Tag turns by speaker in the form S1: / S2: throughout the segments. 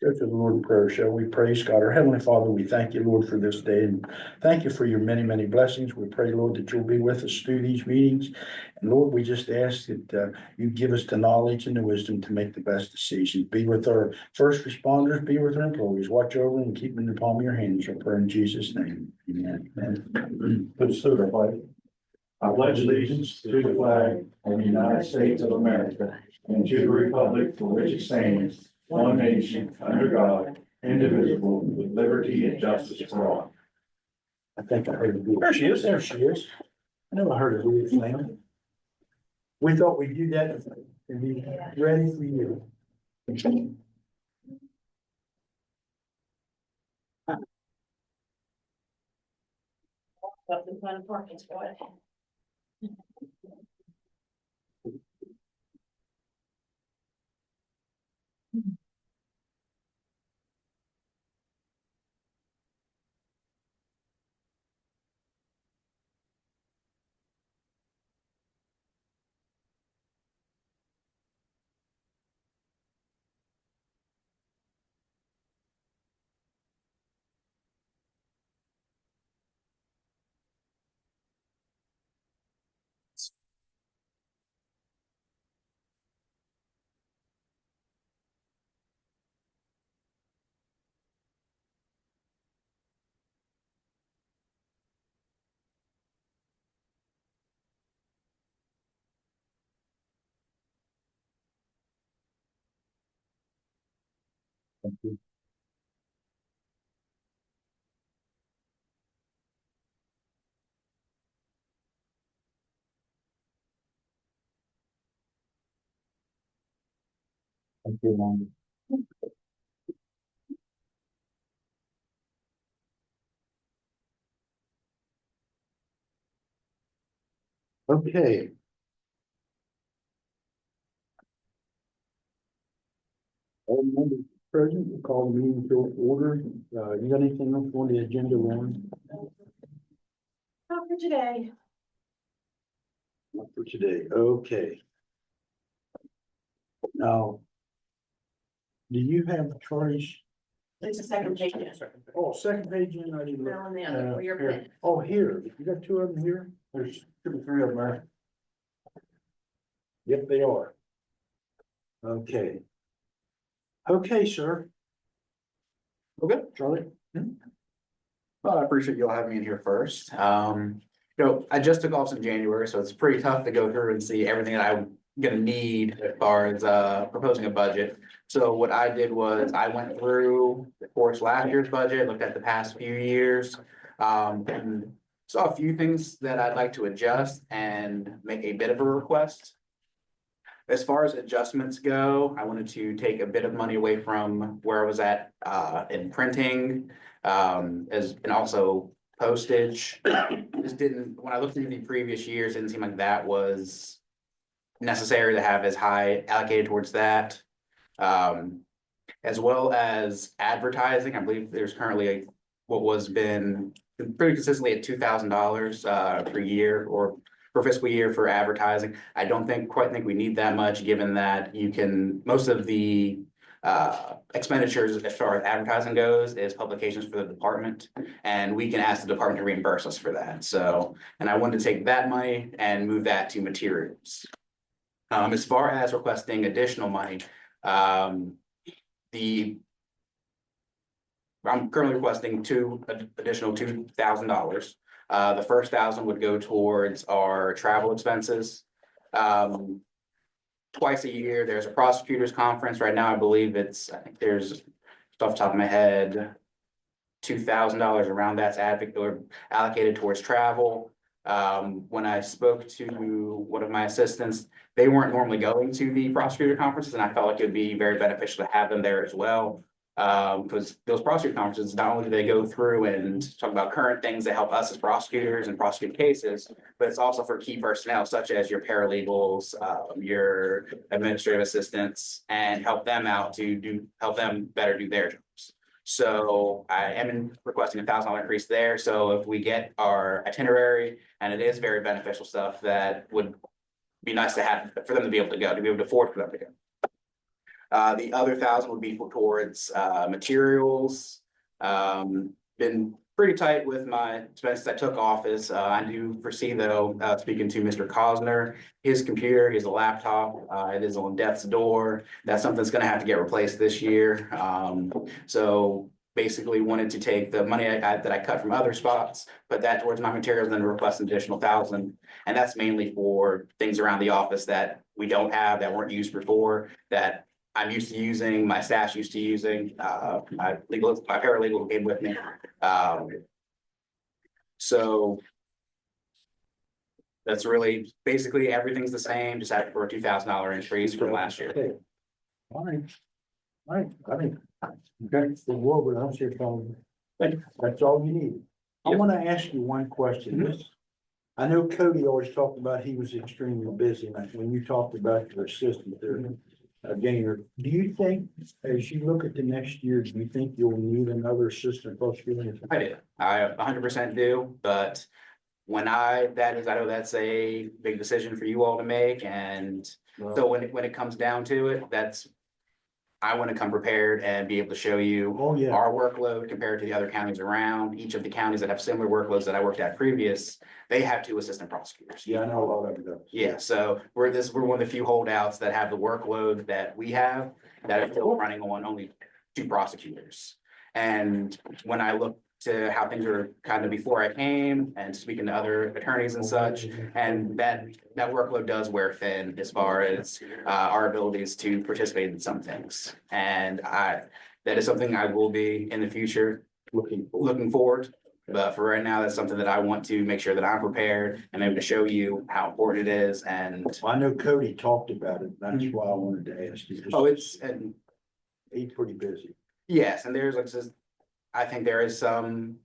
S1: Let's go to the Lord in prayer, shall we? Praise God. Our Heavenly Father, we thank you, Lord, for this day, and thank you for your many, many blessings. We pray, Lord, that you'll be with us through these meetings. And Lord, we just ask that you give us the knowledge and the wisdom to make the best decisions. Be with our first responders, be with our employees. Watch over them and keep them in the palm of your hands. I pray in Jesus' name. Amen. Amen.
S2: Put us through the flag. I pledge allegiance to the flag of the United States of America and to the republic for which it stands, one nation, under God, indivisible, with liberty and justice for all.
S1: I think I heard it.
S2: There she is.
S1: There she is. I never heard of Louis Lamb. We thought we'd do that and be ready for you.
S3: Up in front of parking spot.
S1: Thank you. Thank you, Lonnie. Okay. All members present, we'll call the meeting to order. You got anything else on the agenda, Warren?
S3: Not for today.
S1: Not for today, okay. Now, do you have Charlie's?
S3: It's a second page.
S1: Oh, second page in, I didn't look.
S3: Now and the other, for your
S1: Here.
S3: pen.
S1: Oh, here, you got two of them here? There's two or three of them there. Yep, they are. Okay. Okay, sir.
S4: Okay.
S1: Charlie?
S4: Well, I appreciate you all having me in here first. I just took office in January, so it's pretty tough to go through and see everything that I'm gonna need as far as proposing a budget. So what I did was I went through, of course, last year's budget, looked at the past few years, and saw a few things that I'd like to adjust and make a bit of a request. As far as adjustments go, I wanted to take a bit of money away from where I was at in printing, and also postage. Just didn't, when I looked through the previous years, it didn't seem like that was necessary to have as high allocated towards that. As well as advertising, I believe there's currently what was been pretty consistently at $2,000 per year or per fiscal year for advertising. I don't quite think we need that much, given that most of the expenditures as far as advertising goes is publications for the department, and we can ask the department to reimburse us for that. So, and I wanted to take that money and move that to materials. As far as requesting additional money, I'm currently requesting additional $2,000. The first 1,000 would go towards our travel expenses. Twice a year, there's a prosecutors conference. Right now, I believe I think there's, off the top of my head, $2,000 around that's allocated towards travel. When I spoke to one of my assistants, they weren't normally going to the prosecutor conferences, and I felt like it would be very beneficial to have them there as well. Because those prosecutor conferences, not only do they go through and talk about current things that help us as prosecutors and prosecute cases, but it's also for key personnel such as your paralegals, your administrative assistants, and help them better do their jobs. So I am requesting $1,000 increase there. So if we get our itinerary, and it is very beneficial stuff that would be nice to have for them to be able to go, to be able to afford for them to go. The other 1,000 would be towards materials. Been pretty tight with my expenses. I took office. I do foresee though, speaking to Mr. Cosner, his computer, his laptop, it is on death's door. That's something that's gonna have to get replaced this year. So basically wanted to take the money that I cut from other spots, put that towards my materials, and then request an additional 1,000. And that's mainly for things around the office that we don't have, that weren't used before, that I'm used to using, my staff's used to using, my paralegal came with me. So that's really, basically, everything's the same, just add for a $2,000 increase from last year.
S1: Okay. All right. All right, I think, okay, the world will answer your phone. That's all you need. I
S4: Yep.
S1: wanna ask you one question. I know Cody always talked about he was extremely busy, like when you talked about your assistant there, Gainer. Do you think, as you look at the next year, do you think you'll need another assistant prosecutor?
S4: I do, I 100% do, but I know that's a big decision for you all to make, and so when it comes down to it, I want to come prepared and be able to show you
S1: Oh, yeah.
S4: our workload compared to the other counties around. Each of the counties that have similar workloads that I worked at previous, they have 2 assistant prosecutors.
S1: Yeah, I know a lot of it does.
S4: Yeah, so we're one of the few holdouts that have the workload that we have, that are still running on only 2 prosecutors. And when I look to how things were kind of before I came and speaking to other attorneys and such, and that workload does wear thin as far as our abilities to participate in some things. And that is something I will be in the future looking forward. But for right now, that's something that I want to make sure that I'm prepared and able to show you how important it is. And
S1: Well, I know Cody talked about it, that's why I wanted to ask you.
S4: and
S1: He's pretty busy.
S4: yes, and there's like just, I think there is some,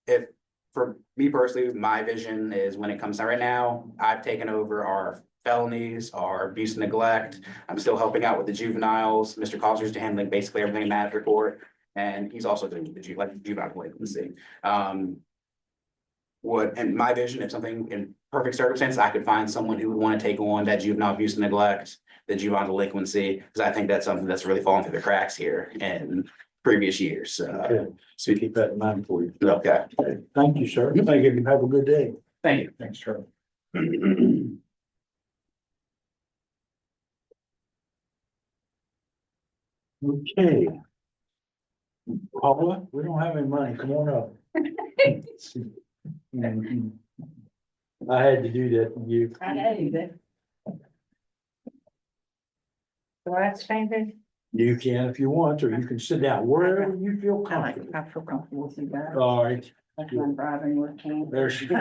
S4: if, for me personally, my vision is when it comes to right now, I've taken over our felonies, our abuse and neglect. I'm still helping out with the juveniles. Mr. Cosner's handling basically everything in that report. And he's also doing the juvenile delinquency. And my vision, if something in perfect circumstance, I could find someone who would want to take on that juvenile abuse and neglect, the juvenile delinquency, because I think that's something that's really fallen through the cracks here in previous years.
S1: Okay, so keep that in mind for you.
S4: Okay,
S1: Thank you, sir. Thank you. Have a good day.
S4: thank you.
S1: Thanks, Charlie. Okay. Paula, we don't have any money. Come on up. I had to do that for you.
S5: I know you did. So that's changing.
S1: You can if you want, or you can sit down wherever you feel comfortable.
S5: I feel comfortable with you guys.
S1: All right,
S5: Like I'm driving with Ken.
S1: there she goes.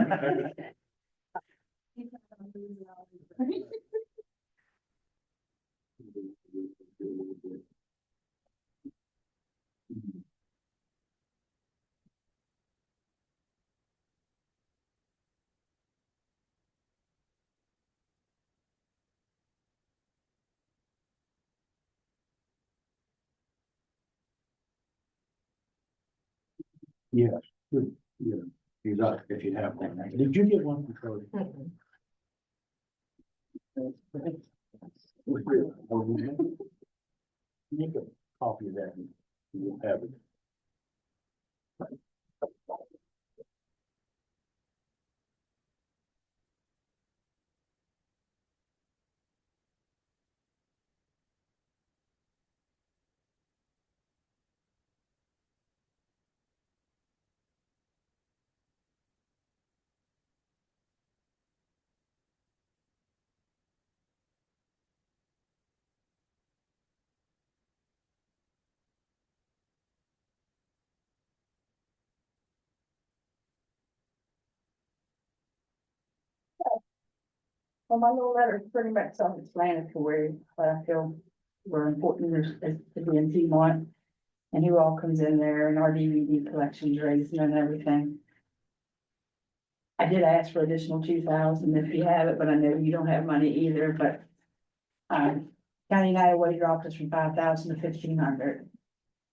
S1: Yes, good, yeah. You got, if you have one. Did you get one from Cody? Make a copy of that and you'll have it.
S5: Well, my little letter is pretty much self-explanatory, but I feel we're important as to be in Piedmont. And who all comes in there and our DVD collections raising and everything. I did ask for additional 2,000 if you have it, but I know you don't have money either, but. County Iowa dropped us from 5,000 to 1,500.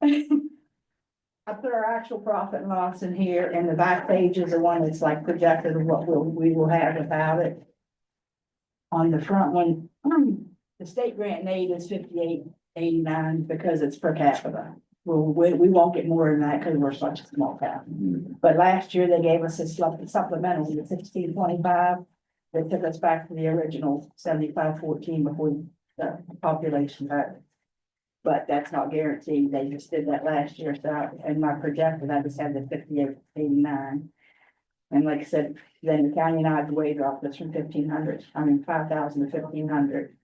S5: I put our actual profit and loss in here, and the back page is the one that's like projected of what we will have without it. On the front one, the state grant and aid is 58.89 because it's per capita. We won't get more than that because we're such a small town. But last year they gave us a supplemental, the 1625. They took us back to the original 7514 before the population got. But that's not guaranteed. They just did that last year. So in my projected, I just had the 58.89. And like I said, then the county and I'd way dropped us from 5,000 to 1,500.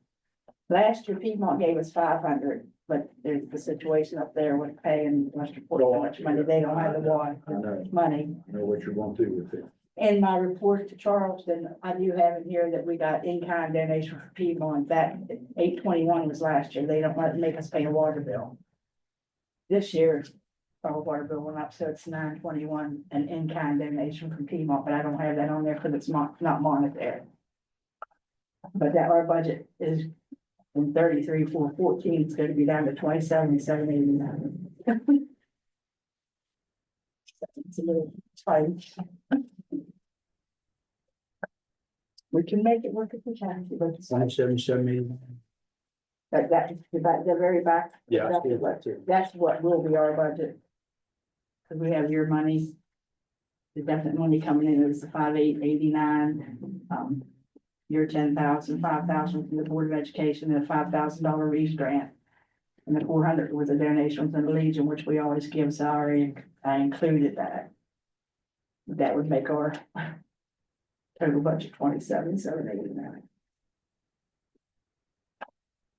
S5: Last year Piedmont gave us 500, but there's the situation up there with paying Westernport so much money. They don't have the water
S1: I know,
S5: money.
S1: I know what you're going to do with it.
S5: In my report to Charleston, I do have in here that we got in-kind donation for Piedmont. That 821 was last year. They don't make us pay a water bill. This year, our water bill went up, so it's 921, an in-kind donation from Piedmont, but I don't have that on there because it's not monetary. But that our budget is from 33,414, it's going to be down to 27,789. It's a little tight. We can make it work if we can, but it's like
S1: 27,789.
S5: the very back.
S1: Yeah, I
S5: That's
S1: see
S5: what-
S1: that too.
S5: That's what will be our budget. Cause we have your money. The definite money coming in is the 5,889, your 10,000, 5,000 from the Board of Education and a $5,000 Reese grant. And the 400 was a donation from the Legion, which we always give, so I included that. That would make our total budget 27,789.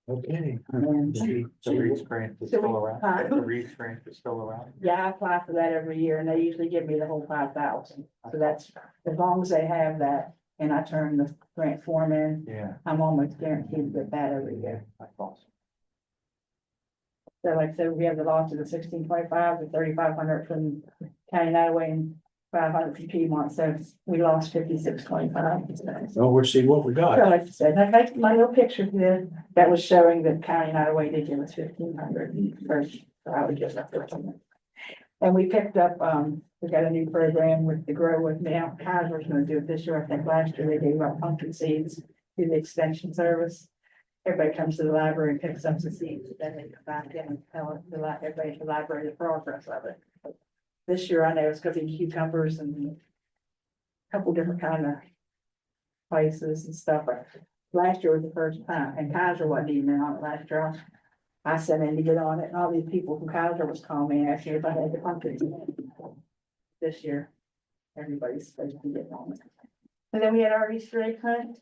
S1: Okay.
S5: And
S4: The Reed's grant is
S5: So
S4: still
S5: we-
S4: around.
S5: huh?
S4: The Reed's grant is still around.
S5: yeah, I apply for that every year and they usually give me the whole 5,000. So that's, as long as they have that and I turn the grant form in,
S4: Yeah,
S5: I'm almost guaranteed to get that every year.
S4: that's awesome.
S5: So like I said, we have the loss of the 1625, the 3,500 from County Nottaway and 500 from Piedmont, so we lost 5625.
S1: Well, we'll see what we
S5: So
S1: got.
S5: like I said, I got my little picture here that was showing that County Nottaway did give us 1,500 first, so I would give that 1,500. And we picked up, we got a new program with the Grow With Me. Kaiser's gonna do it this year. I think last year they gave out pumpkin seeds through the extension service. Everybody comes to the library and picks up the seeds, then they come back in and tell everybody at the library the progress of it. This year I know it's gonna be cucumbers and a couple different kind of places and stuff. Last year was the first time, and Kaiser wasn't even on it last year. I sent in to get on it, and all these people from Kaiser was calling me and asking if I had the pumpkins. This year, everybody's supposed to be getting on it. And then we had our Easter egg hunt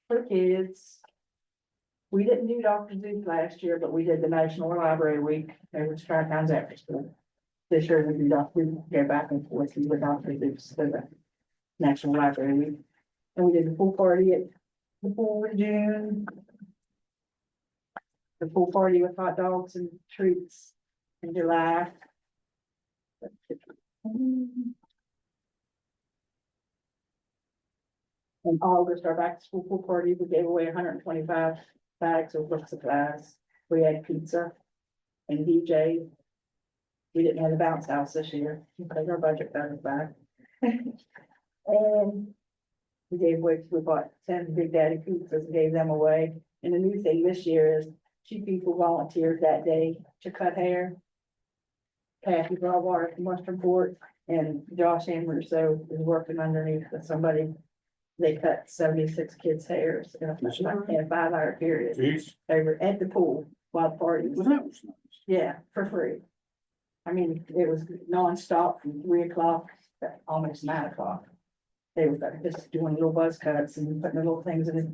S5: for kids. We didn't do Dr. Zeus last year, but we did the National Library Week. There was Tri-Towns after school. This year we do Dr. We go back and forth with Dr. Zeus for the National Library Week. And we did the pool party at the pool in June. The pool party with hot dogs and treats in July. In August, our back to school pool party, we gave away 125 bags of work supplies. We had pizza and DJ. We didn't have a bounce house this year because our budget got us back. And we gave away, we bought 10 Big Daddy pizzas and gave them away. And the new thing this year is 2 people volunteered that day to cut hair. Kathy Broadwater from Westernport and Josh Amber is working underneath with somebody. They cut 76 kids' hairs in a 5-hour period.
S1: Jeez.
S5: They were at the pool while the party was.
S1: Well, that was nice.
S5: Yeah, for free. I mean, it was nonstop from 3 o'clock to almost 9 o'clock. They were just doing little buzz cuts and putting the little things in it.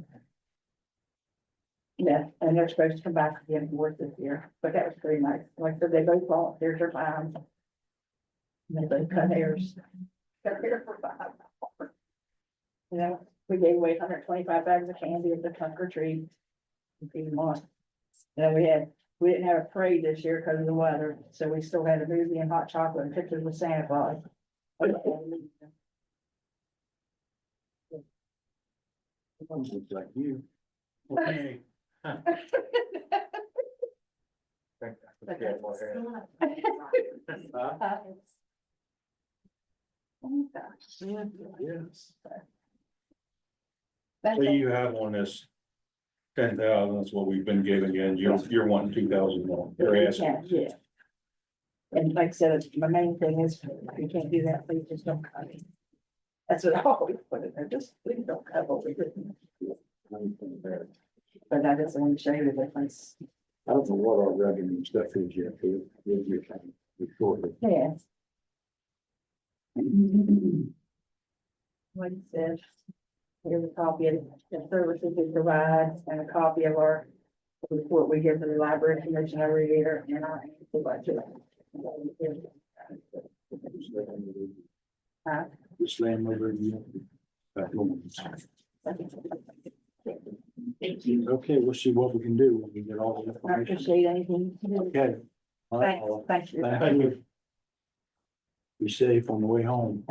S5: Yeah, and they're supposed to come back again for work this year, but that was pretty nice. Like I said, they both volunteered their time. And they both cut hairs. Cut hair for 5 hours. You know, we gave away 125 bags of candy at the trunk or treat. And we didn't have a parade this year because of the weather, so we still had a movie and hot chocolate and pictures with Santa Claus.
S1: Looks like you. Okay.
S5: Oh, gosh.
S1: Yes.
S5: That's
S1: So
S5: all.
S1: you have on this
S2: 10,000 is what we've been giving you, and you're wanting 2,000 more. You're asking.
S5: Yeah, yeah. And like I said, my main thing is, if you can't do that, please just don't cut it. That's what I always put in there, just please don't cut what we did. But that doesn't want to show you the difference.
S1: I don't know what our revenue stuff is yet,
S5: Yeah. Like I said, here's a copy of the services we provide and a copy of our report we give to the library commission every year and our annual budget. Huh?
S1: Just land over you.
S3: Thank you.
S1: Okay, we'll see what we can do when we get all the
S5: I
S1: information.
S5: appreciate anything.
S1: Okay. All right.
S5: Thanks, thank you.
S1: Thank you. Be safe on the way home.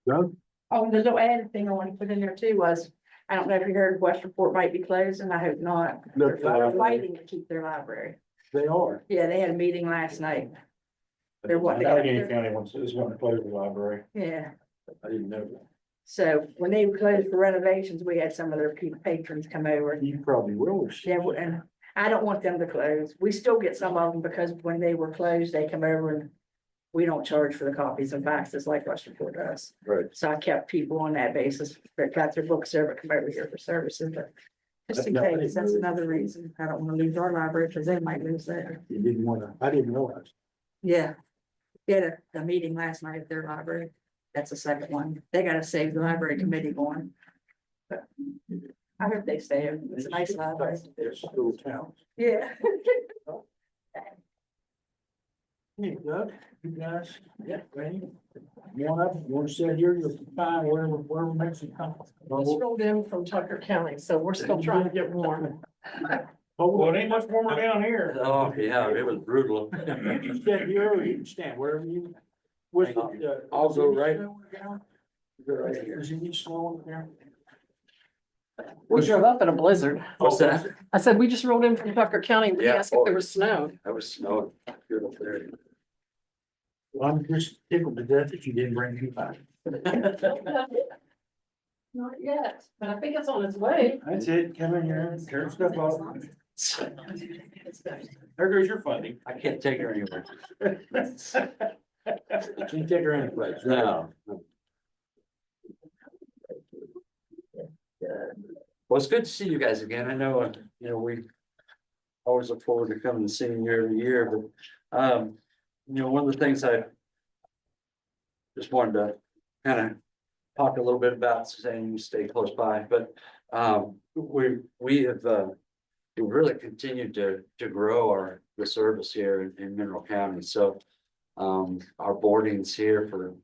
S1: Doug?
S5: Oh, there's no added thing I want to put in there too was, I don't know if you heard Westernport might be closed and I hope not.
S1: They're
S5: They're fighting to keep their library.
S1: They are.
S5: Yeah, they had a meeting last night. They're wanting to
S2: Allegheny
S5: get-
S2: County wants, is wanting to close the library.
S5: Yeah,
S1: I didn't know that.
S5: so when they closed for renovations, we had some of their patrons come over.
S1: You probably will.
S5: Yeah, and I don't want them to close. We still get some of them because when they were closed, they come over and we don't charge for the copies and faxes like Westernport does.
S1: Right.
S5: So I kept people on that basis that got their books over, come over here for services, but just in
S1: That's
S5: case, that's another reason. I don't want to lose our library because they might lose theirs.
S1: You didn't want to, I didn't know that.
S5: Yeah. We had a meeting last night at their library. That's the second one. They gotta save the library committee going. But I hope they stay. It's a nice library.
S1: It's a little town.
S5: Yeah.
S1: Hey, Doug, you guys, yeah, ready? You want to sit here, you're fine, wherever makes you comfortable.
S6: Just rolled in from Tucker County, so we're still trying to get warm.
S2: Well, it ain't much warmer down here.
S7: Oh, yeah, it was brutal.
S1: You stand here or you can stand wherever you. With,
S7: I'll go right-
S1: Is any snow on the ground?
S6: We drove up in a blizzard.
S7: What's that?
S6: I said, we just rolled in from Tucker County. We
S7: Yeah.
S6: asked if there was snow.
S7: I was snowing. Good up there.
S1: Well, I'm just tickled to death that you didn't bring me back.
S6: Not yet, but I think it's on its way.
S1: That's it, come in here, turn stuff off.
S2: There goes your funding.
S7: I can't take her anywhere.
S1: Can't take her any place.
S7: No. Well, it's good to see you guys again. I know, we always look forward to coming and seeing you every year, but, one of the things I just wanted to kind of talk a little bit about, saying you stay close by, but, we have, we've really continued to grow the service here in Mineral County. So, our boardings here for,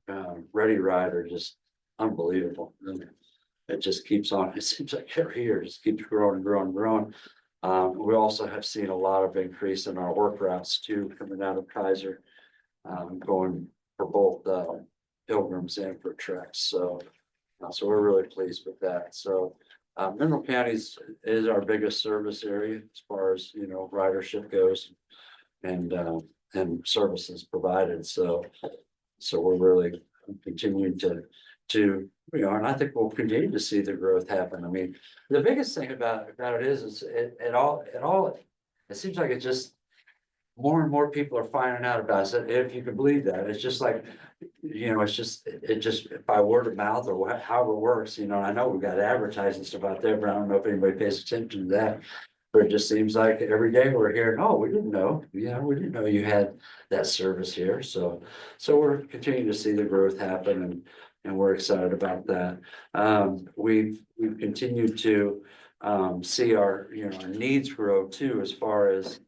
S7: Ready Ride are just unbelievable. It just keeps on, it seems like every year just keeps growing and growing and growing. We also have seen a lot of increase in our work routes too, coming out of Kaiser. Going for both pilgrims and for treks, so we're really pleased with that. So Mineral County is our biggest service area as far as ridership goes, and services provided. So we're really continuing to and I think we'll continue to see the growth happen. I mean, the biggest thing about it is it seems like it just more and more people are finding out about it. If you can believe that, it's just like, it just by word of mouth or however it works, and I know we've got advertising stuff out there, but I don't know if anybody pays attention to that. But it just seems like every day we're hearing, oh, we didn't know, we didn't know you had that service here. So we're continuing to see the growth happen, and we're excited about that. We've continued to see our needs grow too, as far as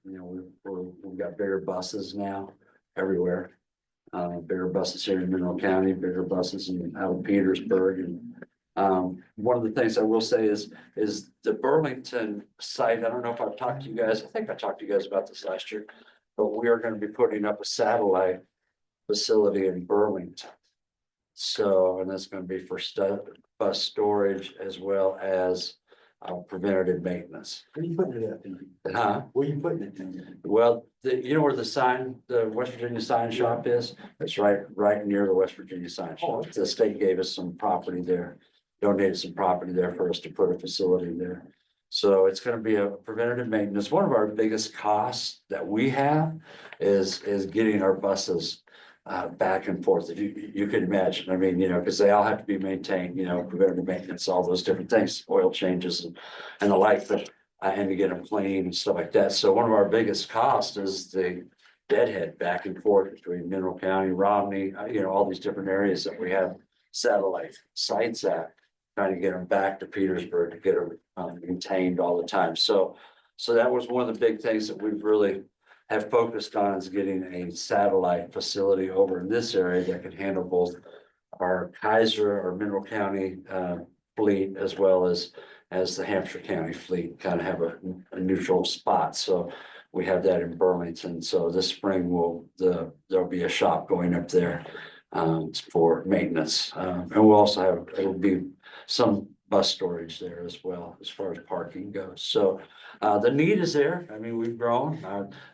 S7: we've got bigger buses now everywhere. Bigger buses here in Mineral County, bigger buses out of Petersburg. And one of the things I will say is the Burlington site. I don't know if I've talked to you guys. I think I talked to you guys about this last year, but we are going to be putting up a satellite facility in Burlington. So, and that's going to be for bus storage as well as preventative maintenance.
S1: Where you putting it at?
S7: Huh?
S1: Where you putting it in?
S7: Well, you know where the West Virginia sign shop is? It's right near the West Virginia sign shop. The state gave us some property there, donated some property there for us to put a facility there. So it's gonna be a preventative maintenance. One of our biggest costs that we have is getting our buses back and forth. If you could imagine, I mean, because they all have to be maintained, preventative maintenance, all those different things, oil changes and the like, but and to get them clean and stuff like that. So one of our biggest costs is the deadhead back and forth between Mineral County, Romney, all these different areas that we have satellite sites at, trying to get them back to Petersburg to get them maintained all the time. So that was one of the big things that we've really have focused on, is getting a satellite facility over in this area that can handle both our Kaiser or Mineral County fleet, as well as the Hampshire County fleet, kind of have a neutral spot. So we have that in Burlington. So this spring there'll be a shop going up there for maintenance. And we'll also it'll be some bus storage there as well, as far as parking goes. So the need is there. I mean, we've grown.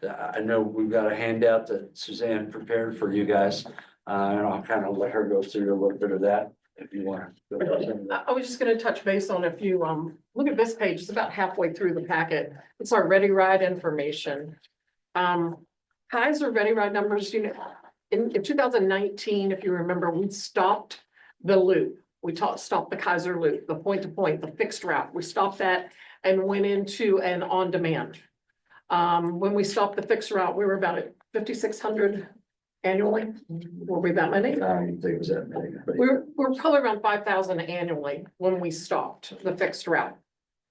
S7: I know we've got a handout that Suzanne prepared for you guys. And I'll kind of let her go through a little bit of that if you want to.
S6: I was just gonna touch base on if you, look at this page, it's about halfway through the packet. It's our Ready Ride information. Kaiser Ready Ride numbers, in 2019, if you remember, we stopped the loop. We stopped the Kaiser loop, the point to point, the fixed route. We stopped that and went into an on-demand. When we stopped the fixed route, we were about at 5,600 annually. Were we that many?
S7: I didn't think it was that many. But
S6: We're probably around 5,000 annually when we stopped the fixed route.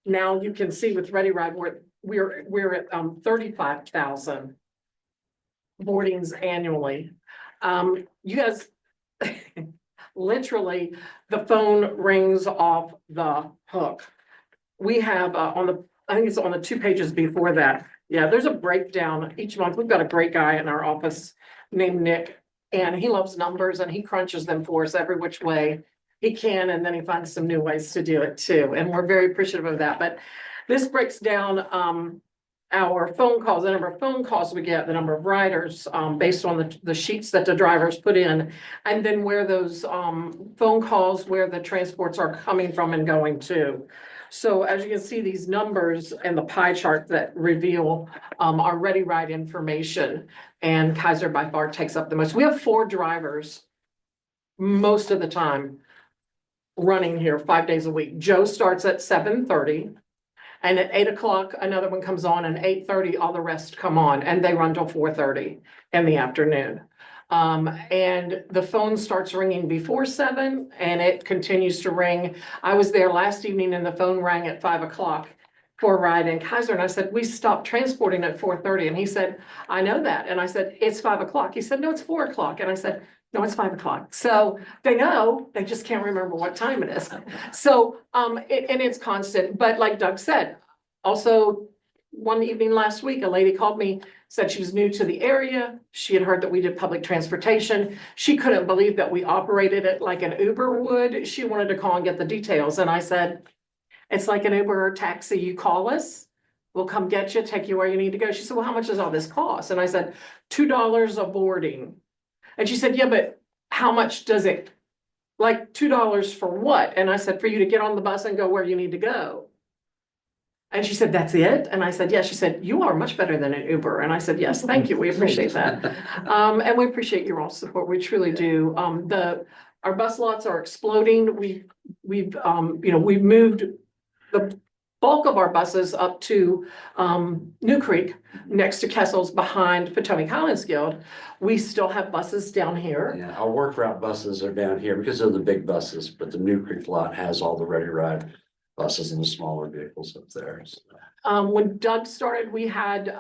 S6: Now you can see with Ready Ride, we're at 35,000 boardings annually. You guys, literally, the phone rings off the hook. We have I think it's on the 2 pages before that. Yeah, there's a breakdown each month. We've got a great guy in our office named Nick, and he loves numbers and he crunches them for us every which way he can. And then he finds some new ways to do it too. And we're very appreciative of that. But this breaks down our phone calls, the number of phone calls we get, the number of riders based on the sheets that the drivers put in, and then where those phone calls, where the transports are coming from and going to. So as you can see, these numbers and the pie chart that reveal our Ready Ride information, and Kaiser by far takes up the most. We have 4 drivers most of the time running here 5 days a week. Joe starts at 7:30. And at 8 o'clock, another one comes on, and 8:30, all the rest come on, and they run till 4:30 in the afternoon. And the phone starts ringing before 7 and it continues to ring. I was there last evening and the phone rang at 5 o'clock for a ride in Kaiser. And I said, we stopped transporting at 4:30. And he said, I know that. And I said, it's 5 o'clock. He said, no, it's 4 o'clock. And I said, no, it's 5 o'clock. So they know, they just can't remember what time it is. So, and it's constant, but like Doug said, also one evening last week, a lady called me, said she was new to the area. She had heard that we did public transportation. She couldn't believe that we operated it like an Uber would. She wanted to call and get the details. And I said, it's like an Uber or taxi. You call us, we'll come get you, take you where you need to go. She said, well, how much does all this cost? And I said, $2 a boarding. And she said, yeah, but how much does it, like $2 for what? And I said, for you to get on the bus and go where you need to go. And she said, that's it? And I said, yes. She said, you are much better than an Uber. And I said, yes, thank you. We appreciate that. And we appreciate your all support. We truly do. Our bus lots are exploding. We've moved the bulk of our buses up to New Creek, next to Kessel's, behind Potomac Highlands Guild. We still have buses down here.
S7: Yeah, our work route buses are down here because of the big buses, but the New Creek lot has all the Ready Ride buses and the smaller vehicles up there. So.
S6: When Doug started, we had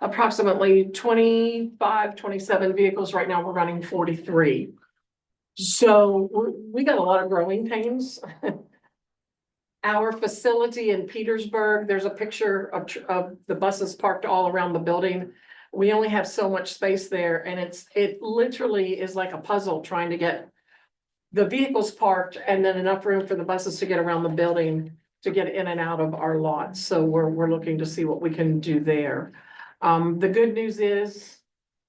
S6: approximately 25, 27 vehicles. Right now, we're running 43. So we got a lot of growing pains. Our facility in Petersburg, there's a picture of the buses parked all around the building. We only have so much space there, and it literally is like a puzzle trying to get the vehicles parked and then enough room for the buses to get around the building. to get in and out of our lots. So we're looking to see what we can do there. The good news is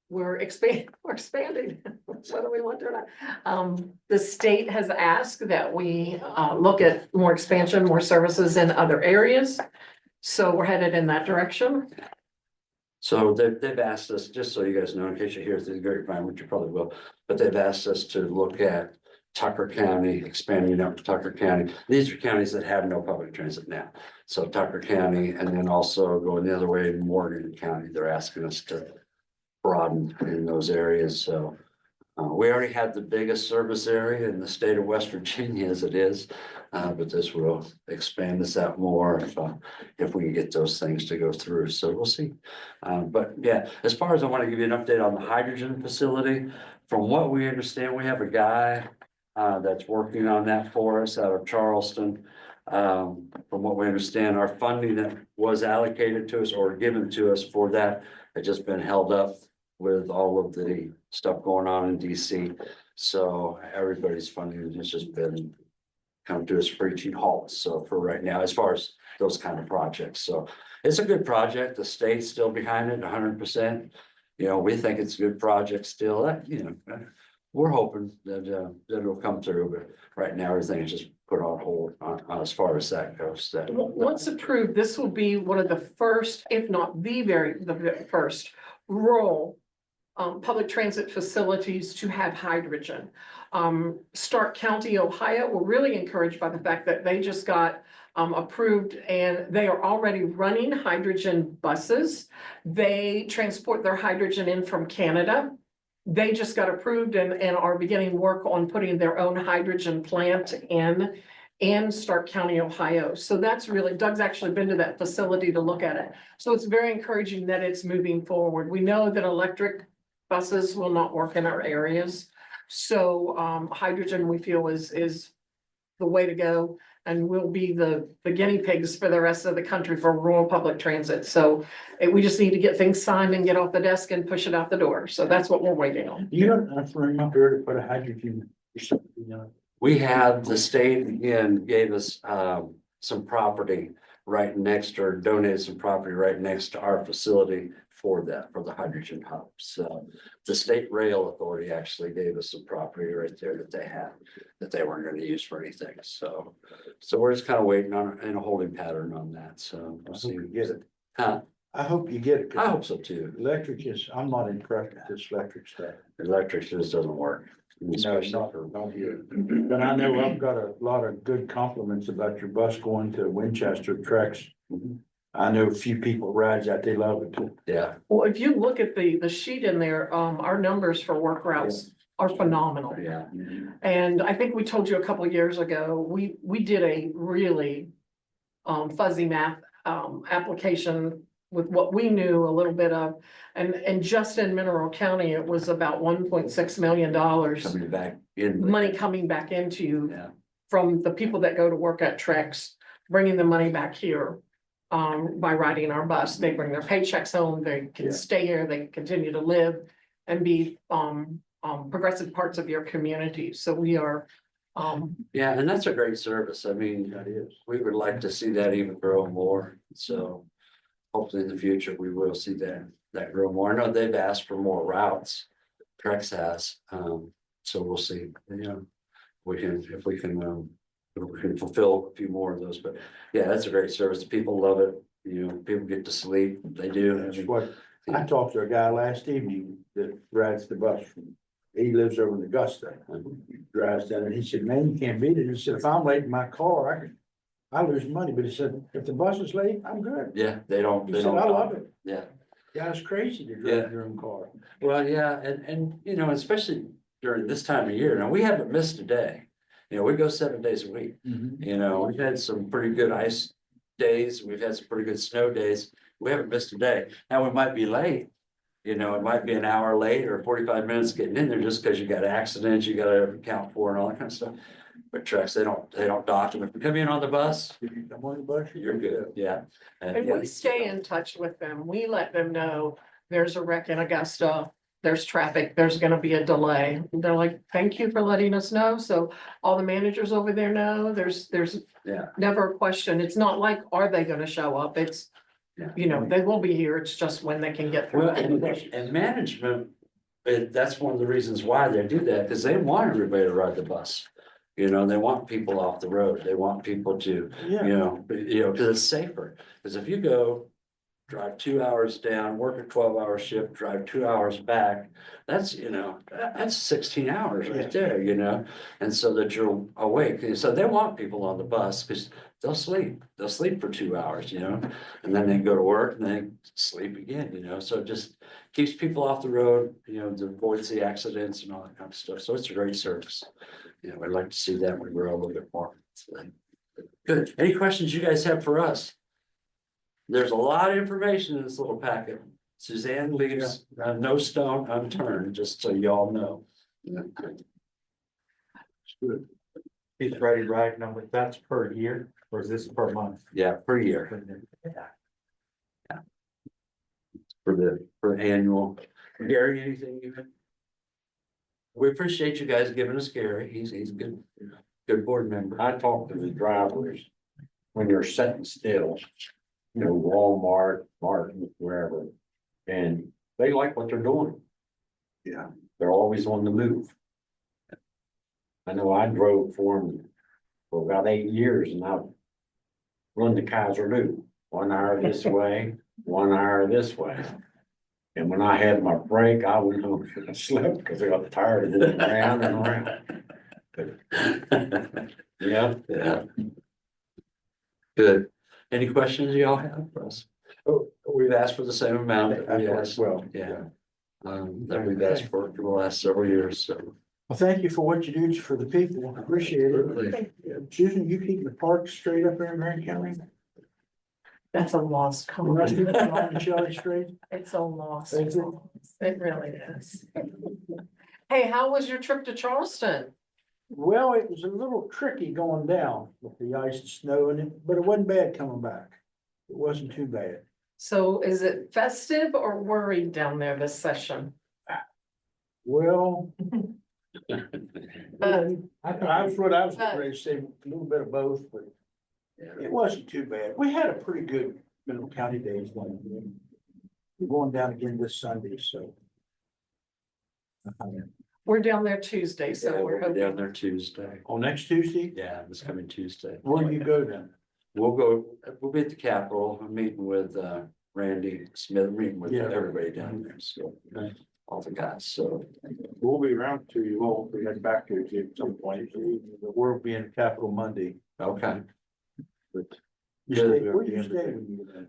S6: we're expanding, whether we want to or not. The state has asked that we, look at more expansion, more services in other areas. So we're headed in that direction.
S7: So they've asked us, just so you guys know, in case you hear through the grapevine, which you probably will, but they've asked us to look at Tucker County, expanding up to Tucker County. These are counties that have no public transit now. So Tucker County, and then also going the other way in Morgan County, they're asking us to broaden in those areas. So we already have the biggest service area in the state of West Virginia as it is. But this will expand this out more if we can get those things to go through. So we'll see. But yeah, as far as I want to give you an update on the hydrogen facility, from what we understand, we have a guy that's working on that for us out of Charleston. From what we understand, our funding that was allocated to us or given to us for that had just been held up with all of the stuff going on in DC. So everybody's funding has just been come to a screeching halt. So for right now, as far as those kind of projects, so it's a good project. The state's still behind it 100%. You know, we think it's a good project still. You know, we're hoping that it'll come through, but right now everything is just put on hold on as far as that goes. That
S6: Once approved, this will be one of the first, if not the first rural public transit facilities to have hydrogen. Stark County, Ohio, we're really encouraged by the fact that they just got approved and they are already running hydrogen buses. They transport their hydrogen in from Canada. They just got approved and are beginning work on putting their own hydrogen plant in Stark County, Ohio. So that's really, Doug's actually been to that facility to look at it. So it's very encouraging that it's moving forward. We know that electric buses will not work in our areas. So hydrogen, we feel is the way to go, and we'll be the guinea pigs for the rest of the country for rural public transit. So we just need to get things signed and get off the desk and push it out the door. So that's what we're waiting on.
S1: You have enough room up there to put a hydrogen facility on?
S7: we have, the state again gave us some property right next, or donated some property right next to our facility for that, for the hydrogen hub. So the state rail authority actually gave us some property right there that they had, that they weren't gonna use for anything. So we're just kind of waiting on, in a holding pattern on that. So
S1: I
S7: we'll
S1: hope
S7: see.
S1: you get it.
S7: Huh?
S1: I hope you get it. 'cause
S7: I hope so too.
S1: Electric is, I'm not impressed with this electric stuff.
S7: Electric just doesn't work.
S1: No,
S7: Especially
S1: not,
S7: for,
S1: not here. But I know I've got a lot of good compliments about your bus going to Winchester Treks.
S7: Mhm.
S1: I know a few people rides that, they love it.
S7: yeah,
S6: Well, if you look at the sheet in there, our numbers for work routes are phenomenal.
S7: yeah.
S6: And I think we told you a couple of years ago, we did a really fuzzy math application with what we knew a little bit of. And just in Mineral County, it was about $1.6 million
S7: Coming back in.
S6: money coming back into you
S7: Yeah,
S6: from the people that go to work at Trex, bringing the money back here. By riding our bus, they bring their paychecks home, they
S1: Yeah.
S6: can stay here, they can continue to live and be progressive parts of your community. So we are,
S7: yeah, and that's a great service. I mean,
S1: That is.
S7: we would like to see that even grow more. So hopefully in the future, we will see that grow more. I know they've asked for more routes. Trex has, so we'll see, you know, if we can fulfill a few more of those, but yeah, that's a great service. People love it. You know, people get to sleep. They do. I
S1: That's
S7: mean,
S1: what, I talked to a guy last evening that rides the bus. He lives over in Augusta, drives down, and he said, man, you can't beat it. He said, if I'm late in my car, I lose money, but he said, if the bus is late, I'm good.
S7: Yeah, they don't.
S1: He
S7: They
S1: said,
S7: don't.
S1: I love it.
S7: Yeah.
S1: Yeah, it's crazy to
S7: Yeah.
S1: drive your own car.
S7: Well, yeah, and you know, especially during this time of year, now we haven't missed a day. You know, we go 7 days a week. You know, we've had some pretty good ice days. We've had some pretty good snow days. We haven't missed a day. Now, we might be late. You know, it might be an hour late or 45 minutes getting in there just because you got accidents you gotta account for and all that kind of stuff. But trucks, they don't document. If you come in on the bus,
S1: If you come on the bus,
S7: you're good. Yeah.
S6: and
S7: yeah.
S6: we stay in touch with them. We let them know there's a wreck in Augusta. there's traffic, there's gonna be a delay. They're like, thank you for letting us know. So all the managers over there know, there's
S7: Yeah.
S6: never a question. It's not like, are they gonna show up? It's,
S7: Yeah.
S6: you know, they will be here. It's just when they can get through.
S7: Well, and management, that's one of the reasons why they do that, because they want everybody to ride the bus. You know, they want people off the road. They want people to,
S1: Yeah.
S7: because it's safer. Because if you go drive 2 hours down, work a 12-hour shift, drive 2 hours back, that's, that's 16 hours right there. And so that you're awake. And so they want people on the bus because they'll sleep for 2 hours, and then they go to work and they sleep again, so it just keeps people off the road, avoids the accidents and all that kind of stuff. So it's a great service. I'd like to see that one grow a little bit more. Good. Any questions you guys have for us? There's a lot of information in this little packet. Suzanne leaves no stone unturned, just so y'all know. Good.
S2: He's ready, right? Now, but that's per year, or is this per month?
S7: Yeah, per year. Yeah. For annual. Gary, anything you have? We appreciate you guys giving us Gary. He's a good board member.
S8: I talk to the drivers when they're sitting still, Walmart, Martin, wherever. And they like what they're doing.
S7: Yeah.
S8: They're always on the move. I know I drove for them for about 8 years and I've run the Kaiser Loop, 1 hour this way, 1 hour this way. And when I had my break, I went home and slept because I got tired of moving around and around. Yeah.
S7: Yeah. Good. Any questions y'all have for us? Oh, we've asked for the same amount that we asked.
S1: Well,
S7: Yeah. That we've asked for the last several years, so.
S1: Well, thank you for what you do for the people. I appreciate it. Susan, you keep the parks straight up there in Marion County?
S6: That's a lost
S1: The rest of
S6: cause.
S1: it on Shelley Street?
S6: It's a lost
S1: Is it?
S6: cause. It really is. Hey, how was your trip to Charleston?
S1: Well, it was a little tricky going down with the ice and snow in it, but it wasn't bad coming back. It wasn't too bad.
S6: So is it festive or worried down there this session?
S1: Well,
S6: Uh,
S1: I was ready to say a little bit of both, but it wasn't too bad. We had a pretty good Middle County days one year. We're going down again this Sunday, so.
S6: We're down there Tuesday, so
S7: Yeah,
S6: we're
S7: we'll be
S6: hoping.
S7: down there Tuesday.
S1: On next Tuesday,
S7: Yeah, this coming Tuesday.
S1: where do you go then?
S7: We'll be at the Capitol, I'm meeting with Randy Smith, meeting with
S1: Yeah.
S7: everybody down there, so. All the guys, so.
S2: We'll be around to you, we'll be heading back to you at some point.
S1: We'll be in the Capitol Monday.
S7: Okay.
S1: You
S7: Good.
S1: stay, where do you stay when you then?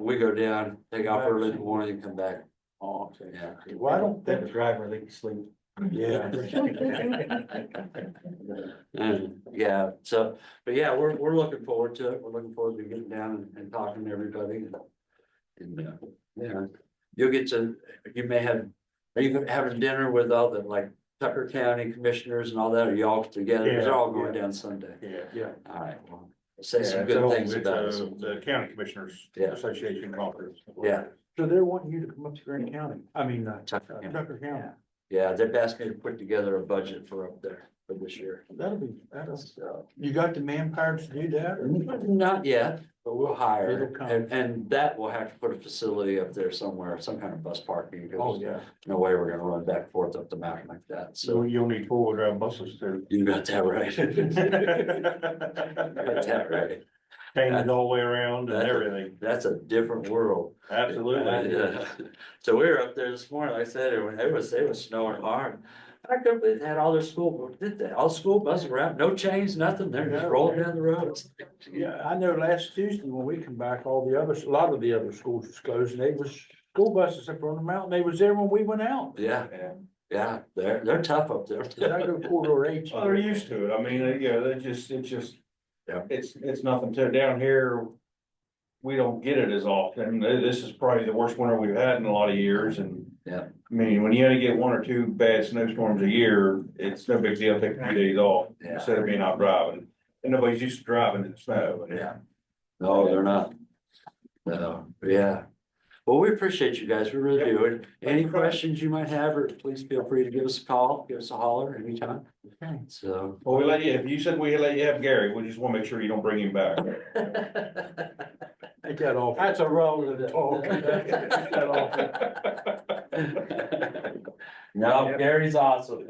S7: We go down, take off early in the morning and come back.
S1: Oh, okay.
S7: Yeah.
S1: Well, I don't
S2: Let
S1: think,
S2: the driver, they can sleep.
S1: yeah.
S7: And yeah, so, but yeah, we're looking forward to it. We're looking forward to getting down and talking to everybody. And yeah, you may have, are you having dinner with all the like Tucker County commissioners and all that? Are you all together? Because they're all going down Sunday.
S2: Yeah.
S7: All right, well, say some good things about us.
S2: The County Commissioners
S7: Yeah.
S2: Association conference.
S7: Yeah.
S1: So they're wanting you to come up to Grant County,
S7: Tucker County.
S1: Tucker County.
S7: Yeah, they've asked me to put together a budget for up there for this year.
S1: That'll,
S7: So,
S1: you got the manpower to do that? or-
S7: not yet, but we'll hire,
S1: It'll come.
S7: and that will have to put a facility up there somewhere, some kind of bus parking.
S1: Oh,
S7: Because
S1: yeah.
S7: no way we're gonna run back and forth up the mountain like that, so
S2: You'll need 4-wheel drive buses too.
S7: you got that right. You got that right.
S2: Painted all the way around and everything.
S7: That's a different world.
S2: Absolutely.
S7: Yeah. So we were up there this morning, like I said, it was snowing hard. I couldn't believe they had all their all school buses around, no chains, nothing, they're just rolling down the road.
S1: Yeah, I know last Tuesday when we come back, a lot of the other schools was closed and they was school buses up on the mountain. They was there when we went out.
S7: Yeah, they're tough up there.
S1: Did I go corridor H?
S2: Well, they're used to it. I mean, it's just.
S7: Yeah.
S2: It's nothing to, down here. We don't get it as often. This is probably the worst winter we've had in a lot of years and.
S7: Yeah.
S2: I mean, when you only get 1 or 2 bad snowstorms a year, it's no big deal, take a few days off
S7: Yeah.
S2: instead of being out driving. And nobody's used to driving in the snow.
S7: Yeah. No, they're not. No, yeah. Well, we appreciate you guys. We really do. And any questions you might have, or please feel free to give us a call, give us a holler anytime.
S4: Okay.
S7: So.
S2: Well, we let you, if you said we let you have Gary, we just want to make sure you don't bring him back.
S1: I got off.
S8: That's a relative talk.
S7: No, Gary's awesome.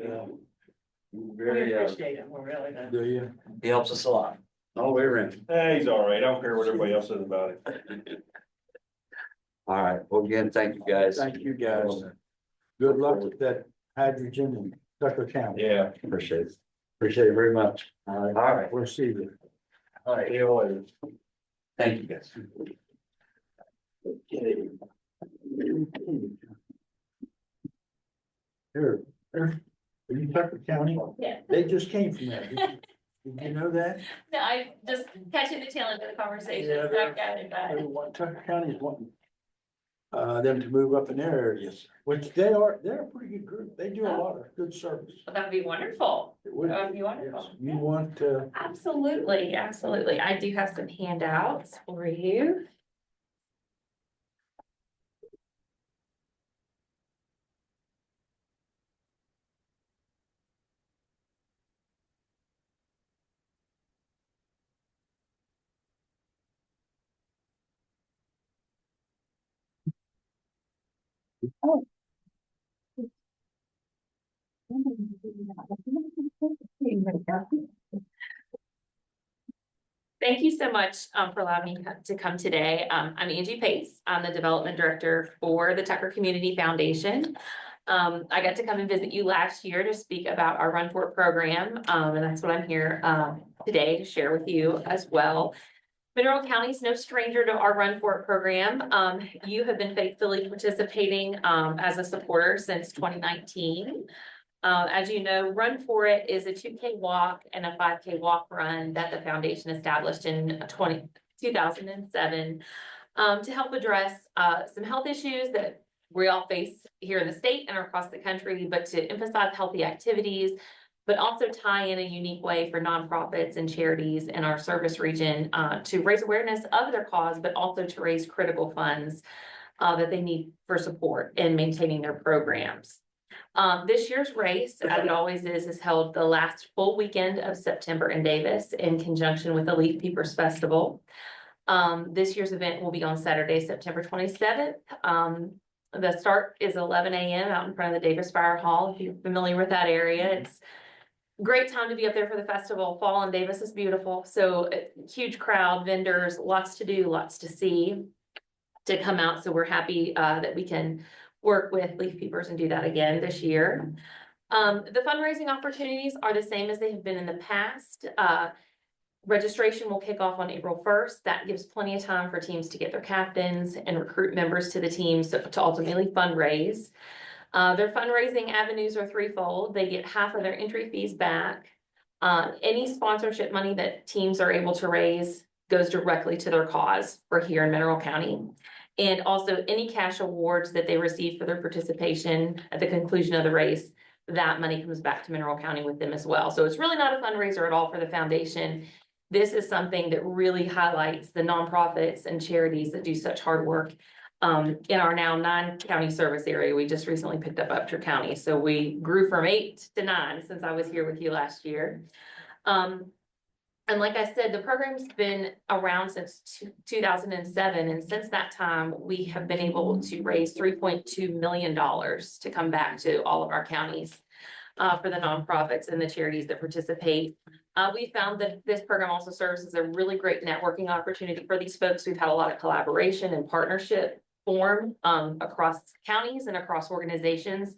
S3: We
S7: Very,
S3: appreciate it, we're really good.
S1: Do you?
S7: he helps us a lot, all the way around.
S2: He's all right. I don't care what everybody else says about it.
S7: All right, well, again, thank you guys.
S1: Thank you, guys. Good luck with that hydrogen in Tucker County.
S2: Yeah.
S7: Appreciate it. Appreciate it very much.
S1: All
S7: All right.
S1: We'll see you.
S7: All right. See you later. Thank you, guys.
S1: Okay. Here, are you Tucker County?
S9: Yeah.
S1: They just came from there. Did you know that?
S9: No, I just catching the tail end of the conversation.
S1: Yeah,
S9: I got it back.
S1: Tucker County is wanting them to move up in their areas, which they're a pretty good group. They do a lot of good service.
S9: Well, that would be wonderful.
S1: It would-
S9: That would be wonderful.
S1: Yes. You want,
S9: Absolutely, absolutely. I do have some handouts for you. Thank you so much for allowing me to come today. I'm Angie Pace. I'm the Development Director for the Tucker Community Foundation. I got to come and visit you last year to speak about our Run For It program, and that's what I'm here today to share with you as well. Mineral County is no stranger to our Run For It program. You have been faithfully participating as a supporter since 2019. As you know, Run For It is a 2K walk and a 5K walk run that the foundation established in 2007 to help address some health issues that we all face here in the state and across the country, but to emphasize healthy activities, but also tie in a unique way for nonprofits and charities in our service region to raise awareness of their cause, but also to raise critical funds that they need for support in maintaining their programs. This year's race, as it always is held the last full weekend of September in Davis in conjunction with the Leaf Peepers Festival. This year's event will be on Saturday, September 27th. The start is 11 a.m. out in front of the Davis Fire Hall. If you're familiar with that area, it's a great time to be up there for the festival. Fall in Davis is beautiful. So huge crowd, vendors, lots to do, lots to see, to come out. So we're happy that we can work with Leaf Peepers and do that again this year. The fundraising opportunities are the same as they have been in the past. Registration will kick off on April 1st. That gives plenty of time for teams to get their captains and recruit members to the teams to ultimately fundraise. Their fundraising avenues are threefold. They get half of their entry fees back. Any sponsorship money that teams are able to raise goes directly to their cause for here in Mineral County. And also any cash awards that they receive for their participation at the conclusion of the race, that money comes back to Mineral County with them as well. So it's really not a fundraiser at all for the foundation. This is something that really highlights the nonprofits and charities that do such hard work in our now 9-county service area. We just recently picked up Upshur County. So we grew from 8 to 9 since I was here with you last year. And like I said, the program's been around since 2007. And since that time, we have been able to raise $3.2 million to come back to all of our counties for the nonprofits and the charities that participate. We found that this program also serves as a really great networking opportunity for these folks. We've had a lot of collaboration and partnership form across counties and across organizations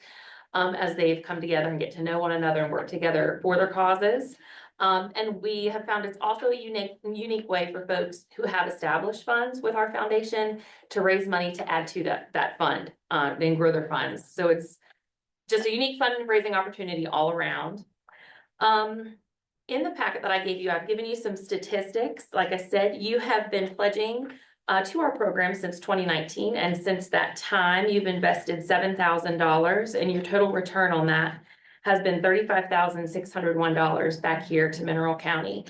S9: as they've come together and get to know one another and work together for their causes. And we have found it's also a unique way for folks who have established funds with our foundation to raise money to add to that fund and grow their funds. So it's just a unique fundraising opportunity all around. In the packet that I gave you, I've given you some statistics. Like I said, you have been pledging to our program since 2019. And since that time, you've invested $7,000 and your total return on that has been $35,601 back here to Mineral County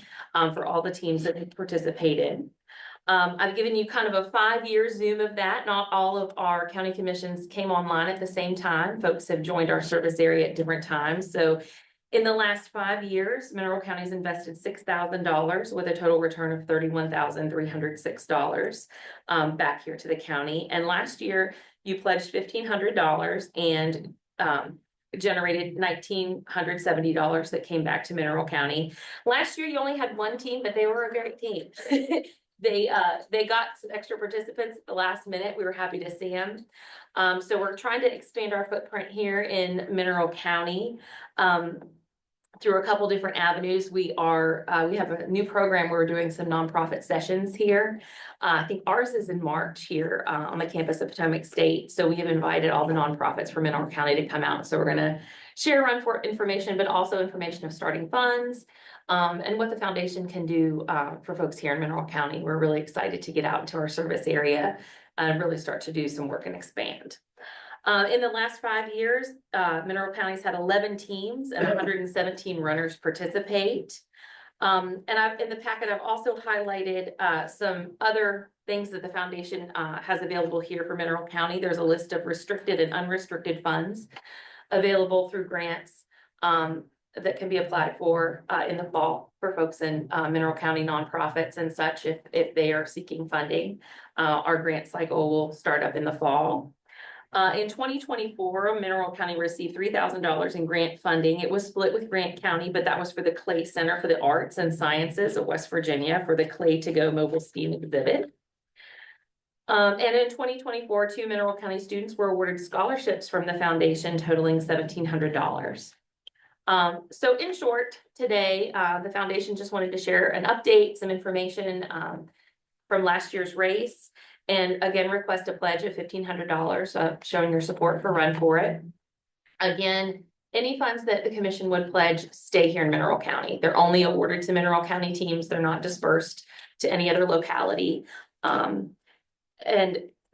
S9: for all the teams that have participated. I've given you kind of a 5-year zoom of that. Not all of our county commissions came online at the same time. Folks have joined our service area at different times. So in the last 5 years, Mineral County's invested $6,000 with a total return of $31,306 back here to the county. And last year, you pledged $1,500 and generated $1,970 that came back to Mineral County. Last year, you only had one team, but they were a great team. They got some extra participants at the last minute. We were happy to see them. So we're trying to expand our footprint here in Mineral County. Through a couple different avenues. We have a new program where we're doing some nonprofit sessions here. I think ours is in March here on the campus of Potomac State. So we have invited all the nonprofits from Mineral County to come out. So we're gonna share run for information, but also information of starting funds and what the foundation can do for folks here in Mineral County. We're really excited to get out into our service area and really start to do some work and expand. In the last 5 years, Mineral County's had 11 teams and 117 runners participate. And in the packet, I've also highlighted some other things that the foundation has available here for Mineral County. There's a list of restricted and unrestricted funds available through grants that can be applied for in the fall for folks in Mineral County nonprofits and such if they are seeking funding. Our grant cycle will start up in the fall. In 2024, Mineral County received $3,000 in grant funding. It was split with Grant County, but that was for the Clay Center for the Arts and Sciences of West Virginia for the Clay to Go mobile STEAM exhibit. And in 2024, 2 Mineral County students were awarded scholarships from the foundation totaling $1,700. So in short, today, the foundation just wanted to share an update, some information from last year's race. And again, request a pledge of $1,500 showing your support for Run For It. Again, any funds that the commission would pledge stay here in Mineral County. They're only awarded to Mineral County teams. They're not dispersed to any other locality. And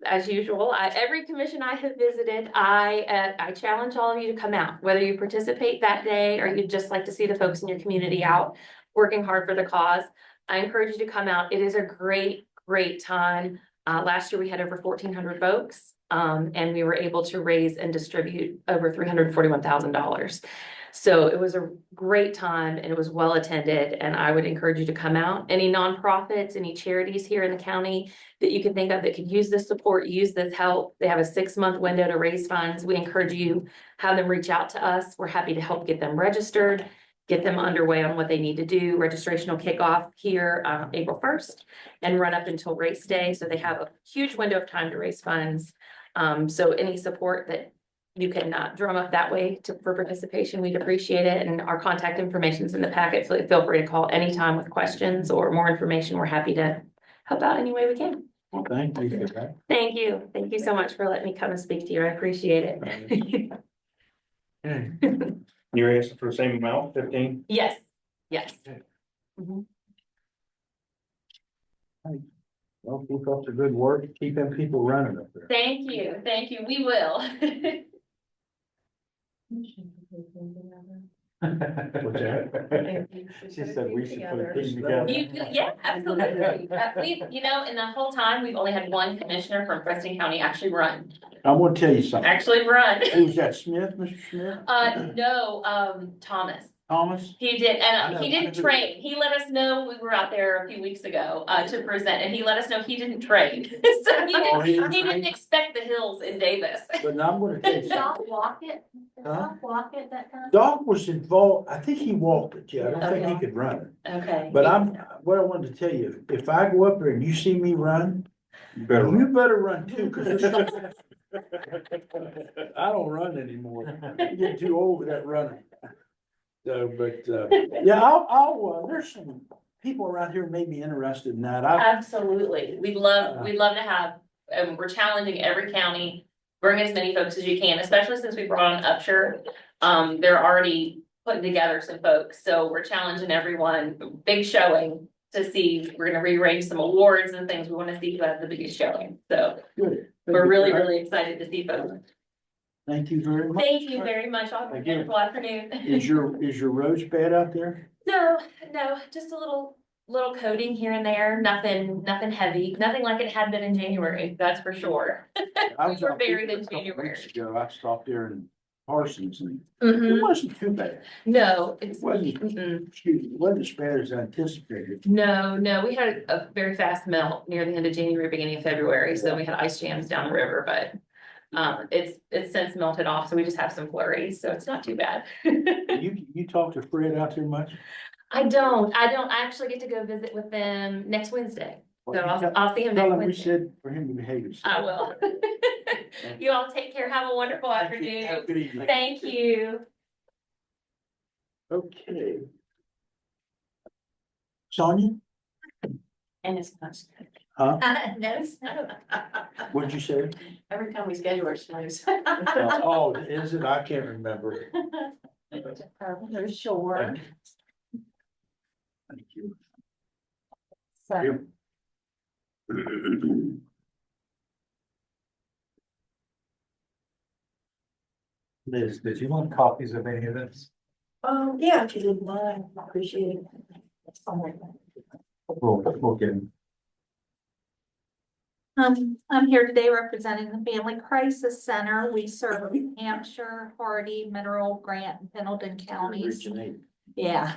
S9: as usual, every commission I have visited, I challenge all of you to come out, whether you participate that day or you'd just like to see the folks in your community out working hard for the cause. I encourage you to come out. It is a great, great time. Last year we had over 1,400 folks, and we were able to raise and distribute over $341,000. So it was a great time and it was well attended, and I would encourage you to come out. Any nonprofits, any charities here in the county that you can think of that could use this support, use this help. They have a 6-month window to raise funds. We encourage you, have them reach out to us. We're happy to help get them registered, get them underway on what they need to do. Registration will kick off here April 1st and run up until race day. So they have a huge window of time to raise funds. So any support that you can drum up that way for participation, we'd appreciate it. And our contact information is in the packet. So feel free to call anytime with questions or more information. We're happy to help out any way we can.
S1: Well, thank you for that.
S9: Thank you. Thank you so much for letting me come and speak to you. I appreciate it.
S2: You're asking for the same amount, 15?
S9: Yes, yes.
S1: Well, keep up the good work, keep them people running up there.
S9: Thank you. Thank you. We will.
S1: What's that?
S2: She said we should put a team together.
S9: Yeah, absolutely. In the whole time, we've only had one commissioner from Preston County actually run.
S1: I'm gonna tell you something.
S9: Actually run.
S1: Who's that, Smith, Mr. Smith?
S9: No, Thomas.
S1: Thomas?
S9: He did,
S1: I
S9: and
S1: know,
S9: he
S1: I
S9: didn't
S1: know.
S9: train. He let us know, we were out there a few weeks ago, to present, and he let us know he didn't train. So
S1: Oh, he didn't
S9: he
S1: train?
S9: didn't expect the hills in Davis.
S1: But now I'm gonna tell you something.
S3: walk it?
S1: Huh?
S3: Walk it that time?
S1: Doc was involved, I think he walked it, yeah, I don't think he could run it.
S9: Okay.
S1: But what I wanted to tell you, if I go up there and you see me run,
S2: You better
S1: you better run too, cause I don't run anymore. I get too old for that running. So, but, yeah, I'll, there's some people around here may be interested in that.
S9: Absolutely. We'd love to have, we're challenging every county, bring as many folks as you can, especially since we brought on Upshur. They're already putting together some folks, so we're challenging everyone, big showing to see, we're gonna rearrange some awards and things. We wanna see who has the biggest showing, so
S1: Good.
S9: we're really, really excited to see folks.
S1: Thank you very much.
S9: Thank you very much. Have a
S1: Thank you.
S9: wonderful afternoon.
S1: Is your roads bad out there?
S9: No, just a little little coating here and there, nothing heavy, nothing like it had been in January, that's for sure.
S1: I
S9: We
S1: was
S9: were
S1: out there
S9: buried in
S1: a couple
S9: January.
S1: weeks ago. I stopped there in Parsons and it
S9: Mhm.
S1: wasn't too bad.
S9: No, it's,
S1: Wasn't,
S9: mm-mm.
S1: excuse me, it wasn't as bad as anticipated.
S9: No, we had a very fast melt near the end of January, beginning of February, so we had ice jams down the river, but. It's since melted off, so we just have some flurries, so it's not too bad.
S1: You talked to Fred out there much?
S9: I don't actually get to go visit with them next Wednesday, so I'll see him
S1: Tell
S9: next
S1: him we
S9: Wednesday.
S1: said for him to behave himself.
S9: I will. You all take care, have a wonderful
S1: Have a
S9: afternoon.
S1: good evening.
S9: Thank you.
S1: Okay. Sonia,
S3: And it's not.
S1: huh?
S3: No, it's not.
S1: What'd you say?
S3: Every time we schedule it snows.
S1: Oh, is it? I can't remember.
S3: They're sure.
S1: Thank you.
S3: So,
S7: Liz, did you want copies of any of this?
S3: yeah, if you didn't mind, I appreciate it. That's fine.
S7: We'll get them.
S10: I'm here today representing the Family Crisis Center. We serve Hampshire, Hardy, Mineral, Grant, and Pendleton counties.
S1: Originate.
S10: Yeah.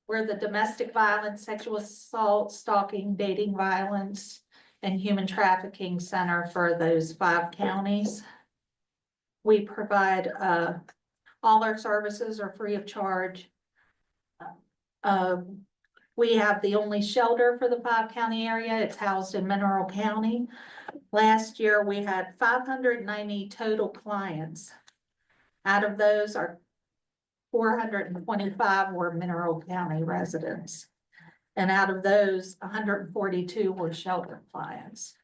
S10: We're the domestic violence, sexual assault, stalking, dating violence, and human trafficking center for those 5 counties. We provide, all our services are free of charge. We have the only shelter for the 5-county area. It's housed in Mineral County. Last year, we had 590 total clients. Out of those, our 425 were Mineral County residents. And out of those, 142 were shelter clients.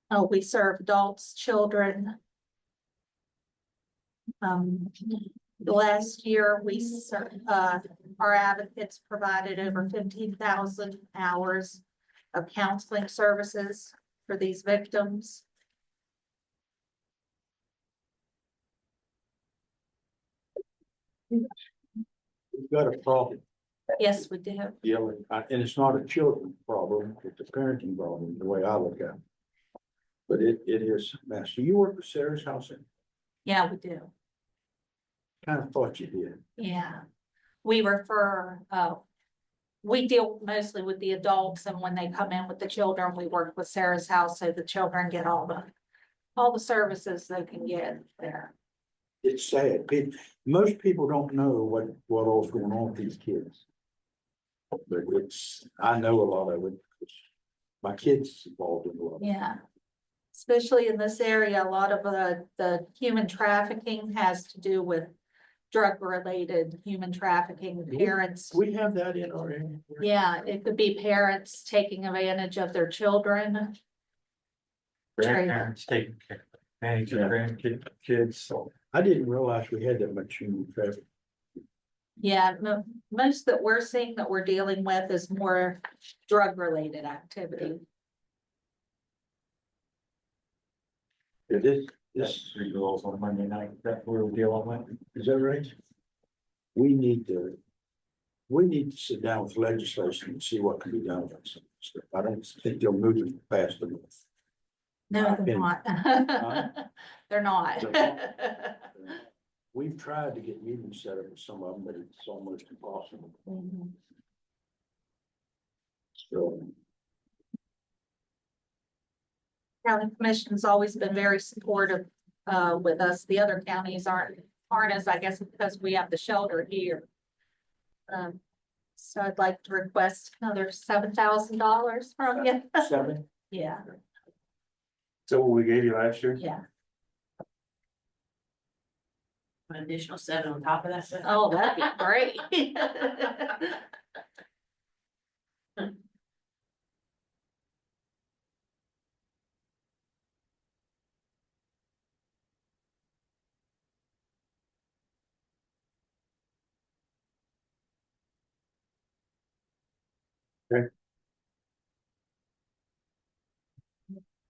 S10: Oh, we serve adults, children. The last year, our advocates provided over 15,000 hours of counseling services for these victims.
S1: We've got a problem
S10: Yes, we do.
S1: dealing, and it's not a children problem, it's a parenting problem, the way I look at it. But it is a mess. Do you work with Sarah's house?
S10: Yeah, we do.
S1: Kind of thought you did.
S10: Yeah. We refer, we deal mostly with the adults, and when they come in with the children, we work with Sarah's house so the children get all the services they can get there.
S1: It's sad. Most people don't know what all's going on with these kids. But I know a lot of it. My kids involved in a lot of it.
S10: Yeah. Especially in this area, a lot of the human trafficking has to do with drug-related human trafficking, parents.
S1: We have that in our area.
S10: Yeah, it could be parents taking advantage of their children.
S7: Grandparents taking advantage of grandkids, so.
S1: I didn't realize we had that much human traffic.
S10: Yeah, most that we're seeing that we're dealing with is more drug-related activity.
S1: This,
S7: 3 girls on Monday night that we were dealing with.
S1: is that right? We need to sit down with legislation and see what can be done about some of this stuff. I don't think they'll move it fast enough.
S10: No, they're not. They're not.
S1: We've tried to get meetings set up with some of them, but it's almost impossible.
S10: Mhm.
S1: So,
S10: County Commission's always been very supportive with us. The other counties aren't as, I guess, because we have the shelter here. So I'd like to request another $7,000 from you.
S1: 7,
S10: Yeah,
S2: So what we gave you last year?
S10: yeah.
S3: An additional 7 on top of that.
S10: Oh, that'd be great.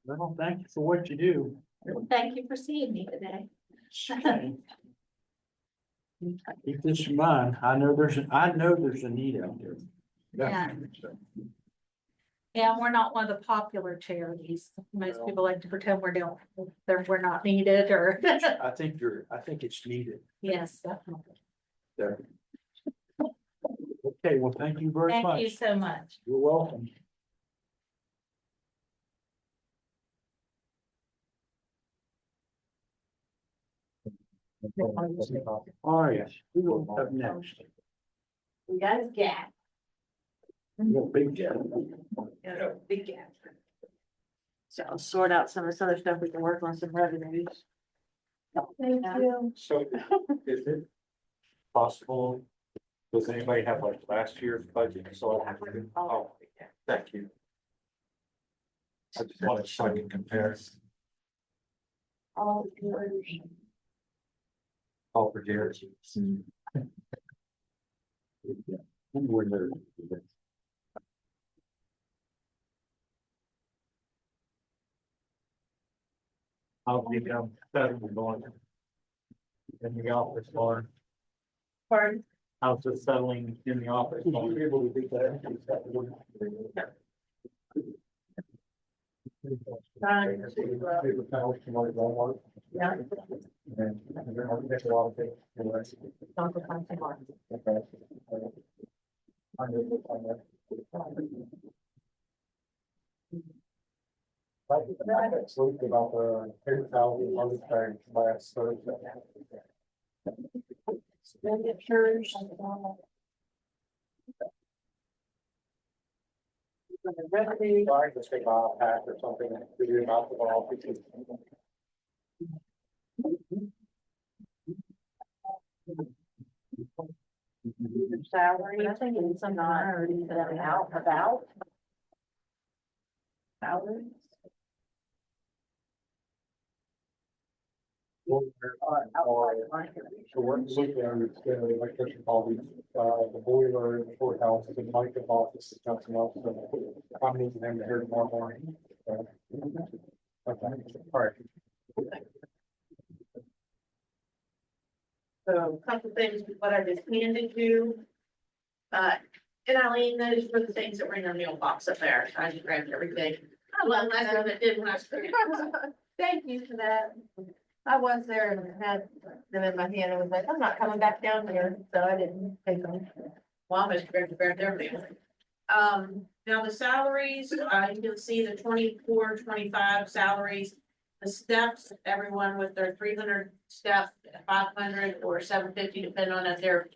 S1: well, thank you for what you do.
S10: Thank you for seeing me today.
S1: Okay. Keep this in mind. I know there's a need out there.
S10: Yeah. Yeah, we're not one of the popular charities. Most people like to pretend we're not needed or,
S1: I think it's needed.
S10: yes, definitely.
S1: There. Okay, well, thank you very
S10: Thank you
S1: much.
S10: so much.
S1: You're welcome. All right, who will up next?
S3: We got a gap.
S1: You got a big gap.
S3: Yeah, big gap. So I'll sort out some of this other stuff. We can work on some revenues.
S10: Thank you.
S2: So is it possible, does anybody have like last year's budget? So I have to, oh, thank you. I just wanted to so I can compare.
S3: All yours.
S2: All for Jared. I'll be down settling going in the office bar.
S3: Pardon?
S2: How's the settling in the office? Will you be able to do that?
S3: Yeah.
S2: And there's a lot of things. I spoke about the 10,000 other things last Thursday.
S3: Expenditures. Revenue.
S2: Sorry, just take off pack or something and figure it out the ball.
S3: Salary. I think it's some not already that out about. Salaries.
S2: So we're looking at the electrician call the boiler, the courthouse, the Mike's office, Johnson office. I'm meeting them here tomorrow morning. Okay, all right.
S3: So a couple things with what I just handed you. And Eileen, those were the things that were in the mailbox up there. I just grabbed everything. I love that stuff that did when I was. Thank you for that. I was there and had them in my hand and was like, I'm not coming back down here, so I didn't take them. Well, I almost grabbed everything. Now the salaries, you can see the 24-25 salaries. The steps, everyone with their 300 step, 500 or 750, depending on if they're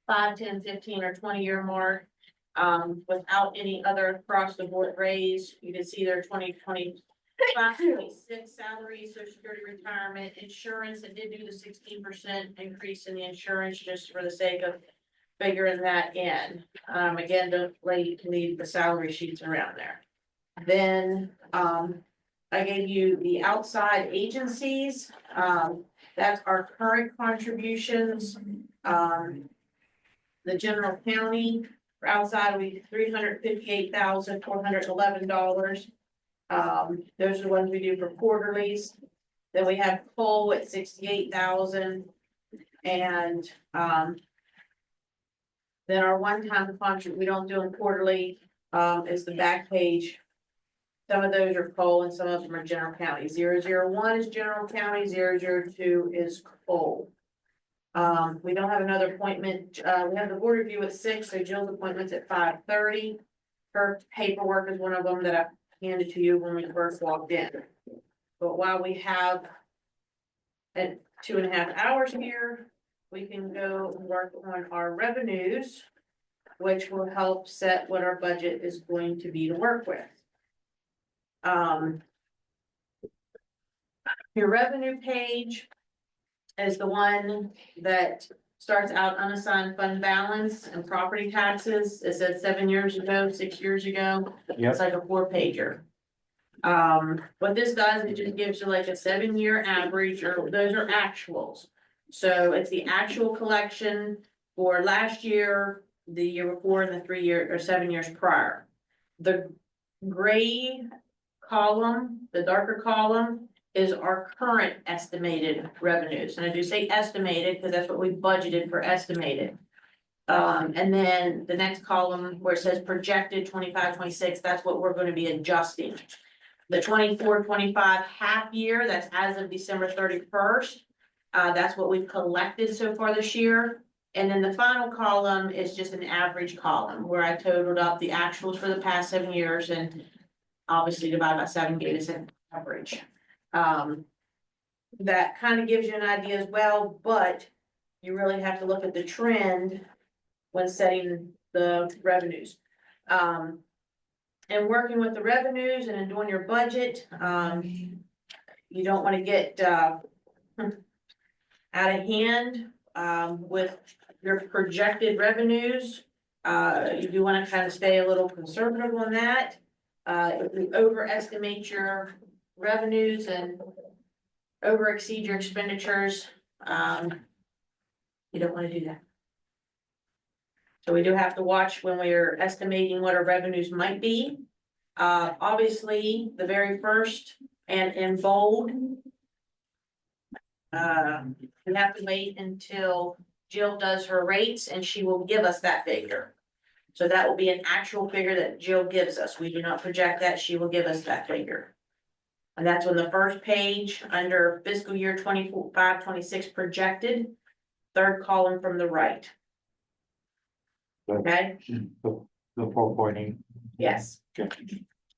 S3: 5, 10, 15 or 20-year mark. Without any other across the board raise, you can see their 2025, 26 salaries, social security, retirement, insurance. It did do the 16% increase in the insurance just for the sake of figuring that in. Again, don't leave the salary sheets around there. Then, I gave you the outside agencies, that's our current contributions. The general county for outside will be $358,411. Those are the ones we do for quarterlies. Then we have coal at 68,000 and, then our one-time contract, we don't do them quarterly, is the back page. Some of those are coal and some of them are general county. 001 is general county, 002 is coal. We don't have another appointment. We have the board review at 6, so Jill's appointment's at 5:30. Her paperwork is one of them that I handed to you when we first walked in. But while we have at 2.5 hours here, we can go and work on our revenues, which will help set what our budget is going to be to work with. Your revenue page is the one that starts out unassigned fund balance and property taxes. It said 7 years ago, 6 years ago. It's like a 4-pager. What this does, it just gives you like a 7-year average, or those are actuals. So it's the actual collection for last year, the year before, and the 3 year or 7 years prior. The gray column, the darker column, is our current estimated revenues. And I do say estimated because that's what we budgeted for estimated. And then the next column where it says projected 25, 26, that's what we're gonna be adjusting. The 24, 25 half year, that's as of December 31st. That's what we've collected so far this year. And then the final column is just an average column where I totaled up the actuals for the past 7 years and obviously divided by 7 gave us an average. That kind of gives you an idea as well, but you really have to look at the trend when setting the revenues. And working with the revenues and in doing your budget, you don't want to get out of hand with your projected revenues. You do want to kind of stay a little conservative on that. If you overestimate your revenues and over exceed your expenditures, you don't want to do that. So we do have to watch when we're estimating what our revenues might be. Obviously, the very first and in bold. We have to wait until Jill does her rates and she will give us that figure. So that will be an actual figure that Jill gives us. We do not project that. She will give us that figure. And that's on the first page under fiscal year 25, 26 projected, third column from the right. Okay,
S7: The 4.8.
S3: yes.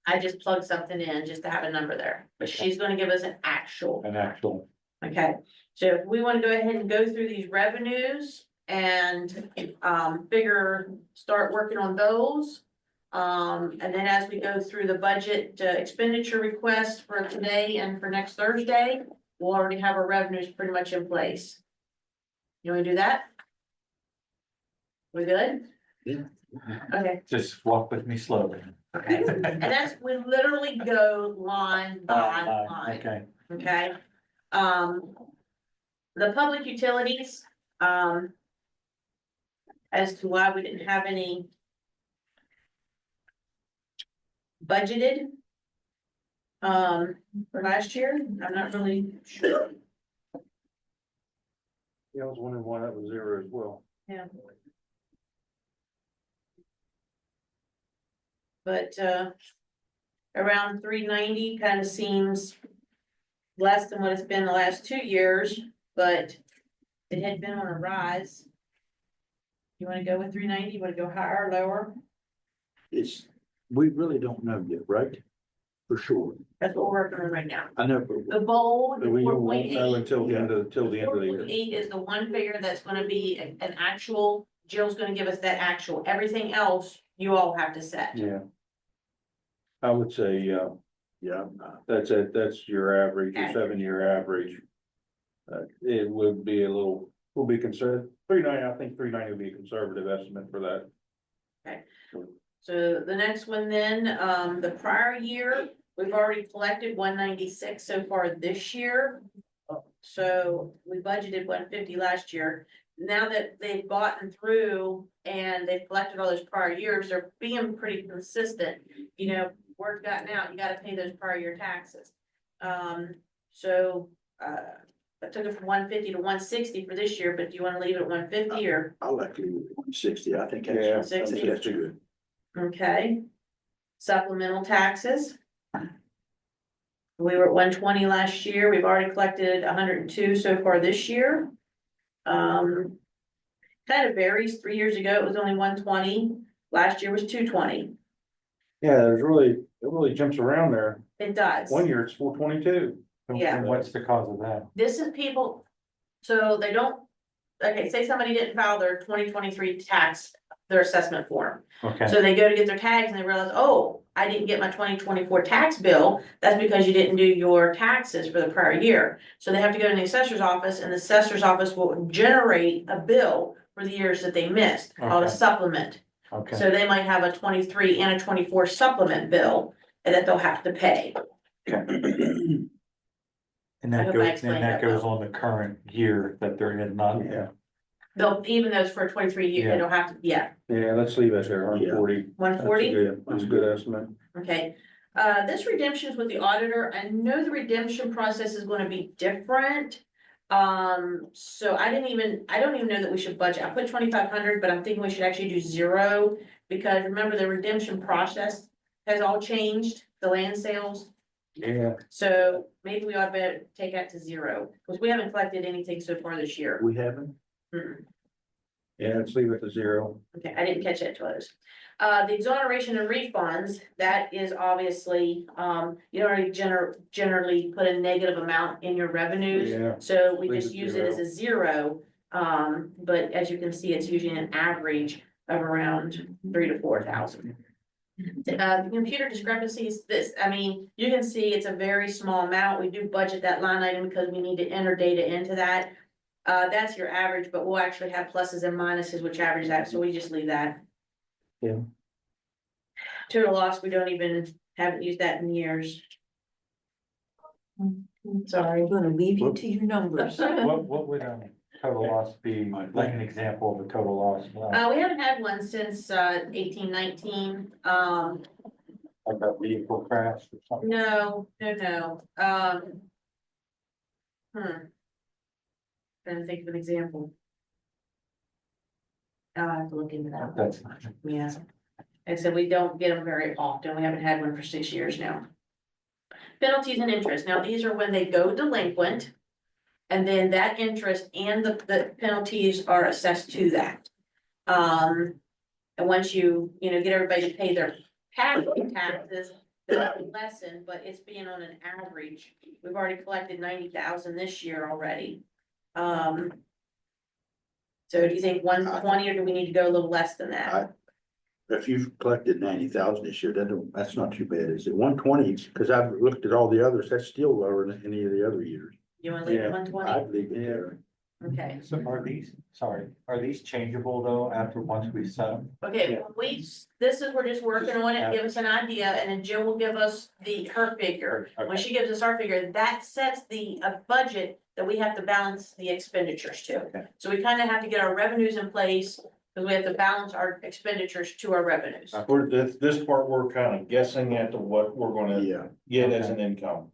S3: I just plugged something in just to have a number there, but she's gonna give us an actual.
S7: An actual.
S3: Okay, so if we wanna go ahead and go through these revenues and start working on those. And then as we go through the budget expenditure requests for today and for next Thursday, we'll already have our revenues pretty much in place. You wanna do that? We good?
S7: Yeah.
S3: Okay,
S7: Just walk with me slowly.
S3: okay, and that's, we literally go line by line.
S7: Okay.
S3: Okay, the public utilities, as to why we didn't have any budgeted for last year, I'm not really sure.
S1: Yeah, I was wondering why that was zero as well.
S3: Yeah. But, around 390 kind of seems less than what it's been the last 2 years, but it had been on a rise. You wanna go with 390? You wanna go higher or lower?
S1: We really don't know yet, right? For sure.
S3: That's what we're working on right now.
S1: I know, but
S3: The bold,
S1: we won't know
S3: 4.8.
S1: until the end of the year.
S3: 4.8 is the one figure that's gonna be an actual, Jill's gonna give us that actual, everything else you all have to set.
S1: Yeah. I would say, that's it, that's your average, your
S3: Okay.
S1: 7-year average. It would be we'll be conservative, 390, I think 390 would be a conservative estimate for that.
S3: So the next one then, the prior year, we've already collected 196 so far this year. So we budgeted 150 last year. Now that they've gotten through and they've collected all those prior years, they're being pretty consistent. You know, word gotten out, you gotta pay those prior year taxes. I took it from 150 to 160 for this year, but do you wanna leave it at 150 or?
S11: I like to leave it at 160, I think
S1: Yeah,
S11: that's, I think that's good.
S3: Okay. Supplemental taxes. We were at 120 last year. We've already collected 102 so far this year. Kind of varies. 3 years ago, it was only 120. Last year was 220.
S1: Yeah, it really jumps around there.
S3: It does.
S1: 1 year it's 422.
S3: Yeah.
S7: What's the cause of that?
S3: This is people, so they don't, okay, say somebody didn't file their 2023 tax, their assessment form.
S7: Okay.
S3: So they go to get their tags and they realize, oh, I didn't get my 2024 tax bill. That's because you didn't do your taxes for the prior year. So they have to go to the assessor's office and the assessor's office will generate a bill for the years that they missed, called a
S7: Okay.
S3: supplement.
S7: Okay.
S3: So they might have a 23 and a 24 supplement bill and that they'll have to pay.
S7: And
S3: I
S7: that
S3: hope I
S7: goes,
S3: explained
S7: and
S3: that
S7: that goes
S3: well.
S7: on the current year that they're in, not.
S1: Yeah.
S3: They'll, even though it's for a 23 year, they don't have to, yeah,
S1: Yeah, let's leave it there, 140.
S3: 140.
S1: That's a good estimate.
S3: Okay, This redemption is with the auditor. I know the redemption process is gonna be different. So I don't even know that we should budget. I put 2,500, but I'm thinking we should actually do 0. Because remember, the redemption process has all changed, the land sales.
S8: Yeah.
S3: So maybe we ought to take that to 0, because we haven't collected anything so far this year.
S11: We haven't?
S3: Mm-mm.
S11: Yeah, let's leave it to 0.
S3: Okay, I didn't catch that close. The exoneration and refunds, that is obviously, you don't already generally put a negative amount in your revenues.
S11: Yeah.
S3: So we
S11: Leave
S3: just
S11: it
S3: use it as a 0. But as you can see, it's usually an average of around 3,000 to 4,000. The computer discrepancies, I mean, you can see it's a very small amount. We do budget that line item because we need to enter data into that. That's your average, but we'll actually have pluses and minuses, which average that, so we just leave that.
S11: Yeah.
S3: Total loss, we haven't used that in years. Sorry.
S10: I'm gonna leave you to your numbers.
S2: What would, total loss be, like an example of a total loss?
S3: We haven't had one since, 1819,
S2: Like a vehicle crash or something?
S3: no. Trying to think of an example. I'll have to look into that.
S2: That's,
S3: Yeah. Like I said, we don't get them very often. We haven't had one for 6 years now. Penalties and interest. Now, these are when they go delinquent. And then that interest and the penalties are assessed to that. And once you get everybody to pay their taxes, they'll lessen, but it's being on an average. We've already collected 90,000 this year already. So do you think 120, or do we need to go a little less than that?
S11: If you've collected 90,000 this year, that's not too bad, is it? 120, because I've looked at all the others, that's still lower than any of the other years.
S3: You wanna leave it 120?
S11: I'd leave it there.
S3: Okay,
S2: so are these changeable though, after once we set them?
S3: okay, we're just working on it, give us an idea, and then Jill will give us her figure. When she gives us our figure, that sets a budget that we have to balance the expenditures to.
S11: Okay.
S3: So we kind of have to get our revenues in place, because we have to balance our expenditures to our revenues.
S12: For this part, we're kind of guessing at what we're gonna
S11: Yeah.
S12: get as an income.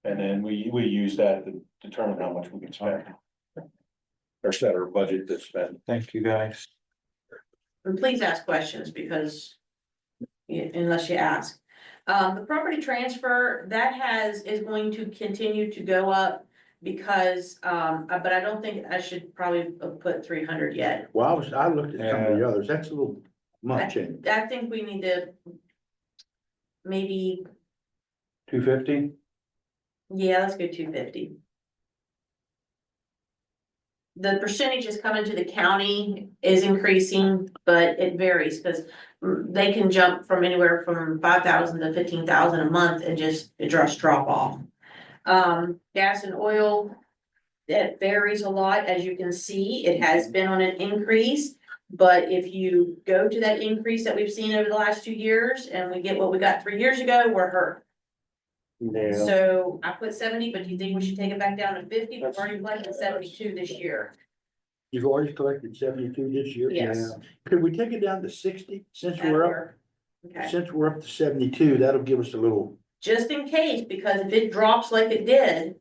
S12: And then we use that to determine how much we can spend. Or set our budget to spend.
S2: Thank you, guys.
S3: And please ask questions, because unless you ask. The property transfer, is going to continue to go up because, but I don't think I should probably put 300 yet.
S11: Well, I looked at some of the others, that's a little much, ain't it?
S3: I think we need to maybe,
S12: 250?
S3: yeah, let's go 250. The percentages coming to the county is increasing, but it varies, because they can jump from anywhere from 5,000 to 15,000 a month and just drop off. Gas and oil, that varies a lot, as you can see, it has been on an increase. But if you go to that increase that we've seen over the last 2 years, and we get what we got 3 years ago, we're hurt.
S11: Yeah.
S3: So I put 70, but do you think we should take it back down to 50? We've already collected 72 this year.
S11: You've already collected 72 this year?
S3: Yes.
S11: Yeah. Could we take it down to 60 since
S3: That'll
S11: we're up,
S3: work. Okay,
S11: since we're up to 72, that'll give us a little,
S3: just in case, because if it drops like it did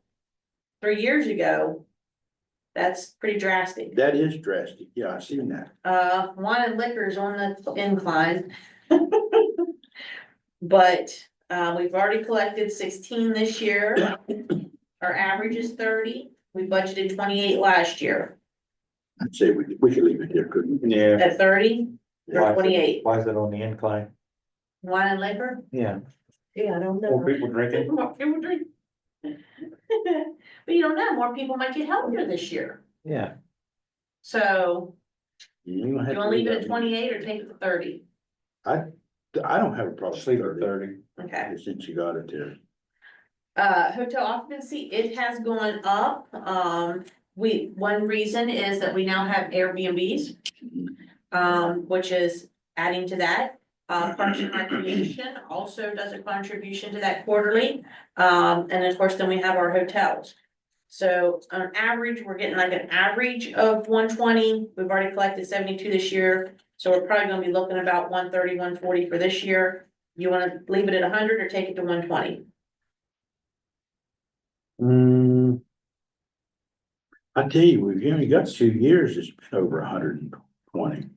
S3: 3 years ago, that's pretty drastic.
S11: that is drastic. Yeah, I've seen that.
S3: Wine and liquor's on the incline. But, we've already collected 16 this year. Our average is 30. We budgeted 28 last year.
S11: I'd say we could leave it there, couldn't we?
S12: Yeah.
S3: At 30 or 28.
S12: Why is it on the incline?
S3: Wine and liquor?
S12: Yeah.
S3: Yeah, I don't know.
S12: More people drinking?
S3: More people drink. But you don't know, more people might get healthier this year.
S12: Yeah.
S3: So,
S11: You don't
S3: do
S11: have
S3: you
S11: to
S3: wanna leave it
S11: that
S3: at 28 or take it to 30?
S11: I don't have a problem.
S12: Just leave it at 30.
S3: Okay.
S11: Since you got it there.
S3: Hotel occupancy, it has gone up. One reason is that we now have Airbnbs. Which is adding to that. Parks and Recreation also does a contribution to that quarterly. And of course, then we have our hotels. So on average, we're getting like an average of 120. We've already collected 72 this year. So we're probably gonna be looking about 130, 140 for this year. You wanna leave it at 100 or take it to 120?
S11: I tell you, we've only got 2 years, it's been over 120.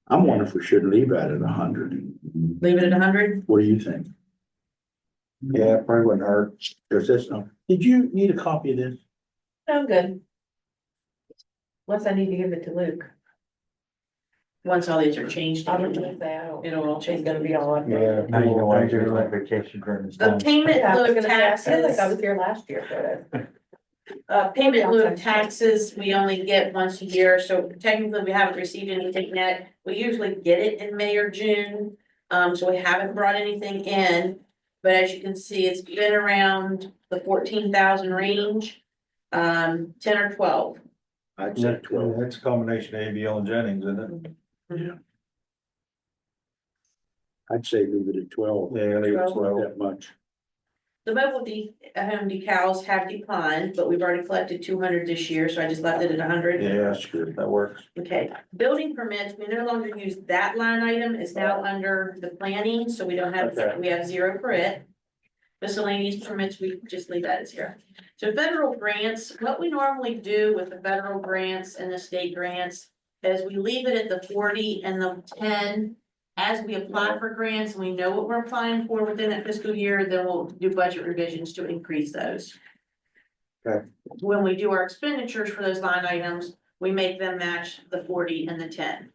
S11: I'm wondering if we should leave that at 100.
S3: Leave it at 100?
S11: What do you think?
S12: Yeah, probably wouldn't hurt.
S11: Does this, did you need a copy of this?
S3: I'm good. Unless I need to give it to Luke. Once all these are changed,
S6: I was gonna say, I don't,
S3: it'll all change.
S6: gonna be all up.
S12: Yeah.
S11: Now you know why you're on vacation during this
S3: The
S11: time.
S3: payment
S6: Yeah, I was
S3: lieu of
S6: gonna say, I feel like I
S3: taxes,
S6: was here last year for that.
S3: payment in lieu of taxes, we only get once a year, so technically we haven't received anything yet. We usually get it in May or June, so we haven't brought anything in. But as you can see, it's been around the 14,000 range, 10 or 12.
S11: I'd say 12.
S12: That's a combination of ABL and Jennings, isn't it?
S11: Yeah. I'd say leave it at 12.
S12: Yeah, leave it
S3: Well,
S12: 12.
S11: That much.
S3: The mobile home decals have declined, but we've already collected 200 this year, so I just left it at 100.
S12: Yeah, that's good. That works.
S3: Okay, building permits, we no longer use that line item, it's now under the planning, so we don't have,
S12: Okay.
S3: we have 0 for it. Miscellaneous permits, we just leave that as 0. So federal grants, what we normally do with the federal grants and the state grants is we leave it at the 40 and the 10. As we apply for grants, and we know what we're applying for within that fiscal year, then we'll do budget revisions to increase those.
S12: Okay.
S3: When we do our expenditures for those line items, we make them match the 40 and the 10.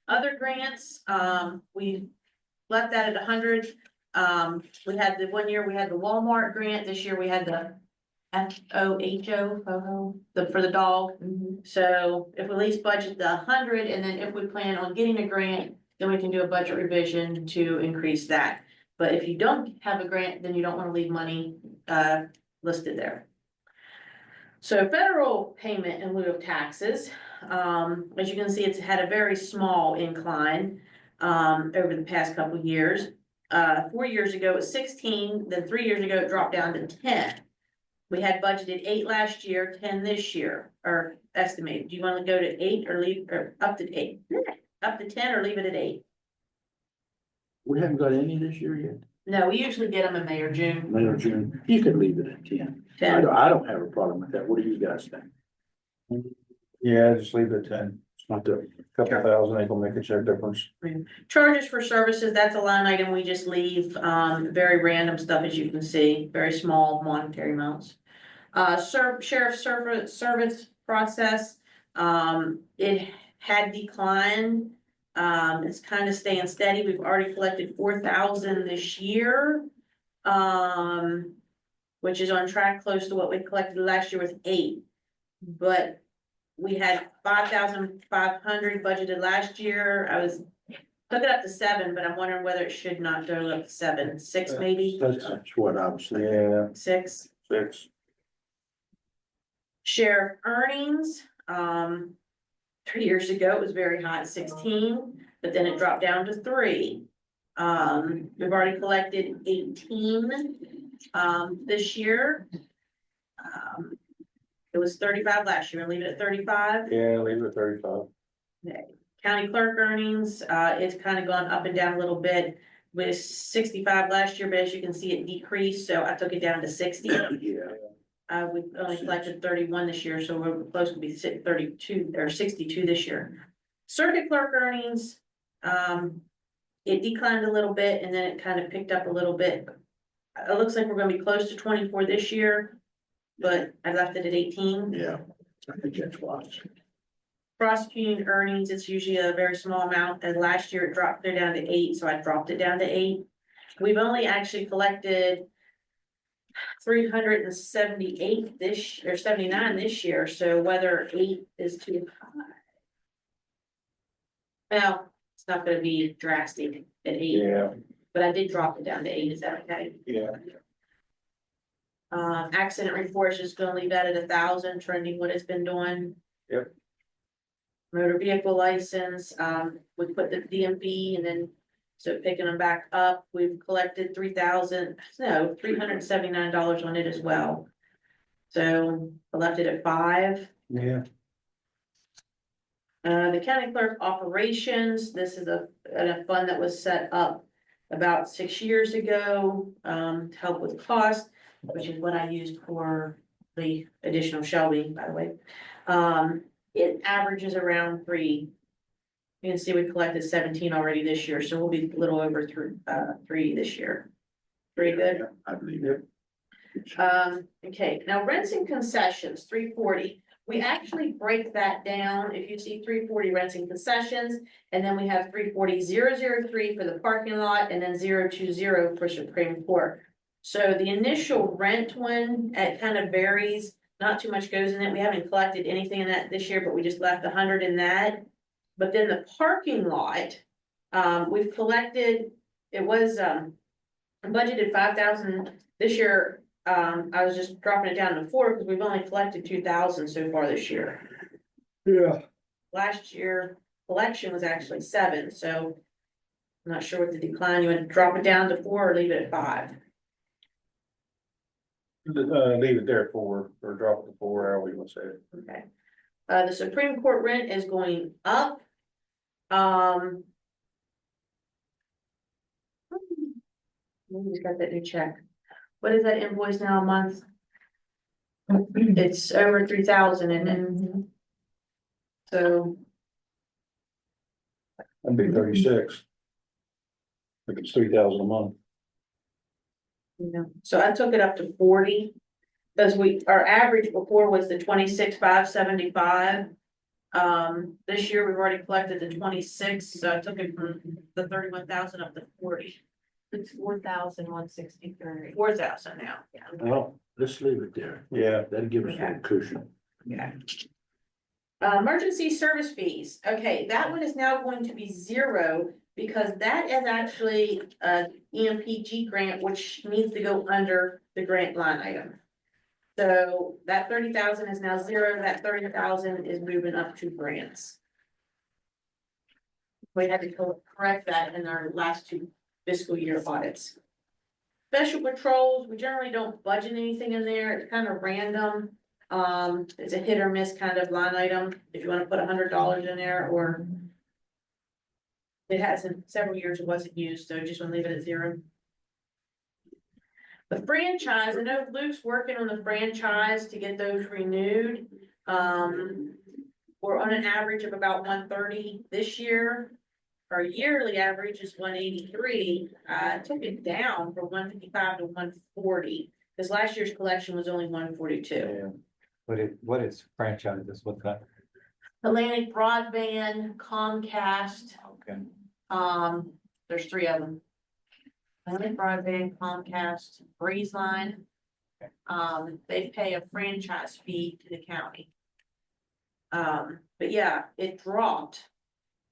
S3: Other grants, we left that at 100. We had the one year, we had the Walmart grant, this year we had the FOHO, for the dog. So if we at least budget the 100, and then if we plan on getting a grant, then we can do a budget revision to increase that. But if you don't have a grant, then you don't wanna leave money, listed there. So federal payment in lieu of taxes, as you can see, it's had a very small incline, over the past couple of years. 4 years ago, it was 16, then 3 years ago, it dropped down to 10. We had budgeted 8 last year, 10 this year, or estimated. Do you wanna go to 8 or leave, or up to 8? Up to 10 or leave it at 8?
S11: We haven't got any this year yet.
S3: No, we usually get them in May or June.
S11: May or June. You could leave it at 10.
S3: 10.
S11: I don't have a problem with that. What do you guys think?
S12: Yeah, just leave it at 10.
S11: It's not the,
S12: Couple thousand, ain't gonna make a check difference.
S3: Charges for services, that's a line item we just leave, very random stuff, as you can see, very small monetary amounts. Sheriff service process, it had declined. It's kind of staying steady. We've already collected 4,000 this year. Which is on track close to what we collected last year with 8. But we had 5,500 budgeted last year. I was, took it up to 7, but I'm wondering whether it should not go up to 7, 6 maybe,
S11: that's what I was thinking.
S12: Yeah,
S3: 6.
S12: 6.
S3: Sheriff earnings, 3 years ago, it was very high at 16, but then it dropped down to 3. We've already collected 18, this year. It was 35 last year, leave it at 35.
S12: Yeah, leave it at 35.
S3: County clerk earnings, it's kind of gone up and down a little bit. With 65 last year, but as you can see, it decreased, so I took it down to 60.
S11: Yeah.
S3: We only collected 31 this year, so we're supposed to be 32 or 62 this year. Circuit clerk earnings, it declined a little bit and then it kind of picked up a little bit. It looks like we're gonna be close to 24 this year, but I left it at 18.
S11: Yeah. I think that's wise.
S3: Prosecuting earnings, it's usually a very small amount, and last year it dropped there down to 8, so I dropped it down to 8. We've only actually collected 378 this, or 79 this year, so whether 8 is too high. Well, it's not gonna be drastic at 8,
S12: Yeah,
S3: but I did drop it down to 8, is that okay?
S12: yeah.
S3: Accident reports, just gonna leave that at 1,000, trending what it's been doing.
S12: Yep.
S3: Motor vehicle license, we put the DMV and then, so picking them back up, we've collected $379 on it as well. So I left it at 5.
S12: Yeah.
S3: The county clerk operations, this is a fund that was set up about 6 years ago, to help with cost, which is what I used for the additional shelving, by the way. It averages around 3. You can see we collected 17 already this year, so we'll be a little over 3 this year. Pretty good.
S11: I believe it.
S3: Okay, now rents and concessions, 340. We actually break that down. If you see 340 rents and concessions, and then we have 340,003 for the parking lot, and then 020 for Supreme Court. So the initial rent one, it kind of varies, not too much goes in it. We haven't collected anything in that this year, but we just left 100 in that. But then the parking lot, we've collected, it was, budgeted 5,000 this year. I was just dropping it down to 4 because we've only collected 2,000 so far this year.
S11: Yeah.
S3: Last year, collection was actually 7, so I'm not sure what the decline, you want to drop it down to 4 or leave it at 5?
S12: Leave it there at 4, or drop it to 4, however you want to say it.
S3: Okay. The Supreme Court rent is going up. We just got that new check. What is that invoice now a month? It's over 3,000, isn't it? So,
S12: That'd be 36. If it's 3,000 a month.
S3: you know, so I took it up to 40. Because our average before was the 26,575. This year we've already collected the 26, so I took it from the 31,000 up to 40.
S10: It's 4,163.
S3: 4,000 now, yeah.
S11: Well, let's leave it there.
S12: Yeah.
S11: That'll give us a little cushion.
S3: Emergency service fees, okay, that one is now going to be 0 because that is actually a EMPG grant, which needs to go under the grant line item. So that 30,000 is now 0, that 30,000 is moving up to grants. We had to correct that in our last 2 fiscal year audits. Special patrols, we generally don't budget anything in there, it's kind of random. It's a hit or miss kind of line item, if you wanna put $100 in there, or it hasn't, several years it wasn't used, so just wanna leave it at 0. The franchise, I know Luke's working on the franchise to get those renewed. We're on an average of about 130 this year. Our yearly average is 183. I took it down from 155 to 140, because last year's collection was only 142.
S13: What is franchises? What's that?
S3: Atlantic Broadband, Comcast,
S13: Okay.
S3: there's 3 of them. Atlantic Broadband, Comcast, Breezeline. They pay a franchise fee to the county. But yeah, it dropped.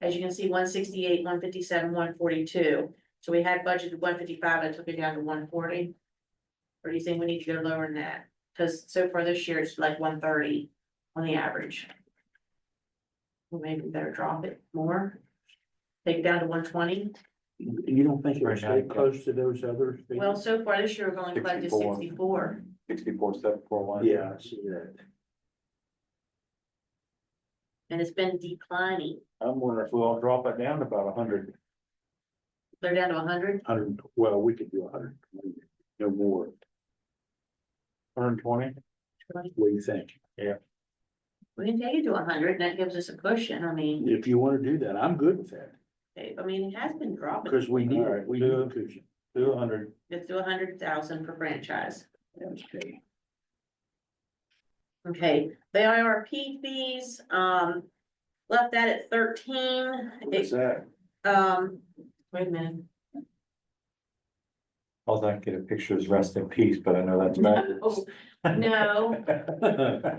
S3: As you can see, 168, 157, 142. So we had budgeted 155, I took it down to 140. Or do you think we need to go lower than that? Because so far this year, it's like 130 on the average. Well, maybe we better drop it more. Take it down to 120.
S11: You don't think it'll stay close to those others?
S3: Well, so far this year, we've only collected
S7: 64.
S3: 64.
S7: 64,741.
S11: Yeah, I see that.
S3: And it's been declining.
S12: I'm wondering if we'll drop it down to about 100.
S3: They're down to 100.
S11: 100, well, we could do 100, no more.
S12: 120?
S11: What do you think?
S3: We can take it to 100, and that gives us a cushion. I mean,
S11: If you wanna do that, I'm good with that,
S3: it has been dropping.
S11: because we need,
S12: All right,
S11: we need a cushion.
S12: Do 100.
S3: Let's do 100,000 for franchise.
S11: Okay.
S3: Okay, the IRP fees, left that at 13.
S12: What's that?
S3: Wait a minute.
S13: All I get a picture is rest in peace, but I know that's backwards.
S3: No,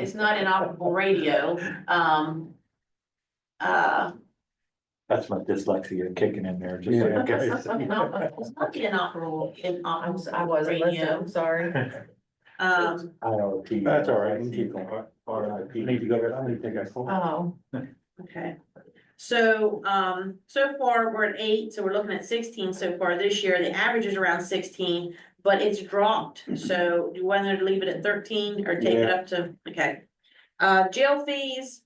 S3: it's not inoperable radio.
S13: That's my dyslexia kicking in there, just like.
S3: It's not the inoperable,
S6: I wasn't listening,
S3: radio.
S6: I'm sorry.
S13: IoT.
S12: That's all right, we can keep going. I need to go, I need to take a phone.
S6: Oh,
S3: Okay, so, so far we're at 8, so we're looking at 16 so far this year. The average is around 16, but it's dropped. So do you want to leave it at 13 or take it up to, okay. Jail fees.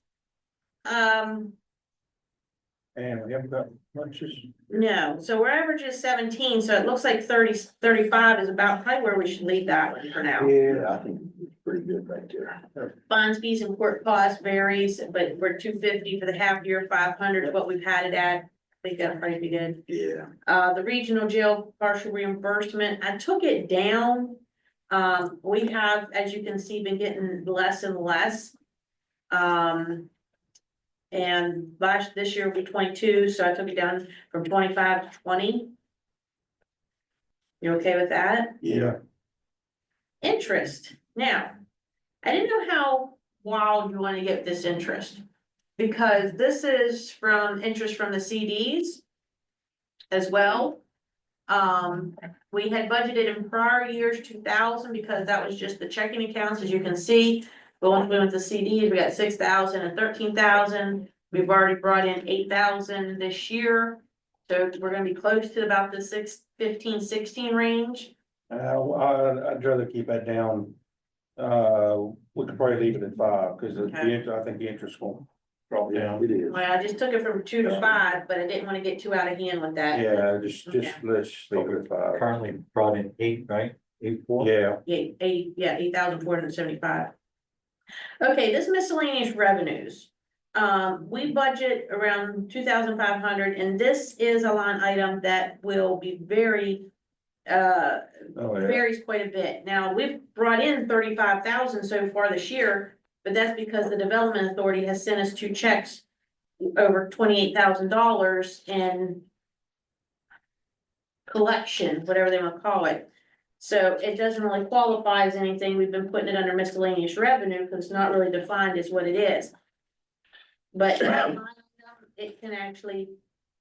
S1: And we haven't got much, just
S3: No, so we're averaging 17, so it looks like 35 is about probably where we should leave that one for now.
S11: Yeah, I think it's pretty good right there.
S3: Bonds, fees and court costs varies, but we're 250 for the half year, 500 is what we've had it at. I think that's pretty good.
S11: Yeah.
S3: The regional jail partial reimbursement, I took it down. We have, as you can see, been getting less and less. And this year will be 22, so I took it down from 25 to 20. You okay with that?
S11: Yeah.
S3: Interest, now, I didn't know how wild you wanna get this interest. Because this is from interest from the CDs as well. We had budgeted in prior years 2,000 because that was just the checking accounts, as you can see. But once we went to CDs, we got 6,000 and 13,000. We've already brought in 8,000 this year. So we're gonna be close to about the 15, 16 range.
S1: I'd rather keep that down. We could probably leave it at 5, because
S3: Okay.
S1: I think the interest will
S12: Drop down.
S11: It is.
S3: Well, I just took it from 2 to 5, but I didn't wanna get too out of hand with that.
S1: Yeah, just
S3: Okay.
S1: let's leave it at 5.
S13: Currently brought in 8, right? 8.4?
S1: Yeah,
S3: Yeah, 8,475. Okay, this miscellaneous revenues. We budget around 2,500, and this is a line item that will be very,
S1: oh, yeah.
S3: varies quite a bit. Now, we've brought in 35,000 so far this year, but that's because the Development Authority has sent us 2 checks over $28,000 in collection, whatever they want to call it. So it doesn't really qualify as anything. We've been putting it under miscellaneous revenue because it's not really defined as what it is. But it can actually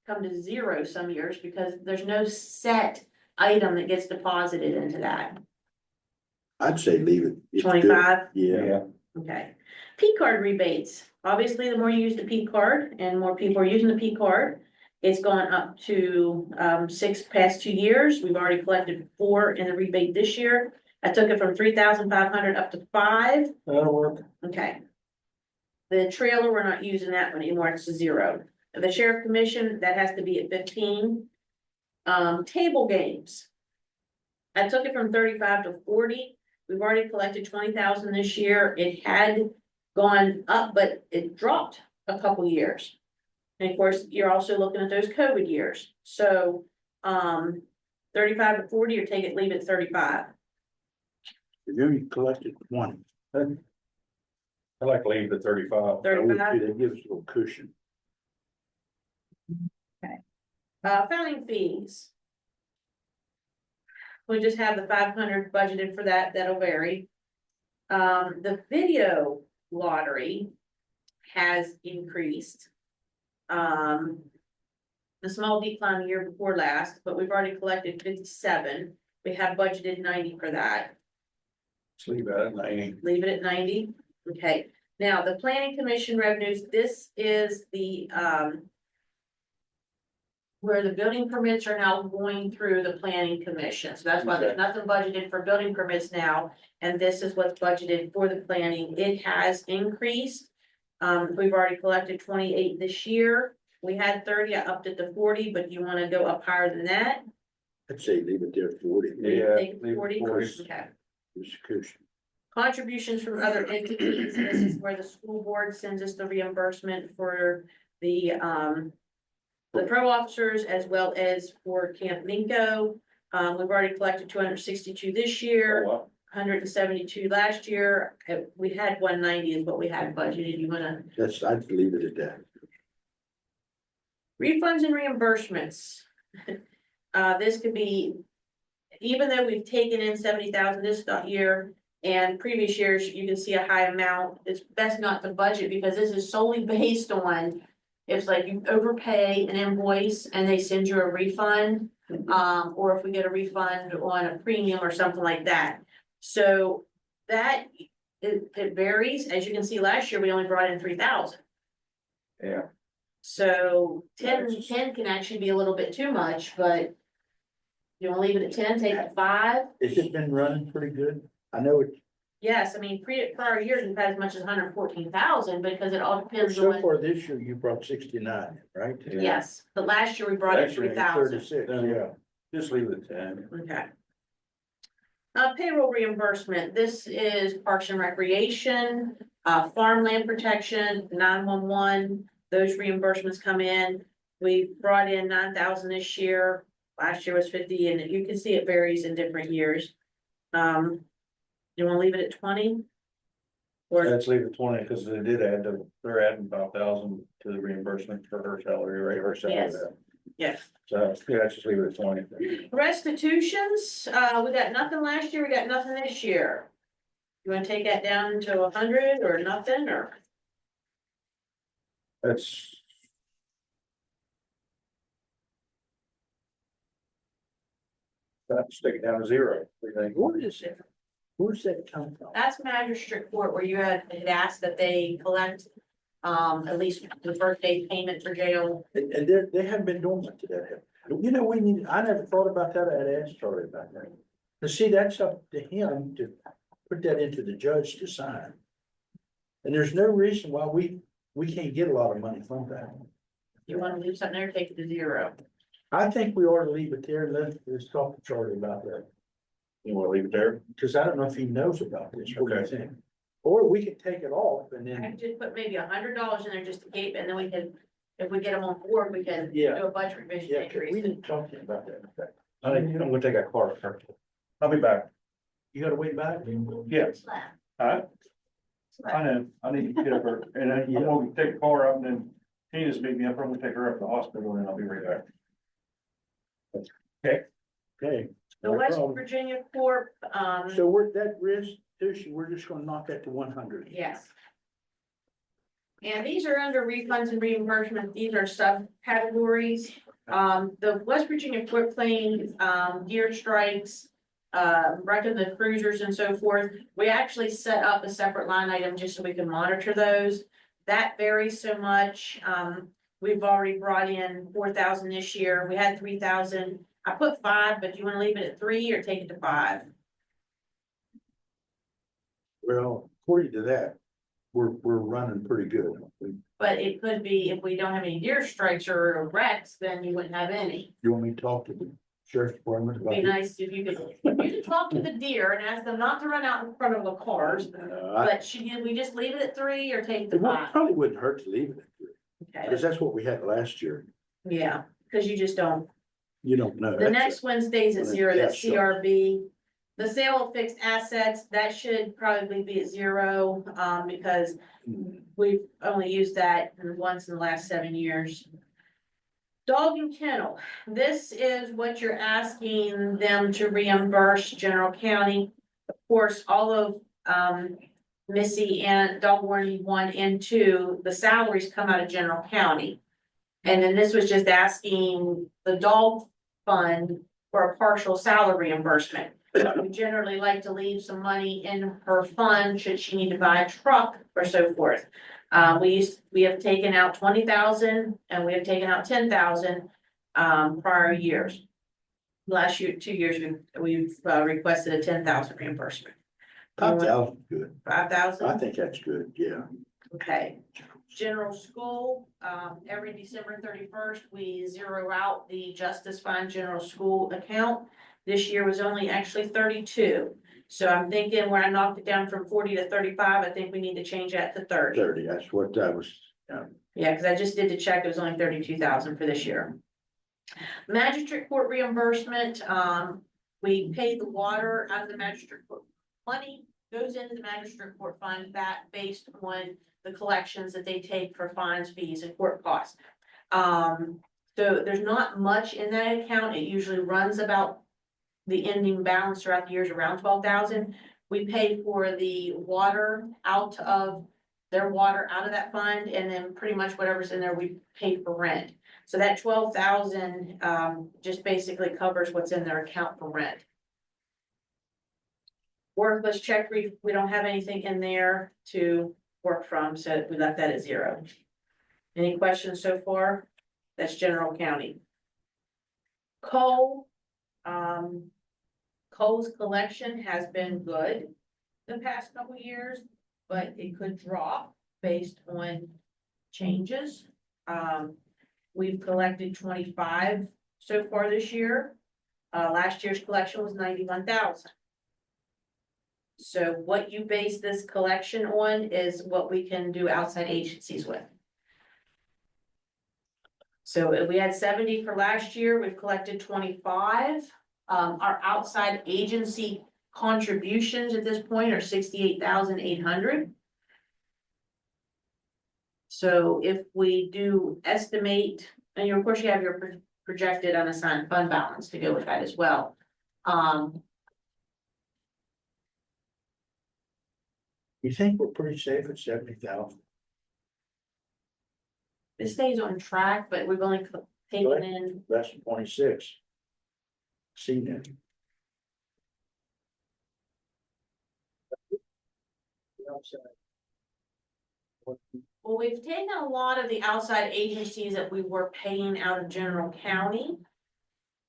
S3: come to 0 some years because there's no set item that gets deposited into that.
S11: I'd say leave it. It's good.
S3: 25?
S11: Yeah.
S3: Okay. P card rebates. Obviously, the more you use the P card and more people are using the P card, it's gone up to 6 past 2 years. We've already collected 4 in the rebate this year. I took it from 3,500 up to 5.
S1: That'll work.
S3: Okay. The trailer, we're not using that one anymore. It's a 0. The sheriff commission, that has to be at 15. Table games. I took it from 35 to 40. We've already collected 20,000 this year. It had gone up, but it dropped a couple years. And of course, you're also looking at those COVID years. So, 35 to 40 or take it, leave it 35.
S11: You only collected 20.
S12: I like to leave it at 35.
S3: 35.
S11: That gives us a little cushion.
S3: Founding fees. We just have the 500 budgeted for that, that'll vary. The video lottery has increased. The small decline the year before last, but we've already collected 57. We have budgeted 90 for that.
S12: Let's leave that at 90.
S3: Leave it at 90. Okay, now the planning commission revenues, this is the, where the building permits are now going through the planning commission. So that's why there's nothing budgeted for building permits now. And this is what's budgeted for the planning. It has increased. We've already collected 28 this year. We had 30, I upped it to 40, but you want to go up higher than that?
S11: I'd say leave it there at 40.
S1: Yeah,
S3: Take it to
S1: leave it
S3: 40?
S1: 40.
S3: Okay.
S11: It's a cushion.
S3: Contributions from other entities, this is where the school board sends us the reimbursement for the pro officers as well as for Camp Minko. We've already collected 262 this year,
S12: Oh, wow.
S3: 172 last year. We had 190 is what we had budgeted. You wanna
S11: I'd leave it at that.
S3: refunds and reimbursements. This could be, even though we've taken in 70,000 this year, and previous years, you can see a high amount. It's best not to budget because this is solely based on, it's like you overpay an invoice and they send you a refund. Or if we get a refund on a premium or something like that. So that, it varies. As you can see, last year, we only brought in 3,000.
S1: Yeah.
S3: So 10 can actually be a little bit too much, but you wanna leave it at 10, take it to 5?
S11: Has it been running pretty good? I know
S3: Yes, I mean, prior years, we've had as much as 114,000 because it all depends
S11: So
S3: on,
S11: far this year, you brought 69, right?
S3: yes, but last year we brought in
S11: Last year,
S3: 3,000.
S11: 36, yeah.
S12: Just leave it at 10.
S3: Okay. Payroll reimbursement, this is Parks and Recreation, farmland protection, 911, those reimbursements come in. We brought in 9,000 this year, last year was 50, and you can see it varies in different years. You wanna leave it at 20? Or,
S12: Let's leave it 20, because they did add, they're adding 5,000 to the reimbursement for her salary, right, her salary.
S3: Yes. yes.
S12: So, yeah, let's just leave it at 20.
S3: Restitutions, we got nothing last year, we got nothing this year. You wanna take that down to 100 or nothing, or?
S12: That's. Let's take it down to 0. We think.
S11: Where is it? Where's that come from?
S3: That's magistrate court where you had asked that they collect, at least the first day payment for jail.
S11: And they haven't been dormant to that. You know, I never thought about that. I'd asked Charlie about that. But see, that's up to him to put that into the judge to sign. And there's no reason why we can't get a lot of money from that.
S3: You wanna leave something there, take it to 0.
S11: I think we ought to leave it there and let's talk to Charlie about that.
S12: You wanna leave it there?
S11: Cause I don't know if he knows about this. What do you
S12: Okay.
S11: think? Or we could take it off and
S3: I
S11: then,
S3: could just put maybe $100 in there just to keep, and then we can, if we get them on board, we can do
S11: Yeah.
S3: a budget revision
S11: yeah, 'cause we
S3: increase.
S11: didn't talk to him about that.
S12: I'm gonna take that car first. I'll be back.
S11: You gotta wait back?
S12: Yes. Alright. I know, I need to get up her, and then I'm gonna take the car up, and then Tina's meet me up, I'm gonna take her up to the hospital, and I'll be right back.
S11: Okay.
S3: The
S11: no
S3: West
S11: problem.
S3: Virginia Corp,
S11: So we're that restitution, we're just gonna knock that to 100.
S3: yes. And these are under refunds and reimbursements, these are subcategories. The West Virginia Corp claims, gear strikes, wrecking the cruisers and so forth. We actually set up a separate line item just so we can monitor those. That varies so much. We've already brought in 4,000 this year. We had 3,000. I put 5, but do you wanna leave it at 3 or take it to 5?
S11: Well, according to that, we're running pretty good.
S3: But it could be if we don't have any deer strikes or wrecks, then you wouldn't have any.
S11: You want me to talk to the sheriff's department
S3: It'd
S11: about
S3: be
S11: it?
S3: nice if you could talk to the deer and ask them not to run out in front of the cars. But should we just leave it at 3 or take the
S11: It
S3: 5?
S11: probably wouldn't hurt to leave it at 3,
S3: Okay,
S11: because that's what we had last year.
S3: yeah, because you just don't.
S11: You don't know.
S3: The next one stays at 0, that's
S11: Yeah, sure.
S3: CRB. The sale of fixed assets, that should probably be at 0, because we've only used that once in the last 7 years. Dog and kennel, this is what you're asking them to reimburse General County. Of course, all of, Missy and Dog Warning 1 and 2, the salaries come out of General County. And then this was just asking the dog fund for a partial salary reimbursement. We generally like to leave some money in her fund should she need to buy a truck or so forth. We have taken out 20,000 and we have taken out 10,000 prior years. Last year, 2 years, we've requested a 10,000 reimbursement.
S11: 5,000, good.
S3: 5,000?
S11: I think that's good, yeah.
S3: Okay. General school, every December 31st, we zero out the Justice Fund General School account. This year was only actually 32. So I'm thinking where I knocked it down from 40 to 35, I think we need to change that to 30.
S11: 30, that's what that was.
S3: Yeah, because I just did the check, it was only 32,000 for this year. Magistrate court reimbursement, we paid the water out of the magistrate court. Money goes into the magistrate court fund that based on the collections that they take for fines, fees, and court costs. So there's not much in that account, it usually runs about the ending balance throughout the years around 12,000. We pay for the water out of their water out of that fund, and then pretty much whatever's in there, we pay for rent. So that 12,000 just basically covers what's in their account for rent. Worthless check, we don't have anything in there to work from, so we left that at 0. Any questions so far? That's General County. Coal, Coal's collection has been good. the past couple of years, but it could drop based on changes. We've collected 25 so far this year. Last year's collection was 91,000. So what you base this collection on is what we can do outside agencies with. So if we had 70 for last year, we've collected 25. Our outside agency contributions at this point are 68,800. So if we do estimate, and of course you have your projected unassigned fund balance to go with that as well.
S11: You think we're pretty safe at 70,000?
S3: It stays on track, but we've only taken in,
S11: That's 26. See that?
S3: well, we've taken a lot of the outside agencies that we were paying out of general county.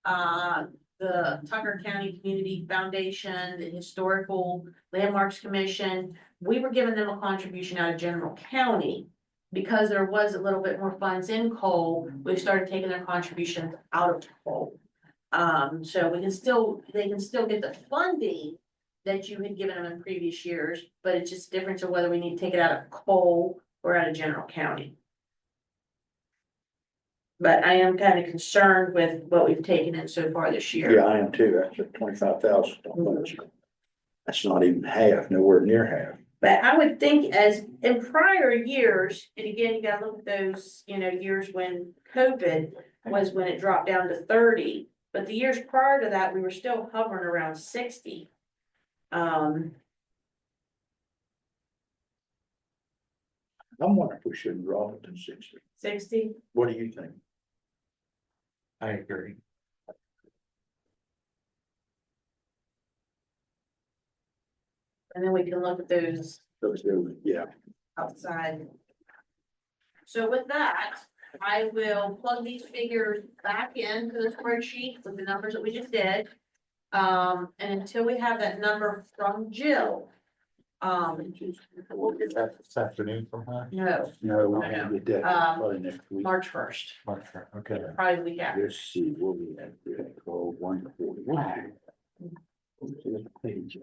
S3: The Tucker County Community Foundation, the Historical Landmarks Commission, we were giving them a contribution out of general county. Because there was a little bit more funds in coal, we started taking their contributions out of coal. So they can still get the funding that you had given them in previous years, but it's just different to whether we need to take it out of coal or out of general county. But I am kind of concerned with what we've taken in so far this year.
S11: Yeah, I am too. That's at 25,000. That's not even half, nowhere near half.
S3: But I would think as in prior years, and again, you gotta look at those, years when COVID was when it dropped down to 30. But the years prior to that, we were still hovering around 60.
S11: I'm wondering if we shouldn't drop it to 60.
S3: 60.
S11: What do you think?
S13: I agree.
S3: And then we can look at those
S11: Yeah.
S3: outside. So with that, I will plug these figures back into the spreadsheet with the numbers that we just did. And until we have that number from Jill.
S13: This afternoon from her?
S3: No,
S11: No, we're gonna get that probably next week.
S3: March 1st,
S13: Okay.
S3: probably the week after.
S11: Let's see, what we have there, call 141. Page.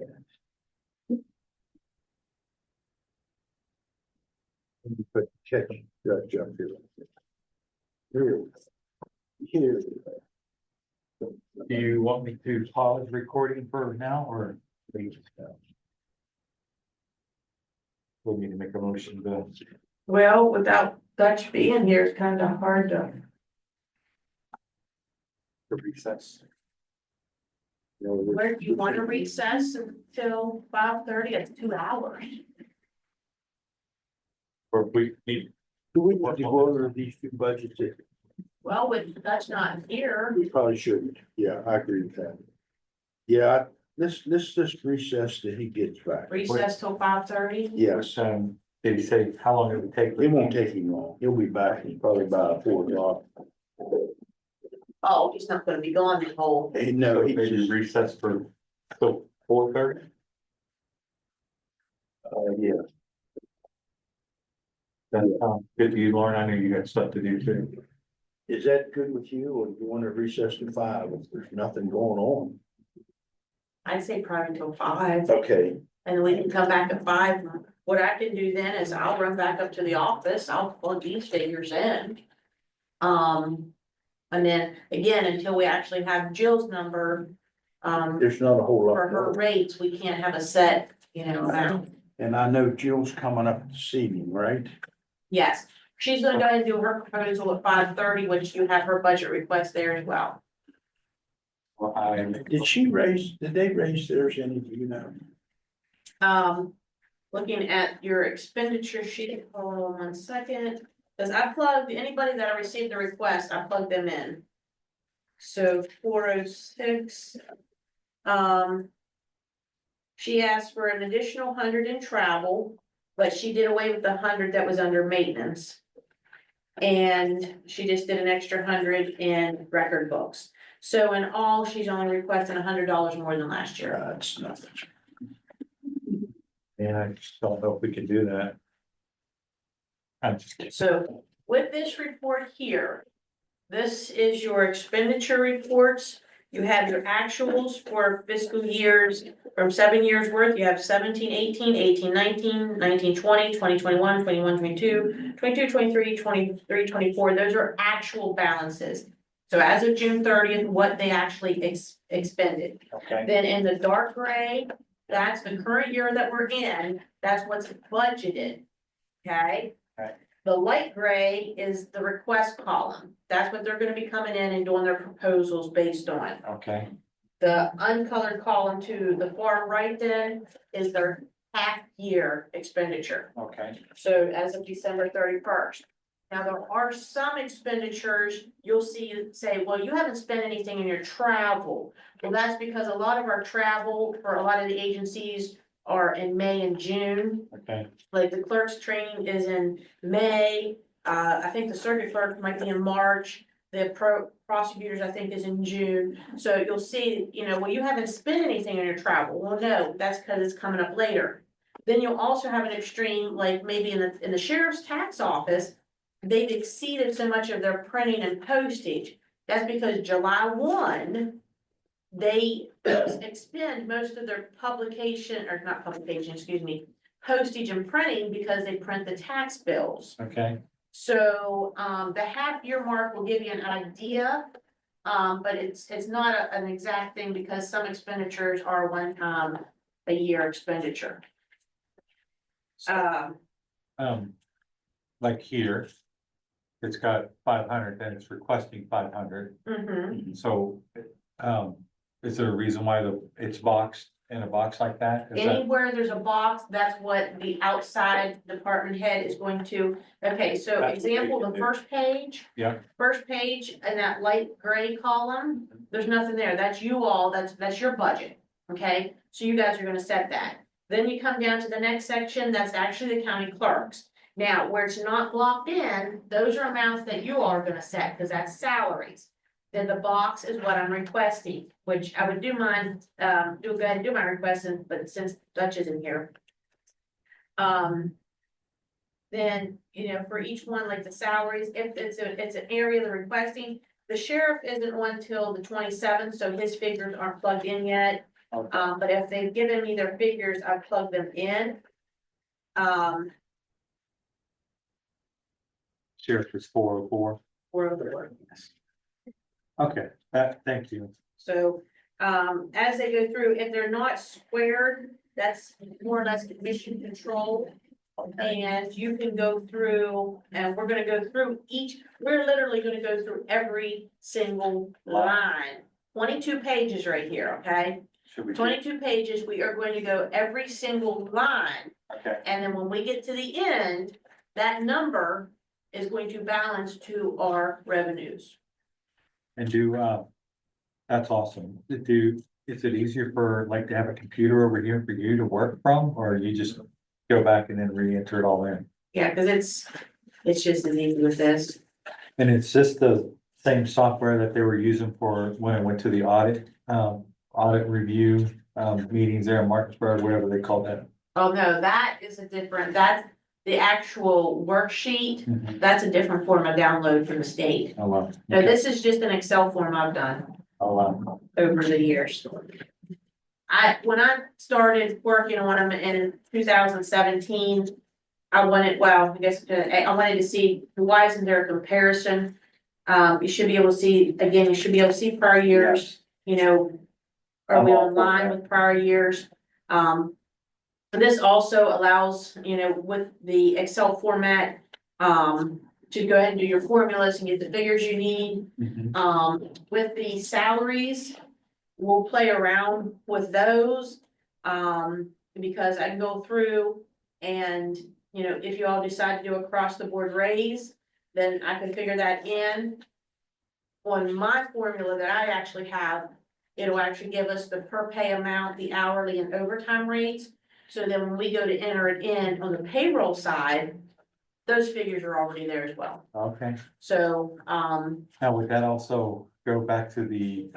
S11: Put check, judge up here. Here. Here.
S13: Do you want me to pause recording for now or? We need to make a motion to.
S3: Well, without Dutch being here, it's kind of hard to.
S13: Recess.
S3: Where do you want to recess until 5:30? It's 2 hours.
S13: Or we need,
S11: Do we want to go over these two budgets?
S3: Well, with Dutch not here,
S11: We probably shouldn't. Yeah, I agree with that. Yeah, let's just recess till he gets back.
S3: recess till 5:30.
S11: Yes,
S13: did he say how long it would take?
S11: it won't take him long. He'll be back in probably by 4 o'clock.
S3: Oh, he's not gonna be gone the whole.
S11: Hey, no, he
S13: Maybe
S11: just,
S13: recess for, till 4:30?
S11: yeah.
S13: That's good to you, Lauren. I know you got stuff to do too.
S11: Is that good with you, or do you want to recess to 5 if there's nothing going on?
S3: I'd say probably until 5,
S11: Okay,
S3: and then we can come back at 5. What I can do then is I'll run back up to the office, I'll plug these figures in. And then again, until we actually have Jill's number,
S11: there's not a whole lot.
S3: for her rates, we can't have a set, amount.
S11: And I know Jill's coming up this evening, right?
S3: Yes, she's gonna go ahead and do her proposal at 5:30, which you have her budget request there as well.
S11: Did they raise theirs any, do you know?
S3: Looking at your expenditure sheet, hold on 1 second, because I plugged anybody that I received the request, I plugged them in. So 406, she asked for an additional 100 in travel, but she did away with the 100 that was under maintenance. And she just did an extra 100 in record books. So in all, she's only requesting $100 more than last year.
S11: It's nothing.
S13: And I just don't know if we can do that. I'm just kidding.
S3: So with this report here, this is your expenditure reports. You have your actuals for fiscal years from 7 years worth. You have 17, 18, 18, 19, 19, 20, 20, 21, 21, 22, 22, 23, 23, 24. Those are actual balances. So as of June 30th, what they actually expended.
S13: Okay,
S3: Then in the dark gray, that's the current year that we're in, that's what's budgeted. Okay?
S13: Okay.
S3: The light gray is the request column. That's what they're gonna be coming in and doing their proposals based on.
S13: okay,
S3: The uncolored column to the far right then is their half-year expenditure.
S13: okay,
S3: So as of December 31st. Now, there are some expenditures, you'll see, say, well, you haven't spent anything in your travel. Well, that's because a lot of our travel for a lot of the agencies are in May and June.
S13: okay,
S3: Like the clerk's training is in May, I think the circuit clerk might be in March. The prosecutors, I think, is in June. So you'll see, well, you haven't spent anything on your travel. Well, no, that's because it's coming up later. Then you'll also have an extreme, like maybe in the sheriff's tax office, they've exceeded so much of their printing and postage. That's because July 1, they expend most of their publication, or not publication, excuse me, postage and printing because they print the tax bills.
S13: okay.
S3: So, the half year mark will give you an idea. But it's not an exact thing because some expenditures are one time a year expenditure.
S13: Like here. It's got 500, then it's requesting 500,
S3: Mhm.
S13: so, is there a reason why it's boxed in a box like that? Is that,
S3: Anywhere there's a box, that's what the outside department head is going to, okay, so
S13: That's what they
S3: example,
S13: can
S3: the
S13: do.
S3: first page.
S13: Yeah.
S3: First page in that light gray column, there's nothing there, that's you all, that's your budget, okay? So you guys are gonna set that. Then you come down to the next section, that's actually the county clerks. Now, where it's not blocked in, those are amounts that you all are gonna set, cause that's salaries. Then the box is what I'm requesting, which I would do mine, go ahead and do my requesting, but since Dutch isn't here. Then, for each one, like the salaries, if it's an area they're requesting, the sheriff isn't on till the 27th, so his figures aren't plugged in yet. But if they've given me their figures, I've plugged them in.
S13: sheriff is 404?
S3: For the work, yes.
S13: Okay, thank you.
S3: So, as they go through, if they're not squared, that's more or less mission control. And you can go through, and we're gonna go through we're literally gonna go through every single line. 22 pages right here, okay?
S13: Should we?
S3: 22 pages, we are going to go every single line.
S13: Okay,
S3: And then when we get to the end, that number is going to balance to our revenues.
S13: and that's awesome. Is it easier to have a computer over here for you to work from, or you just go back and then re-enter it all in?
S3: Yeah, cause it's just as easy with this.
S13: And it's just the same software that they were using for when I went to the audit review, meetings there in Martinsburg, whatever they call that.
S3: Oh, no, that's the actual worksheet.
S13: Mhm.
S3: That's a different form of download from the state.
S13: Oh, wow.
S3: No, this is just an Excel form I've done
S13: Oh, wow.
S3: over the years. When I started working on them in 2017, I wanted to see why isn't there a comparison? You should be able to see, again, prior years, are we on line with prior years? This also allows, with the Excel format, to go ahead and do your formulas and get the figures you need.
S13: Mhm.
S3: With the salaries, we'll play around with those. Because I can go through and, if you all decide to do across the board raise, then I can figure that in. On my formula that I actually have, it'll actually give us the per pay amount, the hourly and overtime rates. So then when we go to enter it in on the payroll side, those figures are already there as well.
S13: Okay,
S3: So,
S13: now would that also go back to the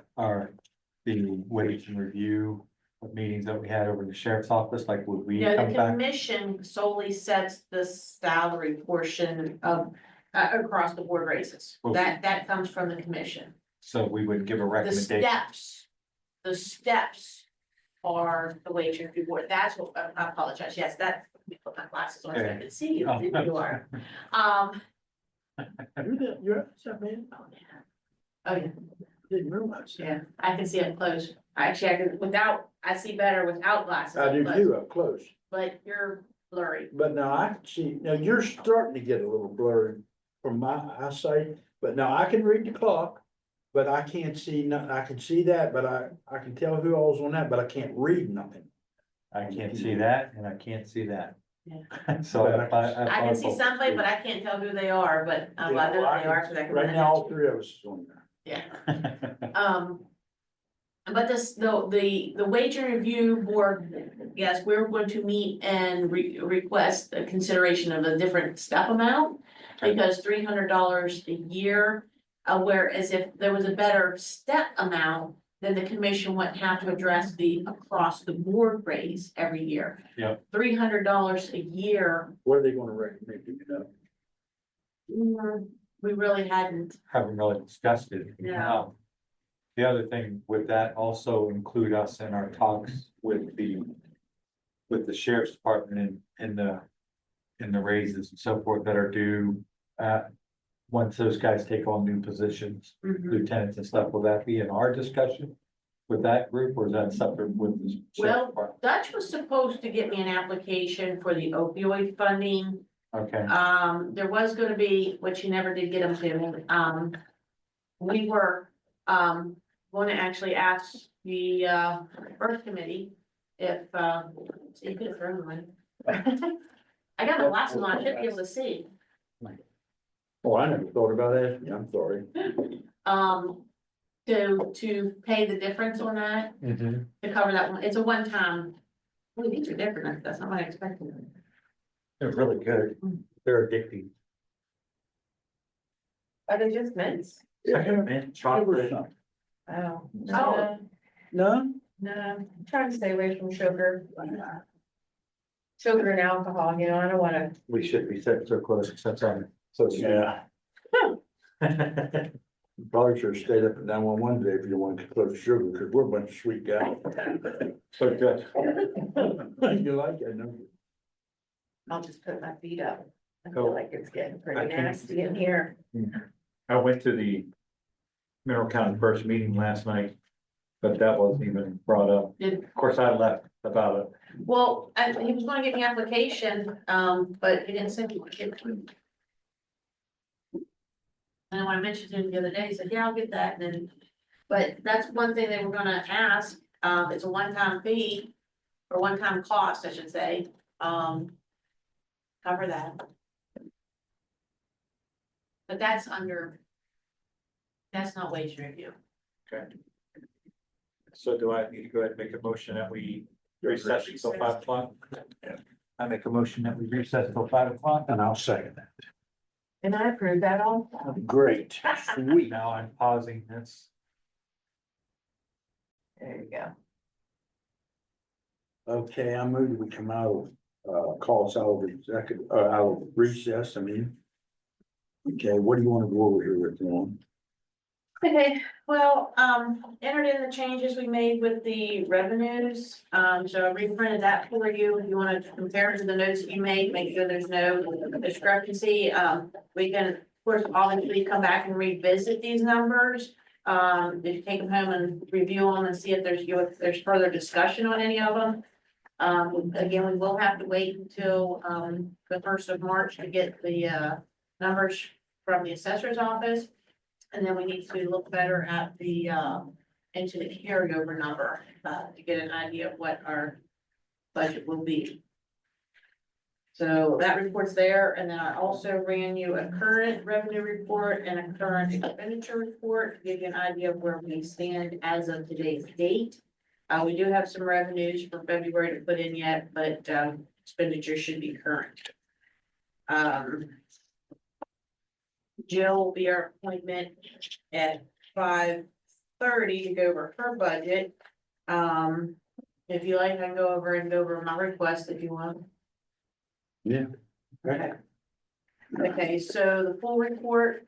S13: wage and review meetings that we had over in the sheriff's office, like would we
S3: No,
S13: come
S3: the
S13: back?
S3: commission solely sets the salary portion of, across the board raises.
S13: Okay.
S3: That comes from the commission.
S13: So we would give a
S3: The
S13: recommendation.
S3: steps are the wage review board. That's what, I apologize. Yes, that, let me put my glasses on so I can see you.
S13: Oh.
S3: There you are.
S11: You're upset, man.
S3: Oh, yeah.
S11: Didn't realize that.
S3: Yeah, I can see up close. Actually, I can, I see better without glasses.
S11: I do
S3: up close,
S11: too, up close.
S3: But you're blurry.
S11: But now I can see, now you're starting to get a little blurred from my eyesight, but now I can read the clock. But I can't see nothing. I can see that, but I can tell who all's on that, but I can't read nothing.
S13: I can't see that and I can't see that.
S3: Yeah.
S13: So
S3: I can see somebody, but I can't tell who they are, but I know who they are, so that can.
S11: Right now, all three of us is on there.
S3: Yeah. But the wage and review board, yes, we're going to meet and request a consideration of a different step amount. Because $300 a year, whereas if there was a better step amount, then the commission wouldn't have to address the across the board raise every year.
S13: Yep.
S3: $300 a year,
S11: What are they gonna recommend, do you know?
S3: we really hadn't.
S13: Haven't really discussed it.
S3: No.
S13: The other thing with that also include us in our talks with the sheriff's department and the raises and so forth that are due. Once those guys take on new positions, lieutenants and stuff, will that be in our discussion with that group, or is that separate with the sheriff's
S3: Well,
S13: department?
S3: Dutch was supposed to get me an application for the opioid funding.
S13: Okay,
S3: There was gonna be, which he never did get them to, we were, going to actually ask the, Earth Committee if, so you could have thrown one. I got my glasses on, I should be able to see.
S11: Oh, I never thought about asking, I'm sorry.
S3: To pay the difference on that, to cover that one, it's a one-time. Well, these are different, that's not what I expected.
S13: they're really good. They're addicting.
S3: Are they just mints?
S13: Man, chocolate.
S3: Oh.
S11: No?
S3: No, I'm trying to stay away from sugar. Sugar and alcohol, I don't wanna.
S13: We should be so close, except on, so.
S11: Yeah. You probably should have stayed up at 911 today if you want to get close to sugar, because we're a bunch of sweet guys.
S13: So good.
S11: You like it, no?
S3: I'll just put my feet up. I
S13: Cool.
S3: feel like it's getting
S13: I
S3: pretty
S13: can't-
S3: nasty in here.
S13: I went to the Mineral County first meeting last night, but that wasn't even brought up. Of course, I left about it.
S3: Well, he was gonna get me application, but he didn't send me. And when I mentioned to him the other day, he said, yeah, I'll get that, and then, but that's one thing they were gonna ask, it's a one-time fee, or one-time cost, I should say, cover that. But that's not wage review.
S13: Okay. So do I need to go ahead and make a motion that we recess until 5 o'clock? I make a motion that we recess until 5 o'clock.
S11: And I'll second that.
S3: And I approve that all.
S11: Great, sweet.
S13: Now I'm pausing this.
S3: There you go.
S11: Okay, I move that we come out of, calls out of executive, out of recess, I mean. Okay, what do you want to go over here with, Dawn?
S3: Okay, well, entered in the changes we made with the revenues, so I reprinted that for you. If you wanna compare it to the notes that you made, make sure there's no discrepancy, we can, of course, obviously come back and revisit these numbers. If you take them home and review them and see if there's further discussion on any of them. Again, we will have to wait until, the 1st of March to get the, numbers from the assessor's office. And then we need to look better at the, into the carryover number, to get an idea of what our budget will be. So that report's there, and then I also ran you a current revenue report and a current expenditure report, to give you an idea of where we stand as of today's date. We do have some revenues for February to put in yet, but, expenditure should be current. Jill will be our appointment at 5:30 to go over her budget. If you like, I can go over my request if you want.
S11: Yeah.
S3: Okay. Okay, so the full report.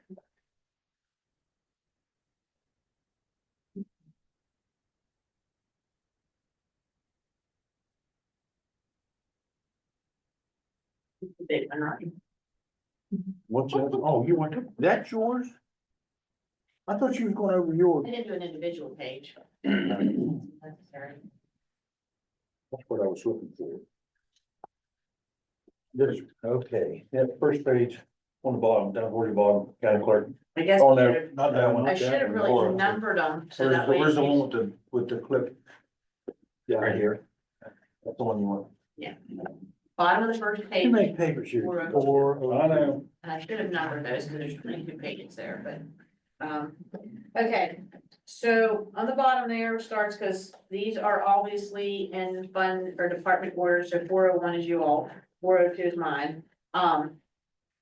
S3: Big one, right?
S11: What's that? Oh, you want, that's yours? I thought you was going over yours.
S3: I didn't do an individual page.
S11: That's
S3: Necessary.
S11: what I was looking for. This, okay, that first page
S12: On the bottom, down towards the bottom, county clerk.
S3: I guess
S12: Oh,
S3: I
S12: no,
S3: should've-
S12: not that one.
S3: I should have really numbered them, so that way.
S12: Where's the one with the clip?
S11: down
S12: here. That's the one you want.
S3: Bottom of the first
S11: Too
S3: page,
S11: many papers here.
S3: Four.
S11: Four.
S12: I know.
S3: and I should have numbered those, because there's 22 pages there, but, okay. So on the bottom there starts, because these are obviously in fund or department orders, so 401 is you all, 402 is mine.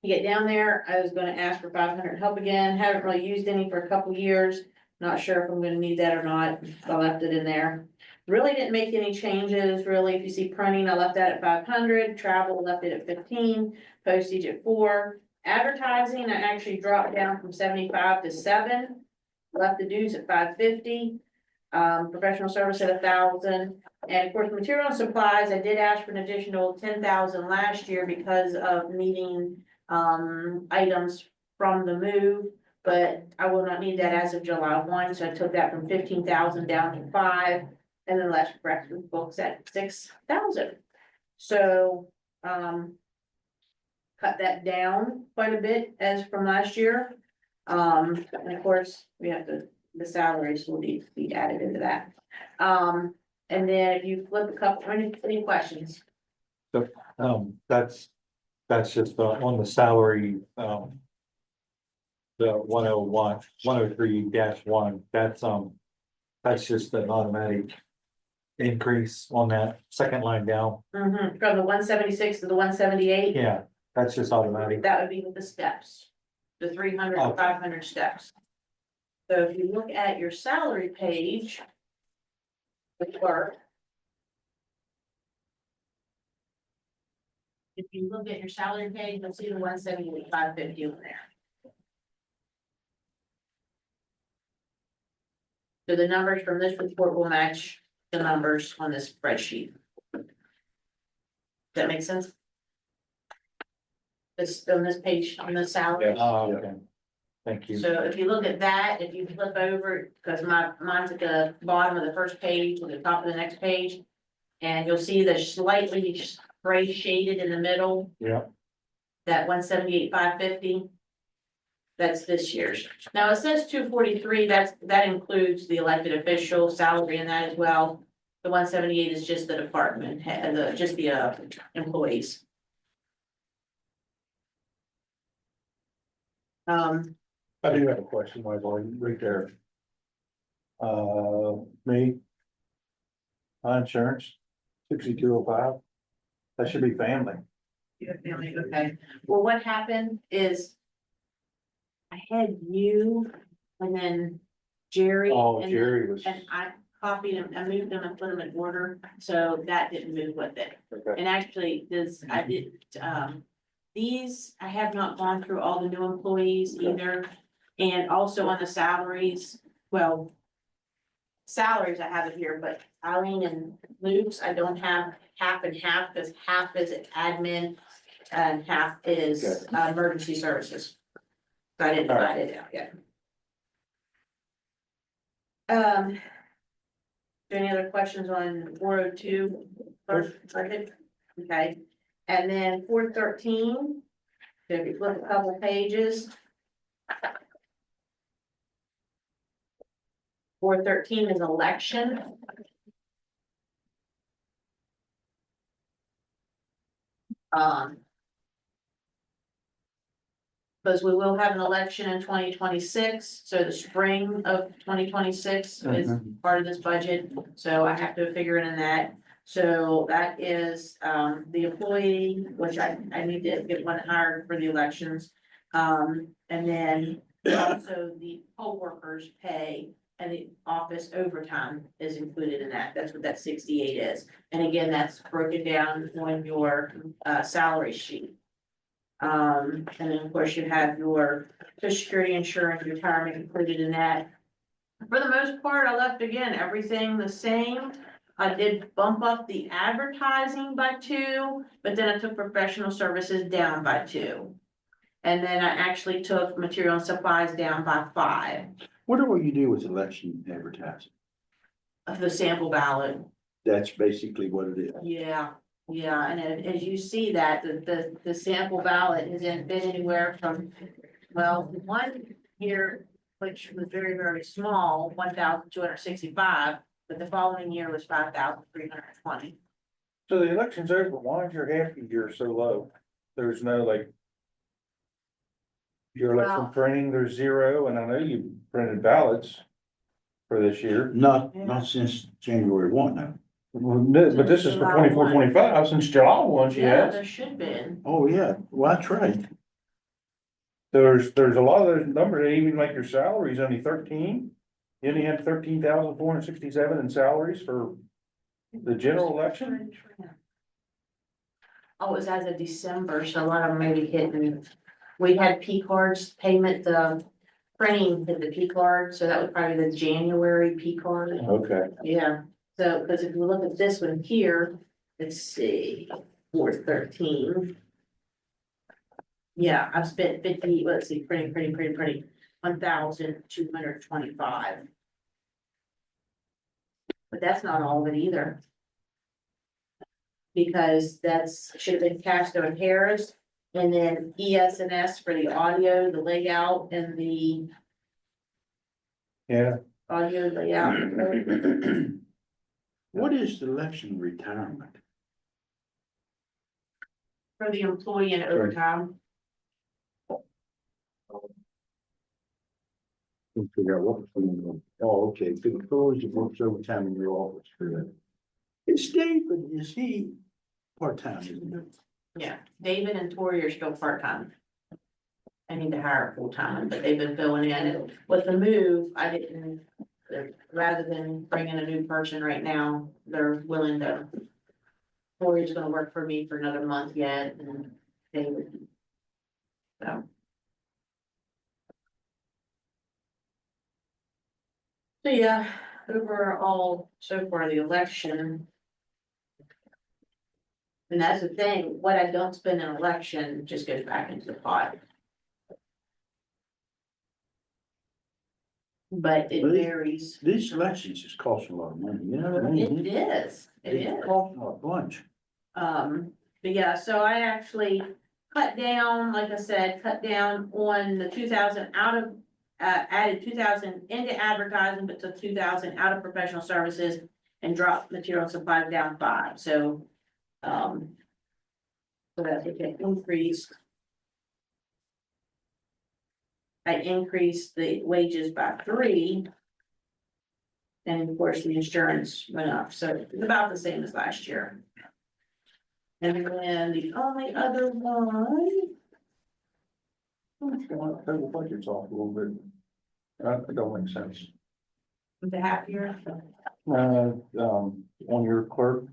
S3: You get down there, I was gonna ask for 500 help again, haven't really used any for a couple years, not sure if I'm gonna need that or not, I left it in there. Really didn't make any changes, really, if you see printing, I left that at 500, travel left it at 15, postage at 4. Advertising, I actually dropped down from 75 to 7, left the dues at 550. Professional service at 1,000, and of course, material and supplies, I did ask for an additional 10,000 last year because of needing items from the move. But I will not need that as of July 1, so I took that from 15,000 down to 5, and then left breakfast books at 6,000. So, cut that down quite a bit as from last year. And of course, we have the salaries will need to be added into that. And then if you flip a couple, any questions?
S13: That's just on the salary, the 101, 103-1, that's just an automatic increase on that second line down.
S3: From the 176 to the 178,
S13: Yeah, that's just automatic.
S3: that would be with the steps, the 300 and 500 steps. So if you look at your salary page, the clerk. If you look at your salary page, you'll see the 178, 550 in there. So the numbers from this report will match the numbers on this spreadsheet. Does that make sense? This, on this page, on the salary.
S13: Oh, okay. Thank you.
S3: So if you look at that, if you flip over, because mine's at the bottom of the first page, to the top of the next page. And you'll see the slightly gray shaded in the middle.
S13: Yeah.
S3: That 178, 550. That's this year's. Now it says 243, that includes the elected official salary and that as well. The 178 is just the department, just the employees.
S11: I do have a question, Michael, right there. Me. My insurance, 6205. That should be family.
S3: Okay, well, what happened is. I had you and then Jerry.
S11: Oh,
S3: and-
S11: Jerry was.
S3: And I copied them, I moved them and put them in order, so that didn't move with it.
S11: Okay.
S3: And actually, I did, these, I have not gone through all the new employees either. And also on the salaries, well. Salaries, I have it here, but Eileen and Luke's, I don't have half and half, because half is admin. And half is emergency services. So I didn't divide it out yet. Any other questions on 402? First, second? Okay, and then 413. If you flip a couple pages. 413 is election. Because we will have an election in 2026, so the spring of 2026 is part of this budget, so I have to figure it in that. So that is, the employee, which I need to get one hired for the elections. And then also the poll workers pay and the office overtime is included in that. That's what that 68 is. And again, that's broken down on your salary sheet. And then of course you have your social security insurance, retirement included in that. For the most part, I left again, everything the same. I did bump up the advertising by 2, but then I took professional services down by 2. And then I actually took material and supplies down by 5
S11: What do you do with election advertising?
S3: of the sample ballot.
S11: That's basically what it is.
S3: Yeah, yeah, and as you see that, the sample ballot hasn't been anywhere from, well, one year, which was very, very small, 1,265, but the following year was 5,320.
S12: So the election's over, but why is your half year so low? There's no like. Your election
S3: Well-
S12: printing, there's 0, and I know you printed ballots for this year.
S11: Not since January 1, no.
S12: But this is for 24-25 since July 1, she
S3: Yeah,
S12: has.
S3: there should be.
S11: Oh, yeah, well, that's right.
S12: There's a lot of those numbers, even like your salary's only 13. You only had 13,467 in salaries for the general election.
S3: Oh, it was as of December, so a lot of them maybe hitting. We had P cards payment, the printing hit the P card, so that was probably the January P card.
S12: Okay.
S3: Yeah, so, because if you look at this one here, let's see, 413. Yeah, I've spent 50, let's see, printing, 1,225. But that's not all of it either. Because that's, should have been Castro and Harris, and then ES&S for the audio, the layout and the
S12: Yeah.
S3: audio layout.
S11: What is the election retirement?
S3: For the employee and overtime.
S11: We'll figure out what. Oh, okay, so the employees that works overtime in your office for that. Is David, is he part-time, isn't he?
S3: Yeah, David and Tori are still part-time. I need to hire full-time, but they've been filling in, and with the move, I didn't, rather than bring in a new person right now, they're willing to. Tori's gonna work for me for another month yet, and David. So. So yeah, overall, so far the election. And that's the thing, what I don't spend in election just goes back into the pot. But it
S11: But it-
S3: varies.
S11: These elections just cost a lot of money, you know what I mean?
S3: It is, it
S11: It
S3: is.
S11: costs a bunch.
S3: But yeah, so I actually cut down, like I said, cut down on the 2,000 out of, added 2,000 into advertising, but took 2,000 out of professional services and dropped material and supplies down 5, so. So that's what it increased. I increased the wages by 3. And of course, the insurance went up, so it's about the same as last year. And then the only other one.
S12: Total budget's off a little bit. That don't make sense.
S3: The half year,
S12: On your clerk.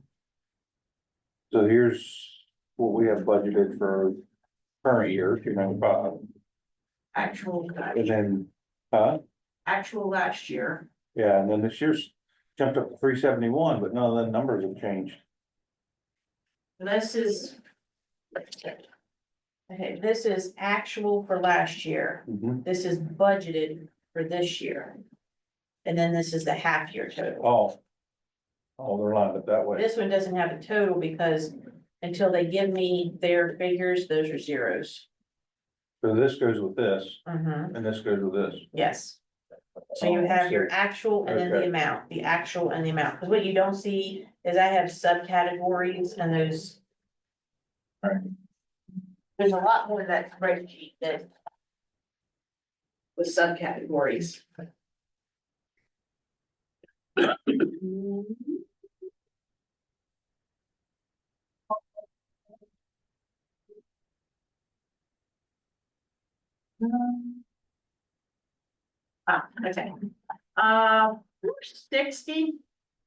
S12: So here's what we have budgeted for current year, 295,
S3: actual,
S12: and then,
S3: actual last year,
S12: yeah, and then this year's jumped up to 371, but none of the numbers have changed.
S3: this is. Okay, this is actual for last year, this is budgeted for this year. And then this is the half year total.
S12: Oh, they're lined up that way.
S3: This one doesn't have a total because until they give me their figures, those are zeros.
S12: So this goes with this,
S3: Mhm,
S12: and this goes with this.
S3: yes. So you have your actual and then the
S12: Okay.
S3: amount, the actual and the amount, because what you don't see is I have subcategories and those. There's a lot more in that spreadsheet than. With subcategories. Okay. 460.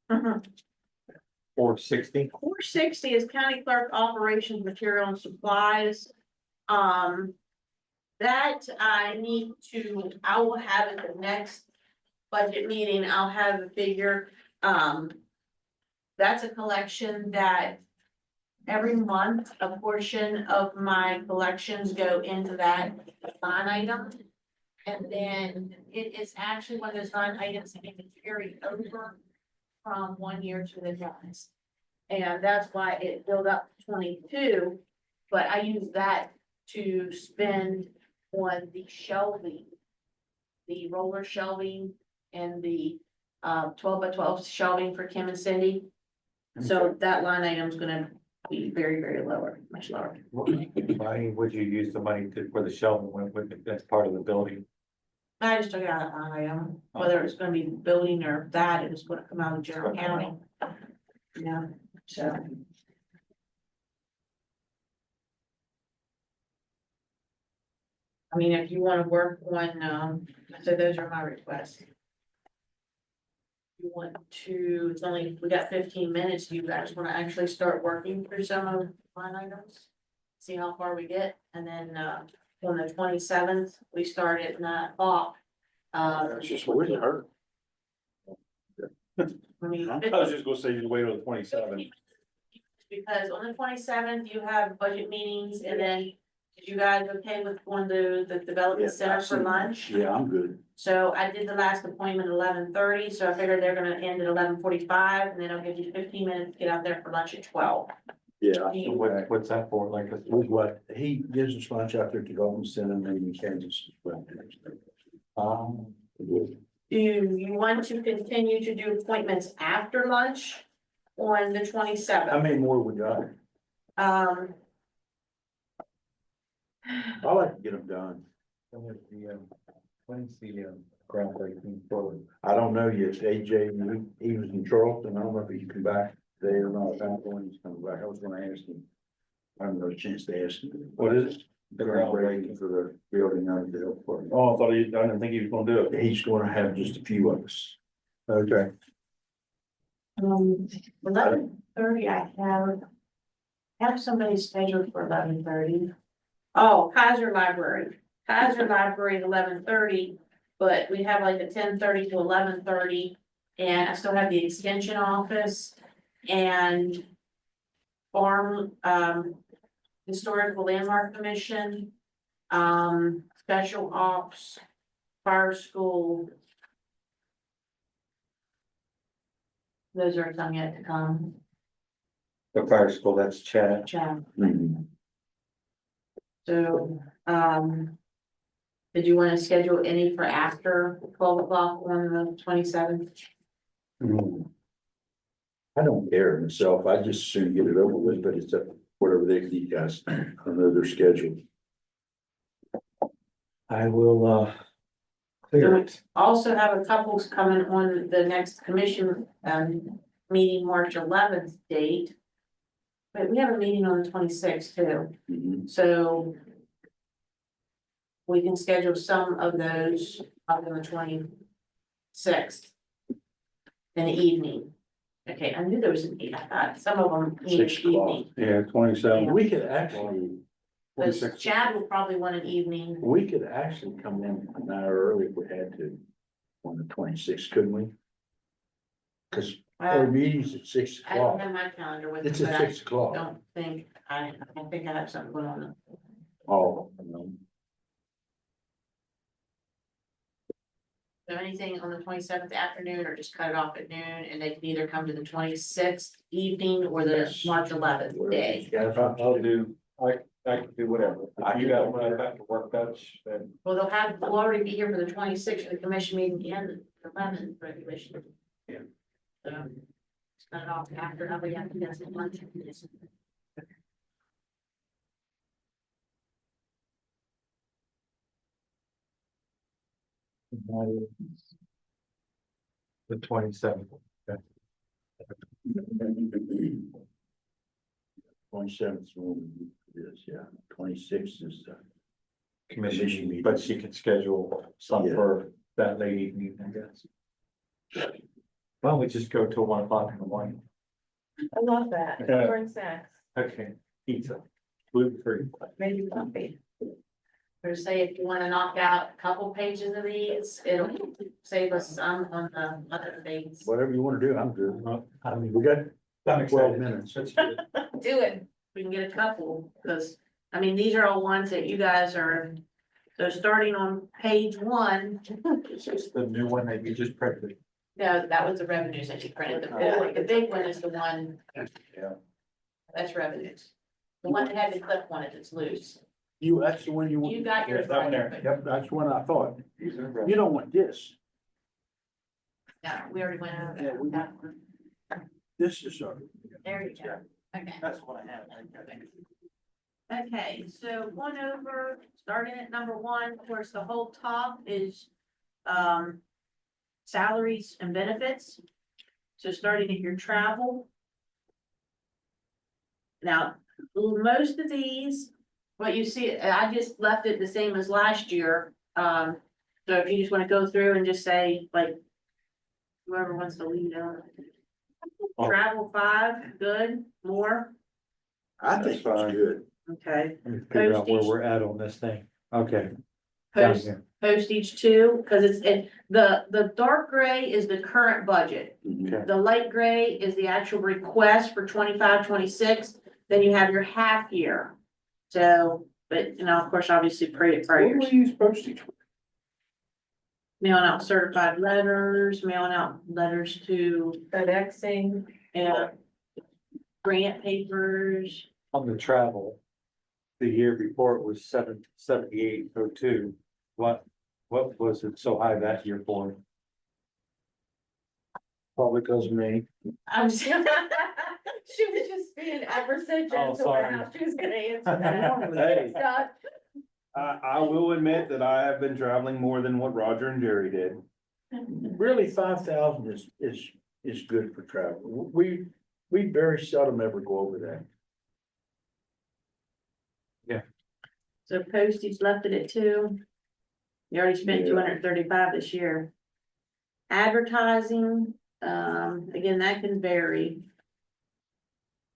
S13: 460.
S3: 460 is county clerk operations, material and supplies. That I need to, I will have at the next budget meeting, I'll have a figure. That's a collection that every month, a portion of my collections go into that line item. And then it is actually one of those line items that can carry over from one year to the next. And that's why it built up to 22, but I use that to spend on the shelving. The roller shelving and the 12 by 12 shelving for Kim and Cindy. So that line item is gonna be very, very lower, much lower.
S13: Why would you use the money for the shelving when that's part of the building?
S3: I just took it out of line item, whether it's gonna be building or that, it was gonna come out of general county. Yeah, so. I mean, if you wanna work on, so those are my requests. You want to, it's only, we got 15 minutes, you guys wanna actually start working through some of the line items? See how far we get, and then, on the 27th, we start at 9 o'clock.
S11: It's just where it hurt.
S3: I mean,
S12: I was just gonna say, you wait till the 27th.
S3: because on the 27th, you have budget meetings, and then, is you guys okay with going to the development center for lunch?
S11: Yeah, I'm good.
S3: So I did the last appointment at 11:30, so I figured they're gonna end at 11:45, and then I'll give you 15 minutes to get out there for lunch at 12.
S11: Yeah.
S13: So what's that for, like?
S11: With what, he gives us lunch out there at the Development Center, maybe in Kansas.
S3: Do you want to continue to do appointments after lunch on the 27th?
S11: How many more we got?
S3: Um,
S11: I like to get them done.
S13: When's the groundbreaking for?
S11: I don't know yet. AJ, he was in Charleston. I don't know if he can come back today or not. I don't know when he's coming back. I was gonna ask him. I haven't got a chance to ask him.
S12: What is it?
S11: The groundbreaking for the building out of the health department.
S12: Oh, I didn't think he was gonna do it.
S11: He's gonna have just a few of us. Okay.
S3: 11:30, I have somebody scheduled for 11:30. Oh, Kaiser Library at 11:30, but we have like a 10:30 to 11:30. And I still have the extension office and farm, historical landmark commission, special ops, fire school. Those are some yet to come.
S13: The fire school, that's Chad.
S3: Chad.
S11: Mhm.
S3: So, did you want to schedule any for after 12 o'clock on the 27th?
S11: I don't care myself. I just soon get it over with, but it's up, whatever these guys, I know their schedule.
S13: I will, clear it.
S3: Also have a couples coming on the next commission, meeting March 11th date. But we have a meeting on the 26th too,
S11: Mhm.
S3: so we can schedule some of those up on the 26th in the evening. Okay, I knew there was an, some of them needed
S11: 6 o'clock.
S3: evening.
S12: Yeah, 27.
S11: We could actually,
S3: Because Chad will probably want an evening.
S11: we could actually come in an hour early if we had to on the 26th, couldn't we? Cause our meeting's at 6
S3: I don't
S11: o'clock.
S3: have my calendar with me,
S11: It's
S3: but
S11: at
S3: I
S11: 6 o'clock.
S3: don't think, I think I have something going on.
S11: Oh,
S3: So anything on the 27th afternoon, or just cut it off at noon, and they can either come to the 26th evening or the March 11th day.
S13: I'll do, I can do whatever. If you guys want to back to work, then.
S3: Well, they'll already be here for the 26th for the commission meeting and the 11th regulation.
S13: Yeah.
S3: So, just cut it off after, nobody has to get some lunch.
S13: The 27th.
S11: 27th is, yeah, 26th is the.
S13: Commission meeting, but she can schedule some
S11: Yeah.
S13: for that late evening, I guess. Why don't we just go till 1 o'clock in the morning?
S3: I love that.
S13: Yeah.
S3: Bring snacks,
S13: Okay, pizza, gluten free.
S3: maybe coffee. Or say if you wanna knock out a couple pages of these, it'll save us some on the other things.
S11: Whatever you wanna do, I'm good.
S13: I mean,
S11: We got
S13: I'm
S11: 12
S13: excited.
S11: minutes.
S13: That's good.
S3: Do it. We can get a couple, because, I mean, these are all ones that you guys are, so starting on page 1.
S13: It's just the new one that you just printed.
S3: No, that was the revenues that you printed. The big one is the one.
S11: Yeah.
S3: That's revenues. The one that had the clip on it that's loose.
S11: That's the one you want.
S3: You got yours
S11: That one
S3: right.
S11: there. Yep, that's one I thought.
S13: These are
S11: You don't want this.
S3: Yeah, we already went over
S11: Yeah, we-
S3: that one.
S11: This is,
S3: There you go. Okay.
S11: that's what I have.
S3: Okay, so one over, starting at number 1, of course, the whole top is, salaries and benefits. So starting at your travel. Now, most of these, what you see, I just left it the same as last year. So if you just wanna go through and just say, like, whoever wants to lead on. Travel 5, good, more,
S11: I think it's good.
S3: okay.
S13: Let me figure out where
S3: Postage.
S13: we're at on this thing. Okay. Down
S3: Post,
S13: here.
S3: postage 2, cause the dark gray is the current budget.
S13: Okay.
S3: The light gray is the actual request for 25-26. Then you have your half year. So, but, of course, obviously
S12: What
S3: prayers,
S12: do we use postage for?
S3: mailing out certified letters, mailing out letters to FedExing and grant papers.
S13: On the travel, the year before it was 77802. What was it so high that year for?
S11: Probably because of me.
S3: I'm she was just being ever so gentle
S13: sorry.
S3: how she was gonna answer that.
S12: Hey,
S3: Scott?
S12: I will admit that I have been traveling more than what Roger and Jerry did.
S11: Really, 5,000 is good for travel. We very seldom ever go over that.
S3: So postage left it at 2. You already spent
S11: Yeah.
S3: 235 this year. Advertising, again, that can vary.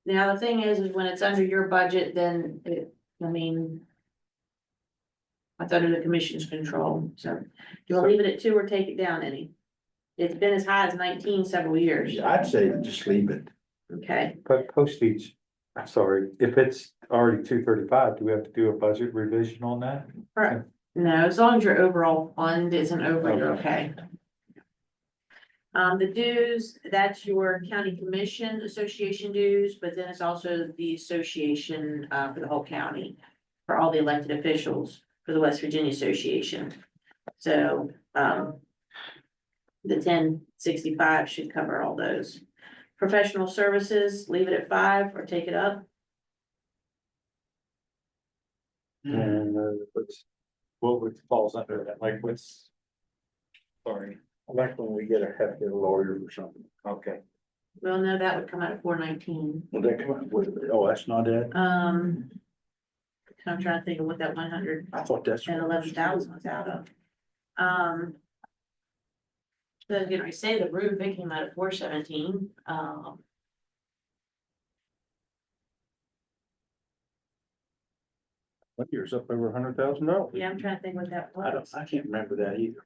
S3: Now, the thing is when it's under your budget, then it's under the commission's control, so do you want to leave it at 2 or take it down any? It's been as high as 19 several years,
S11: I'd say just leave it.
S3: okay?
S13: But postage, I'm sorry, if it's already 235, do we have to do a budget revision on that?
S3: Right. No, as long as your overall fund isn't over, you're okay. The dues, that's your county commission association dues, but then it's also the association, for the whole county. For all the elected officials for the West Virginia Association. So, the 1065 should cover all those. Professional services, leave it at 5 or take it up.
S13: And what falls under that, like what's? Sorry,
S11: I like when we get a hefty lawyer or something.
S13: okay.
S3: Well, no, that would come out at 419.
S11: Will that come up with, oh, that's not it?
S3: I'm trying to think of what that 111,000
S11: I thought that's.
S3: was out of. So I was gonna say the roof, it came out at 417.
S12: What year's up over $100,000?
S3: Yeah, I'm trying to think what that
S11: I
S3: was.
S11: can't remember that either.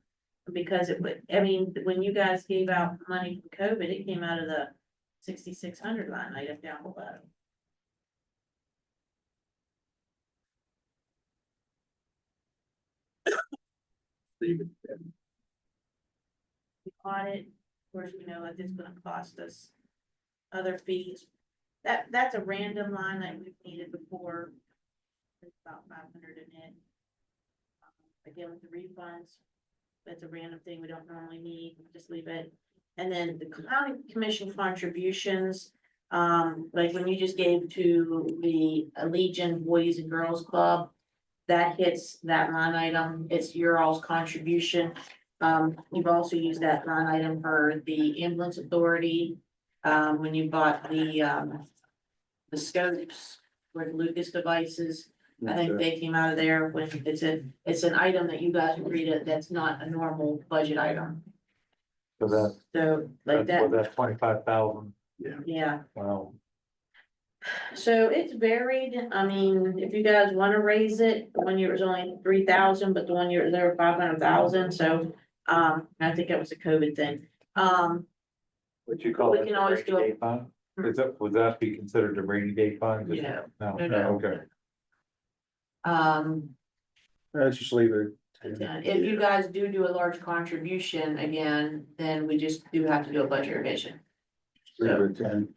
S3: Because it would, I mean, when you guys gave out money from COVID, it came out of the 6,600 line item down below.
S11: Leave it.
S3: The audit, of course, we know that it's gonna cost us other fees. That's a random line that we've needed before. It's about 500 in it. Again, with the refunds, that's a random thing we don't normally need, just leave it. And then the county commission contributions, like when you just gave to the Legion Boys and Girls Club, that hits that line item, it's your all's contribution. You've also used that line item for the ambulance authority, when you bought the scopes for the Lucas devices. I think they came out of there when it's an item that you guys agreed to, that's not a normal budget item.
S13: So that,
S3: So like
S13: that's,
S3: that,
S13: that's 25,000.
S3: yeah.
S13: Wow.
S3: So it's varied. I mean, if you guys wanna raise it, the 1 year was only 3,000, but the 1 year there were 500,000, so. I think that was a COVID thing.
S13: What you call
S3: We
S13: it?
S3: can
S13: the
S3: always
S13: rainy
S3: go-
S13: day fund? Is that, would that be considered a rainy day fund?
S3: No,
S13: No,
S3: no,
S13: no,
S3: no.
S13: okay.
S12: Let's just leave it.
S3: If you guys do a large contribution again, then we just do have to do a budget revision.
S11: Leave it at 10.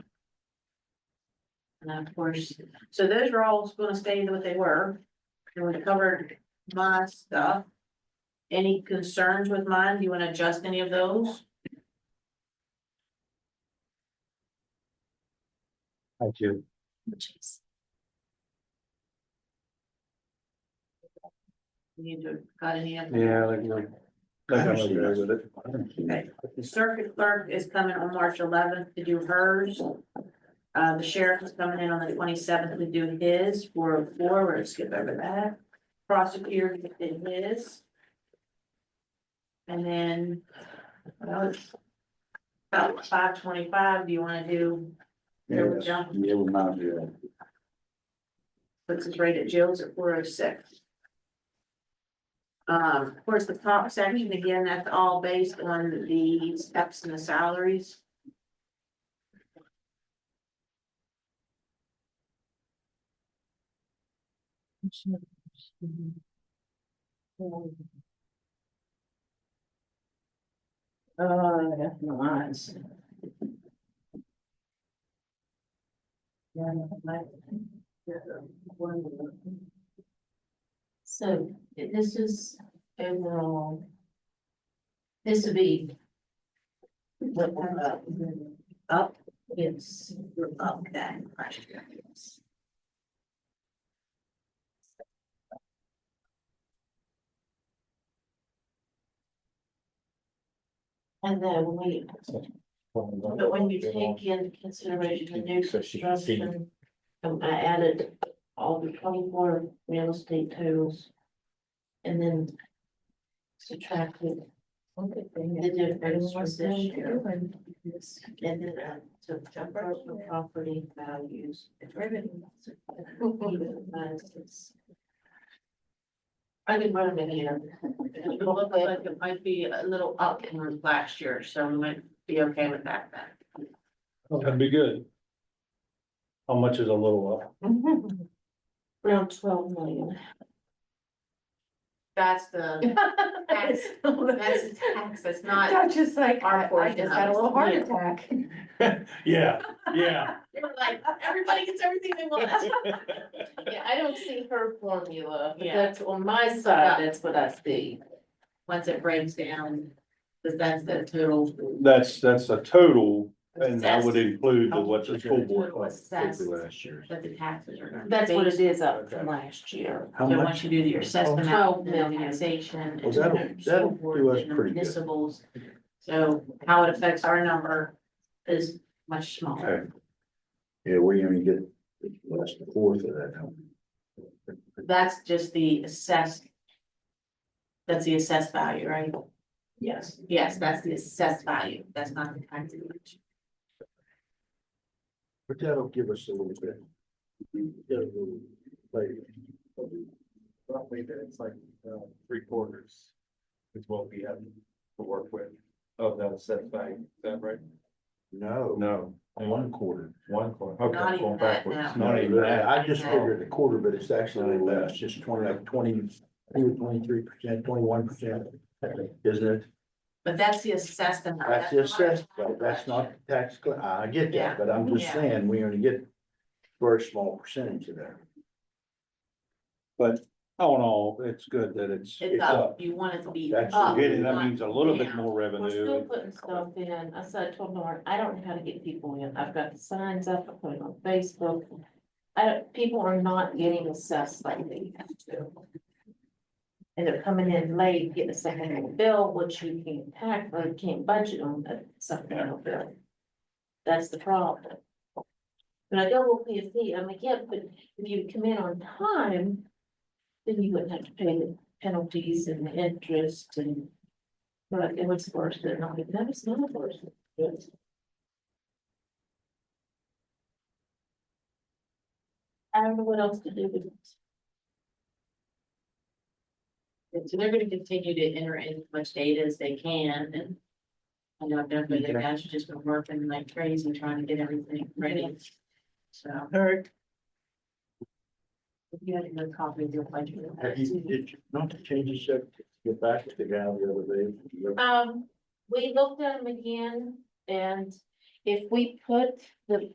S3: And of course, so those are all gonna stay what they were. And we covered my stuff. Any concerns with mine? Do you wanna adjust any of those?
S13: Thank you.
S3: You got any of them?
S12: Yeah, like, I'm okay with it.
S3: Okay, the circuit clerk is coming on March 11th to do hers. The sheriff is coming in on the 27th to do his, 404, we're gonna skip over that. Prosecutor did his. And then, well, it's about 525, do you wanna do?
S11: Yes, yeah, we might do that.
S3: Puts us right at Jill's at 406. Of course, the top section, again, that's all based on the steps and the salaries. That's nice. So this is overall. This would be. What, up, yes, we're up that. Yes. And then but when you take into consideration the new construction, I added all the 24 real estate totals. And then subtracted the difference from this year. And then to personal property values. I can run them in here. It will look like it might be a little up from last year, so we might be okay with that then.
S12: That'd be good. How much is a little up?
S3: Around 12 million. That's the tax, that's the tax, that's not
S10: just like,
S3: our portion.
S10: just had a little heart
S3: Yeah.
S10: attack.
S12: Yeah, yeah.
S3: You're like, everybody gets everything they want.
S14: Yeah, I don't see her formula, but
S3: Yeah.
S14: that's on my side, that's what I see.
S3: Once it breaks down, because that's the total.
S12: That's a total, and that would include the what the school board.
S3: Total assessed,
S11: Last year.
S3: but the taxes are. gonna be
S14: That's what it
S3: based.
S14: is up from last year.
S11: How
S3: So
S11: much?
S3: once you do your assessment,
S14: 12
S3: out, the
S14: million.
S3: taxation.
S11: Well, that'll-
S3: and the
S11: that'll
S3: school board
S11: do us
S3: and the
S11: pretty good.
S3: municipals. So how it affects our number is much smaller.
S11: Okay. Yeah, we only get less than a fourth of that. don't we?
S3: That's just the assessed. That's the assessed value, right? Yes. Yes, that's the assessed value. That's not the tax.
S11: But that'll give us a little bit. Get a little later.
S13: Roughly, it's like 3/4 is what we have to work with of that set value, is that right?
S11: No,
S12: No,
S11: 1/4.
S13: 1/4,
S3: Not
S13: okay,
S3: even
S13: going
S3: that
S13: backwards.
S3: now.
S12: not even that.
S11: I just figured a quarter, but it's actually less, just 23%, 21%, isn't it?
S3: But that's the assessed amount.
S11: That's the assessed, but that's not the tax, I get
S3: Yeah.
S11: that, but I'm just
S3: Yeah.
S11: saying, we only get very small percentage of that.
S12: But all in all, it's good that it's up.
S3: You want it to be
S11: That's
S3: up.
S12: Getting, that
S3: not
S12: means a little bit
S3: down.
S12: more
S14: We're still
S12: revenue.
S14: putting stuff in. I said, I told Lauren, I don't know how to get people in. I've got the signs up, I put it on Facebook. People are not getting assessed like they used to. And they're coming in late, getting a second bill, which you can't tax, or you can't budget on the second bill. That's the problem. But I go, we'll pay a fee. I'm like, yeah, but if you come in on time, then you wouldn't have to pay the penalties and the interest and But it was worse than not, that was not worse. I don't know what else to do with it.
S3: And so they're gonna continue to enter in as much data as they can, and I know definitely the guys have just been working like crazy trying to get everything ready. So
S11: All right,
S3: if you had a good copy of your budget.
S11: did you not to change the subject, get back to the guy the other day?
S14: We looked at them again, and if we put the,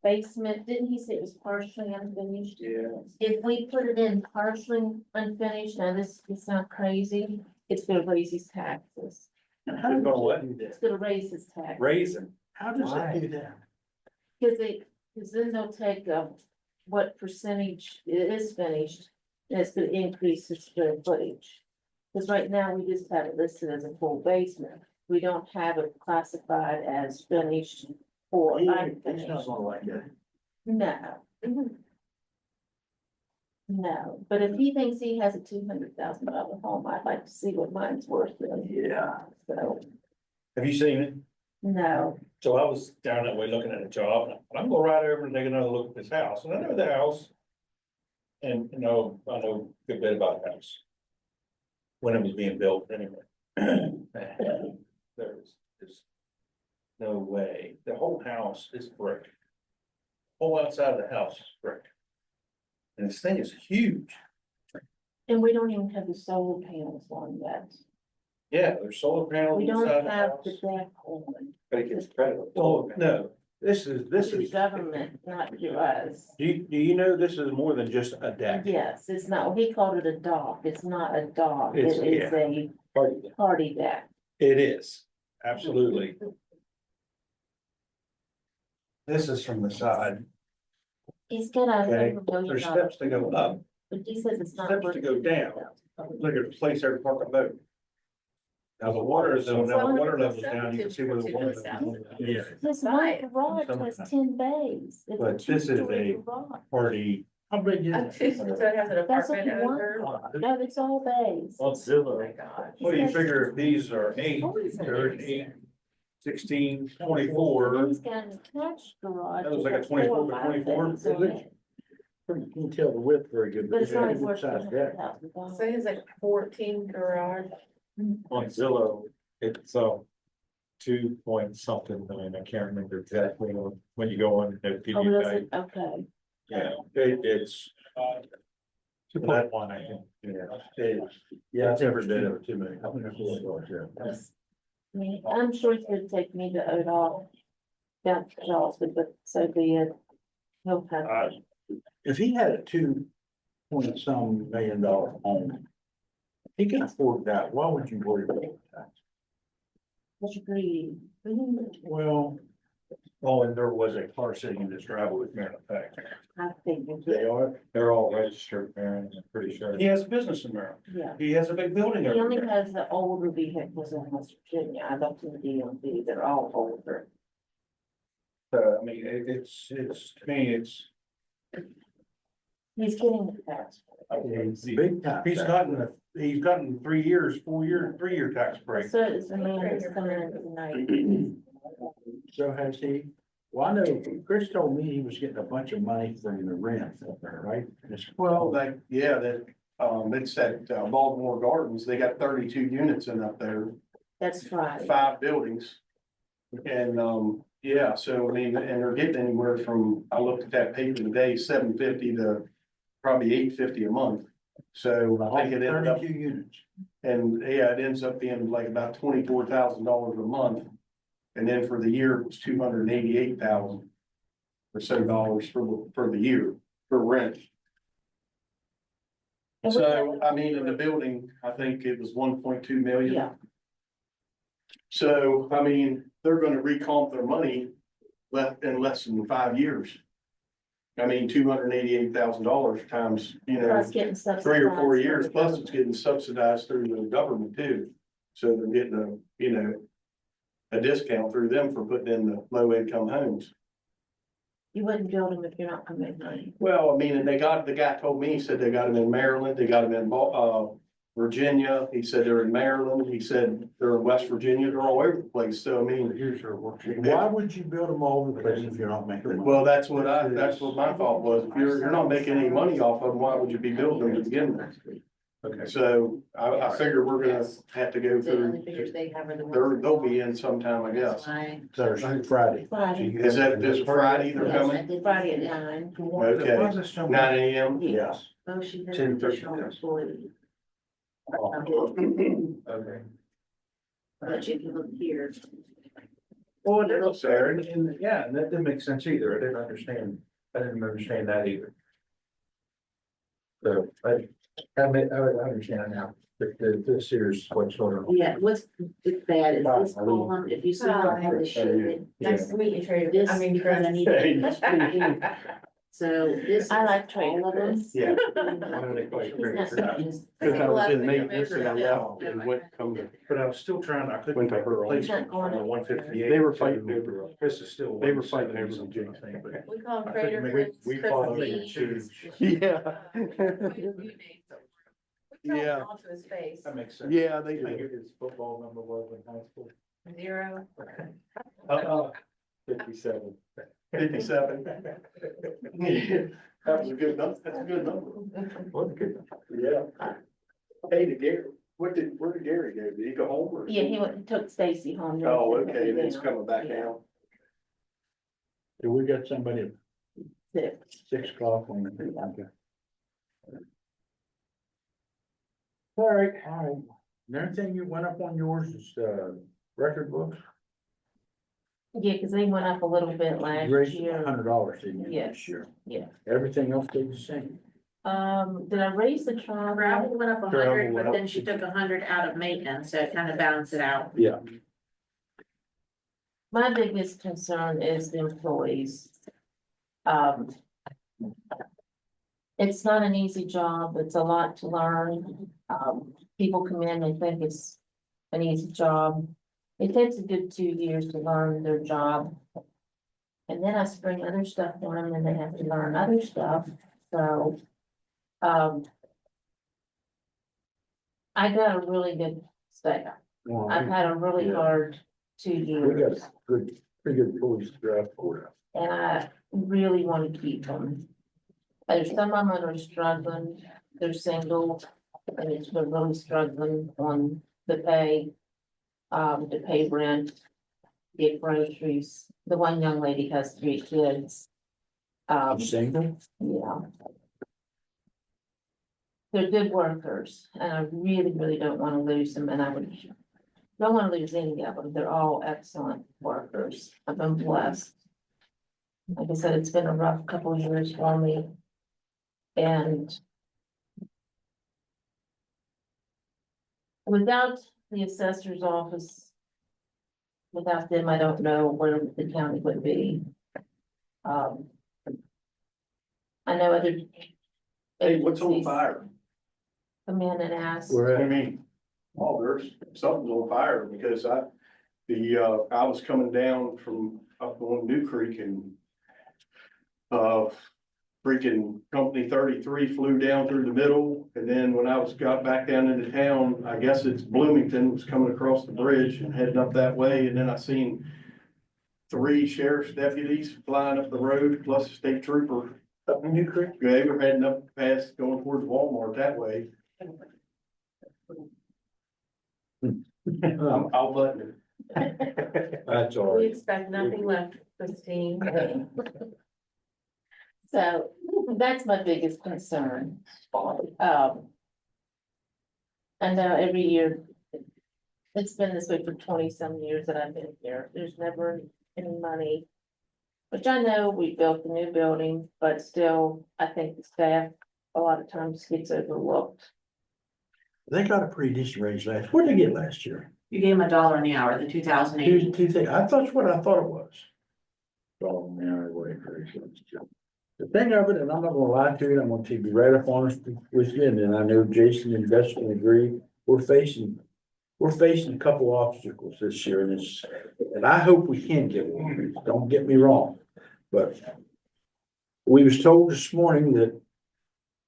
S14: basement, didn't he say it was partially unfinished?
S11: Yeah.
S14: If we put it in partially unfinished, now this sounds crazy, it's gonna raise his taxes.
S11: And how does that do
S14: It's
S11: that?
S14: gonna raise his taxes.
S12: Raising.
S11: How does that do that?
S14: Cause then they'll take, what percentage it is finished, and it's gonna increase the square footage. Cause right now, we just have it listed as a full basement, we don't have it classified as finished or
S11: It's
S14: unfinished.
S11: not gonna like that.
S14: No. No, but if he thinks he has a $200,000 home, I'd like to see what mine's worth then.
S11: Yeah.
S14: So,
S12: Have you seen it?
S14: no,
S12: So I was down that way looking at a job, and I'm gonna ride over and take another look at this house, and I know the house. And, I know a good bit about the house. When it was being built anyway. There's no way, the whole house is brick. Whole outside of the house is brick. And this thing is huge.
S14: and we don't even have the solar panels on yet.
S12: Yeah, there's solar panels
S14: We don't
S12: inside the
S14: have
S12: house.
S14: the deck on.
S12: But it gets credit. Oh, no, this
S14: To the
S12: is.
S14: government, not to us.
S12: Do you know this is more than just a deck?
S14: Yes, it's not, he called it a dock, it's not a dock, it
S12: It's-
S14: is a
S12: Party deck.
S14: party deck.
S12: It is, absolutely. This is from the side.
S14: He's got a
S12: Okay,
S14: $1 million.
S12: There's steps to go up,
S14: But he says it's not.
S12: steps to go down. Look at the place there to park a boat. Now the water is, now the water level's down, you can see where the water level is. Yeah,
S14: This one garage
S12: Some of
S14: has
S12: that.
S14: 10 bays. It's a
S12: But this is
S14: two-story
S12: a-
S14: garage.
S12: party.
S11: How big is it?
S14: That's what he wants. No, it's all bays.
S12: Well, do you figure if these are 8, they're 8, 16, 24.
S14: He's got an attached garage.
S12: That was like a
S14: It's got
S12: 24 by
S14: 4 or 5
S12: 24.
S14: bays on it.
S11: You can tell the width very good.
S14: But it's not
S11: a
S14: as worth
S11: good size deck.
S14: $200,000.
S3: Say it's like 14 garage.
S13: On Zillow, it's, 2 point something million, I can't remember exactly when you go on, they'll give
S14: Oh,
S13: you
S14: does
S13: guys,
S14: it? Okay.
S12: Yeah, it's.
S13: 2.1, I think.
S11: Yeah, I've never done it too many. I've never seen it like that.
S14: I mean, I'm sure it's gonna take me to Odall. Down to Charleston, but so be it. He'll have.
S11: If he had a $2 million home, he can afford that. Why would you worry about that?
S14: What's your greedy?
S11: Well,
S12: Oh, and there was a car sitting in this driveway with Maryland Pack.
S14: I think,
S11: they are.
S13: They're all registered, Aaron, I'm pretty sure.
S12: He has a business in Maryland.
S14: yeah.
S12: He has a big building
S14: He
S12: over
S14: only
S12: there.
S14: has the older vehicles in West Virginia. I looked in the DMV, they're all older.
S12: So, I mean, it's, to me, it's,
S14: He's getting the tax.
S11: Big time.
S12: he's gotten 3-year tax break.
S14: So is the man that's coming in tonight.
S11: So has he? Well, I know Chris told me he was getting a bunch of money from the rent up there, right?
S2: Well, it's at Baltimore Gardens, they got 32 units in up there,
S14: That's right.
S2: 5 buildings. And, yeah, so I mean, and they're getting anywhere from, I looked at that paper today, $750 to probably $850 a month. So I think it ended up,
S11: 32 units.
S2: and yeah, it ends up being like about $24,000 a month. And then for the year, it was $288,000 or so dollars for the year for rent.
S14: And we
S2: So, I mean, in the building, I think it was 1.2 million.
S14: Yeah,
S2: So, I mean, they're gonna recomp their money in less than 5 years. I mean, $288,000 times,
S14: plus getting subsidized.
S2: 3 or 4 years,
S14: from the
S2: plus it's
S14: government.
S2: getting subsidized through the government too. So they're getting a discount through them for putting in the low income homes.
S14: You wouldn't build them if you're not coming money.
S2: Well, I mean, and the guy told me, he said they got them in Maryland, they got them in Virginia, he said they're in Maryland, he said they're in West Virginia, they're all over the place, so I mean.
S11: Here's our worksheet. Why would you build them all over the place if you're not making money?
S2: Well, that's what my thought was, if you're not making any money off of them, why would you be building them to begin with?
S11: Okay.
S2: So I figure we're gonna have to go
S14: The only
S2: through,
S14: figures they have are the ones.
S2: they'll be in sometime, I guess.
S11: Thursday, Friday.
S14: Friday.
S2: Is that this Friday they're
S14: Yes, I
S2: coming?
S14: did Friday at 9.
S2: Okay, 9 a.m.
S11: Yes.
S14: Oh, she has
S11: 10:30,
S14: additional
S11: yes.
S14: employee.
S11: Okay.
S14: But you can look here.
S11: Well, it looks fair, and yeah, and that didn't make sense either. I didn't understand that either. So, I understand now, this here's what's sort of.
S14: Yeah, it's bad is this
S11: I mean-
S14: column, if you see what I have the sheet.
S11: Nice
S14: to meet you, Trader. This, because I need. So this.
S10: I like
S14: all of them.
S2: Yeah.
S14: Because
S2: I was in maintenance and I left and went come to.
S11: But I was still trying, I couldn't
S2: Went to
S11: make a
S2: her
S11: replacement
S14: office.
S11: on the 158.
S2: They were fighting over-
S11: This is still.
S2: they were fighting over
S11: 170 something, but
S14: We call them
S11: I
S14: Trader.
S11: couldn't make-
S14: Joe's
S11: we fought
S14: cookies.
S11: over it.
S2: Yeah.
S3: Yeah.
S2: Yeah.
S3: Onto his face.
S11: That makes sense.
S2: Yeah, they
S11: I think
S2: do.
S11: his football number was in high school.
S3: 0.
S11: 57.
S2: 57. That was a good number, that's a good number.
S11: What a good.
S2: Yeah. Hey, to Gary, where did Gary go? Did he go home or?
S14: Yeah, he went, and took Stacy home.
S2: Oh, okay, then it's coming back
S14: Yeah.
S2: down.
S1: Do we got somebody at
S14: Six.
S1: 6 o'clock on the thing? Okay. All right. And everything you went up on yours is, record books?
S14: Yeah, because they went up a little bit last
S1: You raised
S14: year.
S1: $100, didn't you,
S14: Yes.
S1: this year?
S14: Yeah.
S1: Everything else stayed the same?
S14: Did I raise the travel?
S3: Gravel went up
S2: Gravel
S3: 100,
S2: went
S3: but
S2: up.
S3: then she took 100 out of maintenance, so it kind of balanced it out.
S1: Yeah.
S14: My biggest concern is the employees. Um. It's not an easy job, it's a lot to learn. People come in and think it's an easy job. It takes a good 2 years to learn their job. And then I spring other stuff on them and they have to learn other stuff, so. I got a really good staff.
S1: Well,
S14: I've had a really
S1: Yeah.
S14: hard 2
S1: we
S14: years.
S1: got pretty good police draft for
S14: And I really want to keep them. There's some of them that are struggling, they're single, and it's been really struggling on the pay. To pay rent, get groceries. The one young lady has 3 kids.
S1: you. Single?
S14: Yeah. They're good workers, and I really, really don't want to lose them, and I would. Don't want to lose any of them, they're all excellent workers, I've been blessed. Like I said, it's been a rough couple of years for me. And. Without the assessor's office. Without them, I don't know where the county would be. I know other.
S2: Hey, what's on
S14: agencies
S2: fire?
S14: Come in and ask.
S1: We're
S2: I
S1: at,
S2: mean, oh, there's, something's on fire because I was coming down from up on New Creek and freaking company 33 flew down through the middle. And then when I got back down into town, I guess it's Bloomington was coming across the bridge and heading up that way. And then I seen 3 sheriff's deputies flying up the road, plus a state trooper.
S11: Up in New Creek?
S2: They were heading up past, going towards Walmart that way. I'll button it.
S11: That's all
S14: We
S11: right.
S14: expect nothing left, Christine. So that's my biggest concern. I know every year. It's been this way for 20-some years that I've been here. There's never any money. Which I know we built the new building, but still, I think the staff a lot of times gets overlooked.
S11: They got a pretty decent raise what did they get last year?
S3: You gave him $1 an hour, the 2008.
S11: I thought that's what I thought it was. Oh, man, wait, the thing of it, and I'm not gonna lie to you, I'm gonna be right up honest with you, and then I know Jason and Dustin agree, we're facing a couple obstacles this year, and I hope we can get one, don't get me wrong. But we was told this morning that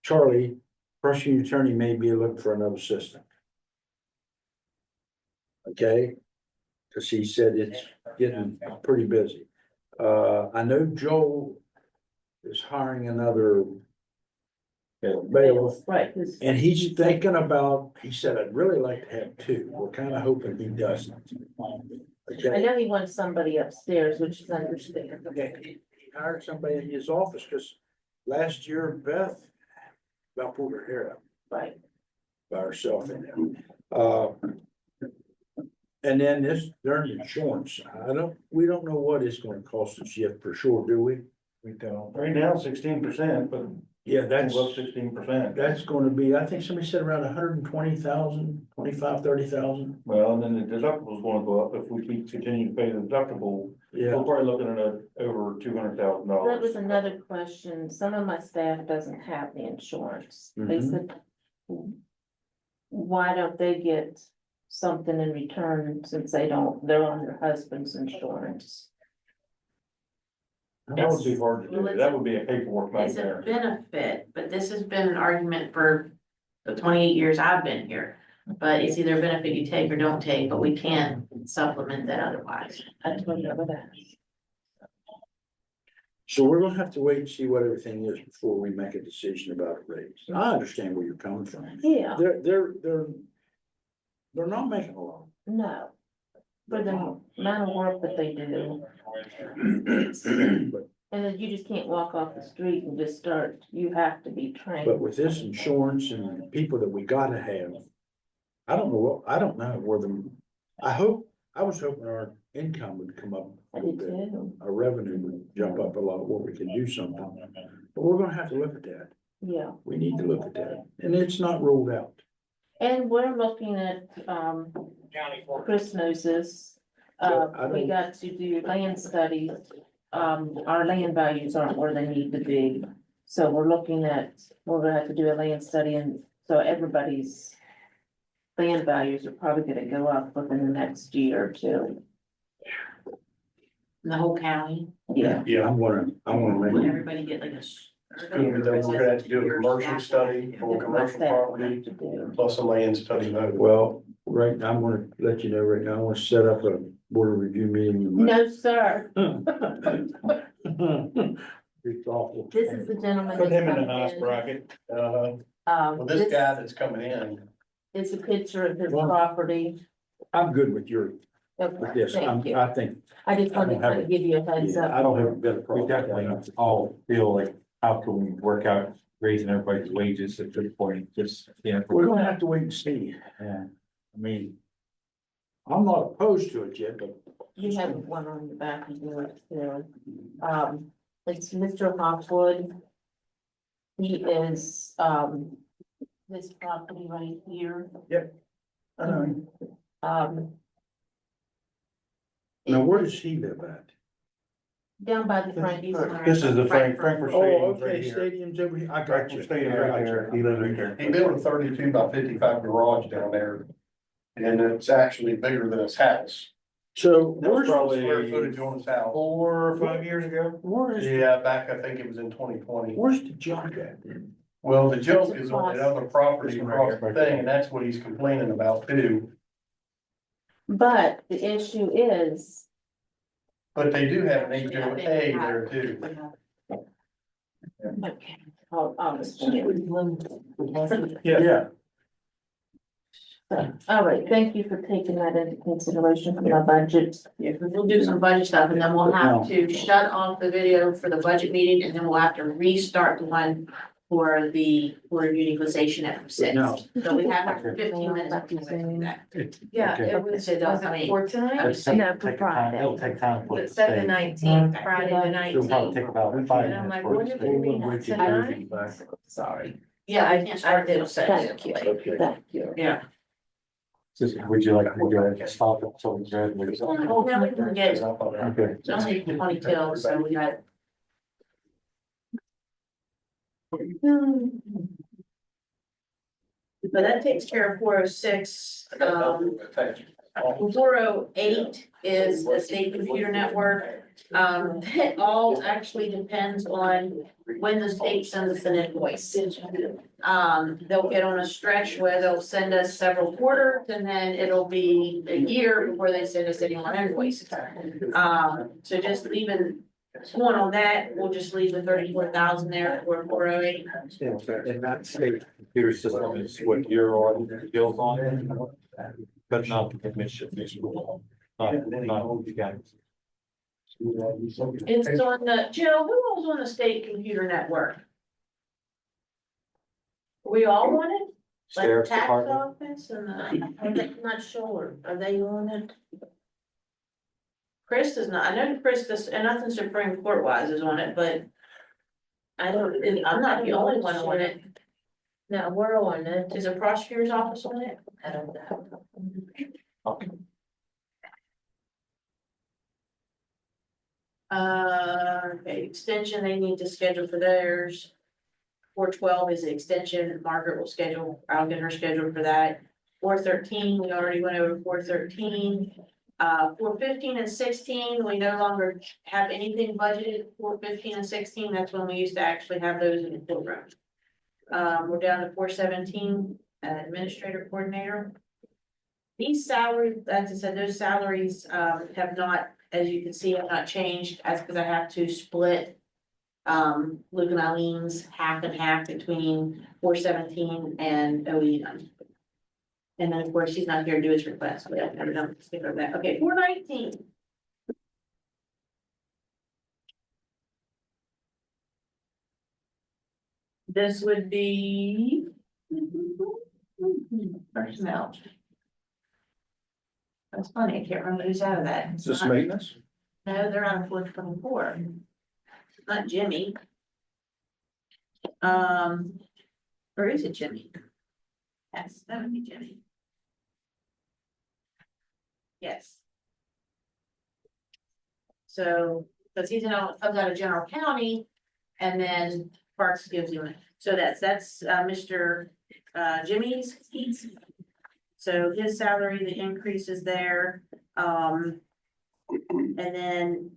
S11: Charlie prosecuting attorney may be looking for another assistant. Okay? Cause he said it's getting pretty busy. I know Joel is hiring another bailiff.
S14: Right, 'cause
S11: And he's thinking about, he said, I'd really like to have two. We're kind of hoping he doesn't.
S14: I
S11: Okay,
S14: know he wants somebody upstairs, which is understandable.
S11: he hired somebody in his office because last year Beth about pulled her hair out
S14: Right.
S11: by herself in there. And then their insurance, we don't know what it's gonna cost us yet for sure, do we?
S12: We don't, right now 16%, but
S11: Yeah,
S12: that's up 16%.
S11: that's gonna be, I think somebody said around 120,000, 25, 30,000.
S12: Well, and then the deductible's gonna go up if we keep continuing to pay the deductible.
S11: Yeah.
S12: We're probably looking at over $200,000.
S14: That was another question. Some of my staff doesn't have the insurance. They
S11: Mhm.
S14: said, why don't they get something in return since they're on their husband's insurance?
S12: That would be hard to do. That would be a paperwork
S3: It's a
S12: nightmare.
S3: benefit, but this has been an argument for the 28 years I've been here. But it's either a benefit you take or don't take, but we can't supplement that otherwise.
S14: I told you about that.
S11: So we're gonna have to wait and see what everything is before we make a decision about a raise. I understand where you're coming from.
S14: Yeah,
S11: They're not making a lot.
S14: no. For the amount of work that they do,
S11: But,
S14: and then you just can't walk off the street and just start, you have to be trained.
S11: but with this insurance and people that we gotta have, I don't know where I was hoping our income would come up a
S14: I
S11: little
S14: did
S11: bit.
S14: too,
S11: Our revenue would jump up a lot where we can do something. But we're gonna have to look at that.
S14: yeah.
S11: We need to look at that. And it's not ruled out.
S14: And we're looking at, Chris knows this,
S11: Yeah, I
S14: we
S11: don't-
S14: got to do land studies. Our land values aren't where they need to be. So we're gonna have to do a land study and so everybody's land values are probably gonna go up within the next year or two.
S3: In the whole county,
S14: Yeah.
S11: Yeah, I wanna
S3: would
S11: make,
S3: everybody get like a.
S2: We're gonna have to do a commercial study for commercial property,
S14: To do.
S2: plus a land study vote.
S11: well, right, I'm gonna let you know right now, I wanna set up a board of review meeting.
S14: No, sir.
S11: Be thoughtful.
S14: This is the gentleman.
S12: Put him in the
S14: that's
S12: highest
S14: come
S12: bracket.
S2: Well, this guy that's coming in,
S14: It's a picture of his
S11: Well,
S14: property.
S11: I'm good with with
S14: Okay,
S11: this,
S14: thank you.
S11: I think,
S14: I just wanted to
S11: I don't have
S14: kind of give you a heads
S11: yeah,
S14: up.
S11: I don't have a better
S13: We
S11: problem.
S13: definitely all feel like, how can we work out raising everybody's wages at this point, just, yeah.
S11: We're gonna have to wait and see,
S13: Yeah.
S11: I mean, I'm not opposed to it yet, but.
S14: You have one on the back of yours too. It's Mr. Hopwood. He is, this property right here. Um,
S11: Now, where does he live at?
S14: down by the Frankie's.
S12: This is the Frankfurt
S11: Oh,
S12: Stadium
S11: okay,
S12: right here.
S11: stadium's over here, I got
S12: Frankfurt
S11: you.
S12: Stadium
S11: I
S12: right
S11: got you.
S12: there. He lives right there.
S2: he built a 32 by 55 garage down there. And it's actually bigger than his house.
S11: So,
S12: That was
S11: where's,
S12: probably
S2: Square footage on his house.
S12: 4 or 5 years ago.
S11: where is,
S2: Yeah, back, I think it was in 2020.
S11: where's the junk at?
S2: Well, the joke is on that other property across the thing, and that's what he's complaining about too.
S14: But the issue is,
S2: But they do have an HOA there too.
S14: okay, I'll explain.
S11: Yeah.
S14: All right, thank you for taking that into consideration for my budget.
S3: Yeah, we'll do some budget stuff and then we'll have to shut off the video for the budget meeting and then we'll have to restart the one for the board of utilization at 6.
S11: No.
S3: So we have like 15 minutes to do that.
S14: Yeah,
S13: Okay.
S14: it was,
S3: It
S14: was
S3: does, I
S14: it
S3: mean,
S14: for tonight?
S13: It'll take-
S14: No, for
S13: take time-
S14: Friday.
S13: It'll take time for it to
S14: It's at the
S13: stay.
S14: 19th, Friday the
S13: It'll probably
S14: 19th.
S13: take about 5
S14: And I'm
S13: minutes
S14: like,
S13: for it
S14: when
S13: to
S14: did
S13: stay.
S14: we read that tonight? Sorry.
S3: Yeah, I can't start till 6.
S14: Thank you,
S11: Okay.
S14: thank you.
S3: Yeah.
S13: Would you like me to stop it till it's ready?
S3: Oh, now we can get,
S13: Okay.
S3: it's only 20 till, so we got. But that takes care of 406, 408 is the state computer network. It all actually depends on when the state sends us an invoice. They'll get on a stretch where they'll send us several quarters and then it'll be a year before they send us any more invoice. So just leaving one on that, we'll just leave the 34,000 there for 408.
S13: And that state computer system is what you're on, built on, but not the commission. Not the guys.
S3: It's on the, Jill, who was on the state computer network? We all on it? Like
S13: Sheriff's
S3: tax
S13: Department.
S3: office and I'm not sure, are they on it? Chris is not, I know Chris does, and nothing Supreme Court wise is on it, but. I don't, and I'm not the only one on it. No, we're on it. Is the prosecutor's office on it? I don't know.
S13: Okay.
S3: Okay, extension, they need to schedule for theirs. 412 is the extension, Margaret will schedule, I'll get her scheduled for that. 413, we already went over 413. 415 and 16, we no longer have anything budgeted. 415 and 16, that's when we used to actually have those in the courtroom. We're down to 417, administrator coordinator. These salaries, as I said, those salaries have not, as you can see, have not changed. That's because I have to split Luke and Eileen's half and half between 417 and OEM. And then, of course, she's not here to do his request, but I've never done, skip over that. Okay, 419. This would be personnel. That's funny, I can't remember who's out of that.
S11: Is this maintenance?
S3: No, they're on 424. Not Jimmy. Or is it Jimmy? Yes, that would be Jimmy. Yes. So, because he's comes out of General County, and then Parks gives him it. So that's Mr. Jimmy's piece. So his salary, the increase is there. And then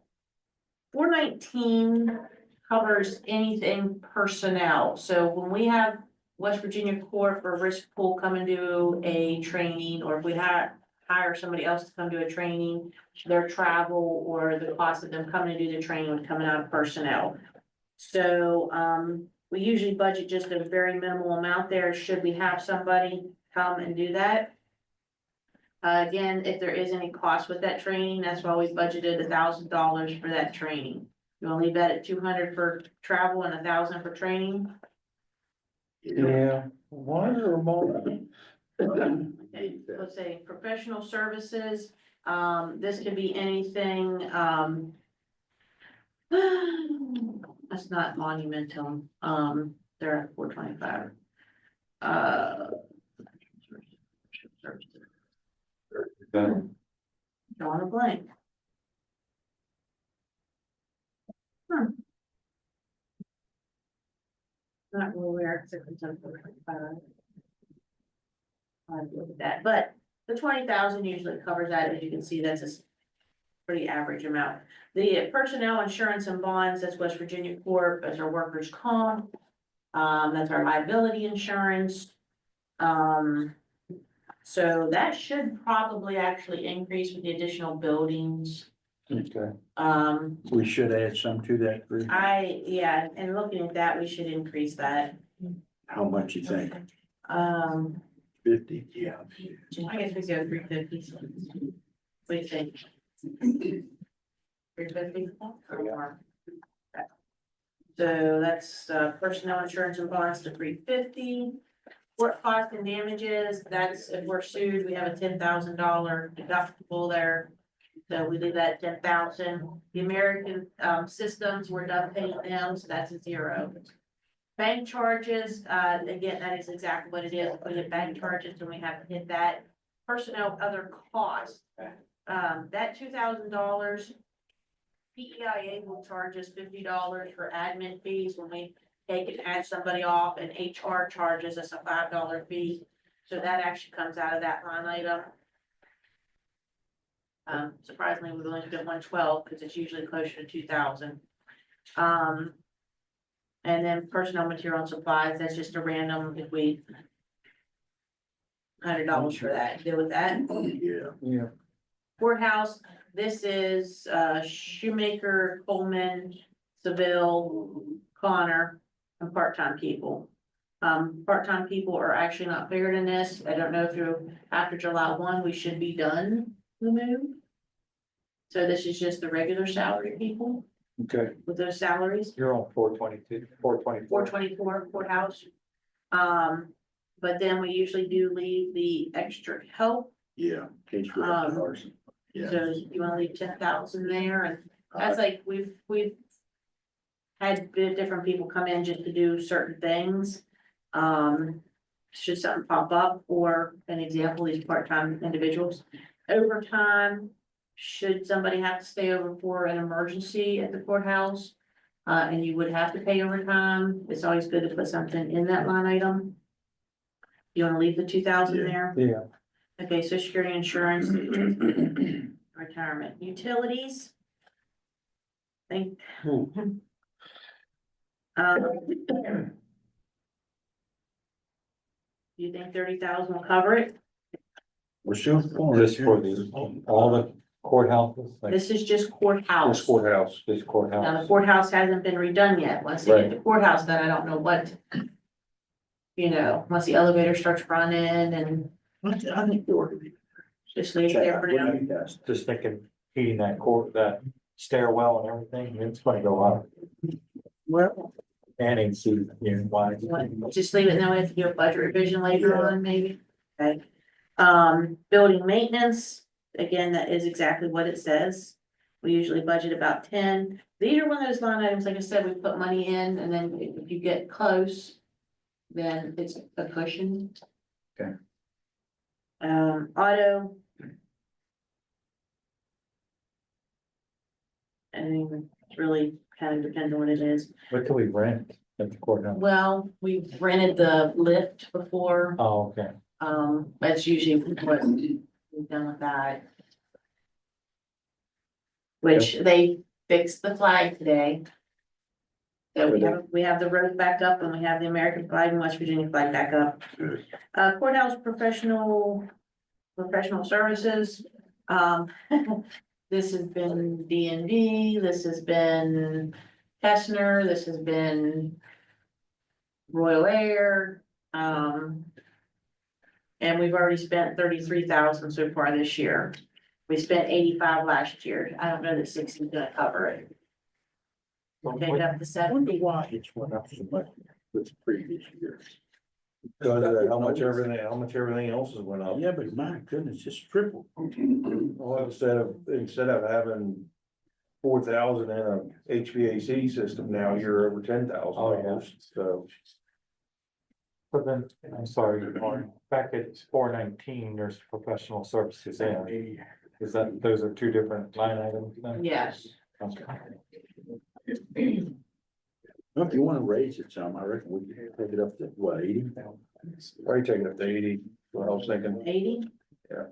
S3: 419 covers anything personnel. So when we have West Virginia Corps for Risk Pool come and do a training, or if we hire somebody else to come do a training, their travel or the cost of them coming to do the training would come out of personnel. So, we usually budget just a very minimal amount there, should we have somebody come and do that. Again, if there is any cost with that training, that's why we budgeted $1,000 for that training. You wanna leave that at 200 for travel and 1,000 for training?
S11: Yeah, one or more.
S3: Okay, let's say professional services, this could be anything, that's not monumental, they're at 425. Drawing a blank. Not really where it's I'll look at that, but the 20,000 usually covers that. As you can see, that's a pretty average amount. The personnel insurance and bonds, that's West Virginia Corp, that's our workers' comp. That's our liability insurance. So that should probably actually increase with the additional buildings.
S1: Okay,
S3: Um,
S1: we should add some to that group.
S3: yeah, and looking at that, we should increase that.
S1: How much you think? 50? Yeah.
S3: I guess we go 350. What do you think? 350 or more? So that's personnel insurance and bonds to 350. Court cost and damages, that's if we're sued, we have a $10,000 deductible there. So we leave that at 10,000. The American systems, we're done paying them, so that's a 0. Bank charges, again, that is exactly what it is. We get bank charges and we have to hit that. Personnel, other costs, that $2,000. PEIA will charge us $50 for admin fees when we take and add somebody off, and HR charges us a $5 fee. So that actually comes out of that line item. Surprisingly, we've only spent 112 because it's usually closer to 2,000. And then personnel, material and supplies, that's just a random, if we $100 for that, deal with that.
S11: Yeah.
S3: Courthouse, this is Shoemaker, Coleman, Seville, Connor, and part-time people. Part-time people are actually not figured in this. I don't know if you're, after July 1, we should be done the move. So this is just the regular salary people
S11: Okay.
S3: with those salaries.
S13: You're on 422, 424.
S3: 424 courthouse. But then we usually do leave the extra help.
S11: Yeah. In case we have
S3: Um,
S11: ours. Yeah.
S3: So you wanna leave 10,000 there, and that's like, we've had different people come in just to do certain things. Should something pop up, or an example, these part-time individuals. Overtime, should somebody have to stay over for an emergency at the courthouse, and you would have to pay overtime, it's always good to put something in that line item. You wanna leave the 2,000 there?
S13: Yeah.
S3: Okay, social security insurance, retirement, utilities. Think. Do you think 30,000 will cover it?
S11: We're still.
S13: Just for the, all the courthouses, like
S3: This is just courthouse.
S12: This courthouse.
S13: this
S3: Now, the
S13: courthouse.
S3: courthouse hasn't been redone yet. Once they get the courthouse done, I don't know what. You know, once the elevator starts running and
S11: I think they ought to be.
S3: just leave it there for now.
S13: Just thinking, heating that court, that stairwell and everything, it's gonna go up.
S11: Well.
S13: And in season, you know, why?
S3: Just leave it, and then we have to do a budget revision later on, maybe. Okay. Building maintenance, again, that is exactly what it says. We usually budget about 10. These are one of those line items, like I said, we put money in, and then if you get close, then it's a cushion.
S11: Okay.
S3: Auto. And it's really kind of depends on what it is.
S13: What do we rent at the courthouse?
S3: Well, we've rented the lift before.
S13: Oh, okay.
S3: That's usually what we've done with that. Which they fixed the flag today. So we have the road back up, and we have the American flag and West Virginia flag back up. Courthouse professional services. This has been D&D, this has been Kestner, this has been Royal Air, and we've already spent 33,000 so far this year. We spent 85 last year. I don't know that 60 is gonna cover it. We'll take it up to
S11: I
S3: 70.
S11: wonder why it's went up so much with the previous years.
S12: Because of how much everything else has went up.
S11: Yeah, but my goodness, it's triple.
S12: Well, instead of having 4,000 in a HVAC system, now you're over $10,000, so.
S13: But then, I'm sorry, Lauren, back at 419, there's professional services in. Is that, those are two different line items then?
S3: Yes.
S13: Okay.
S11: Well, if you wanna raise it some, I reckon we can take it up to, what, 80?
S12: Probably taking it to 80, what I was thinking.
S3: 80?
S12: Yeah.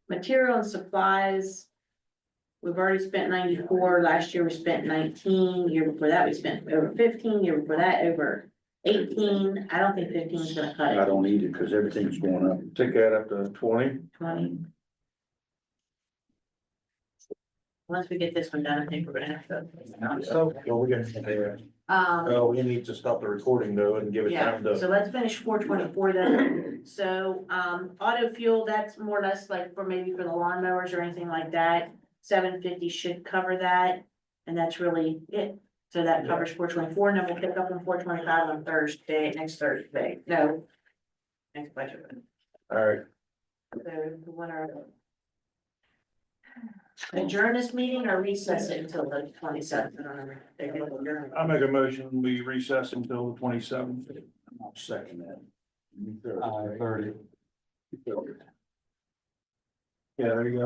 S3: Material and supplies. We've already spent 94. Last year we spent 19. Year before that we spent over 15. Year before that over 18. I don't think 15 is gonna cut
S11: I
S3: it.
S11: don't need it, cause everything's going up.
S12: Take that up to 20.
S3: 20. Once we get this one done, I think we're gonna have to.
S12: So, we got, we need to stop the recording though and give it
S3: Yeah,
S12: time to.
S3: so let's finish 424 then. So, auto fuel, that's more or less like for maybe for the lawnmowers or anything like that. 750 should cover that, and that's really it. So that covers 424, and then we'll pick up on 425 on Thursday, next Thursday. No. Next budget.
S12: All right.
S3: So the winner. Adjourn this meeting or recess it until the 27th? I don't remember.
S12: I make a motion, we recess until the 27th.
S11: I'll second that.
S13: 30.
S12: Yeah, there you go.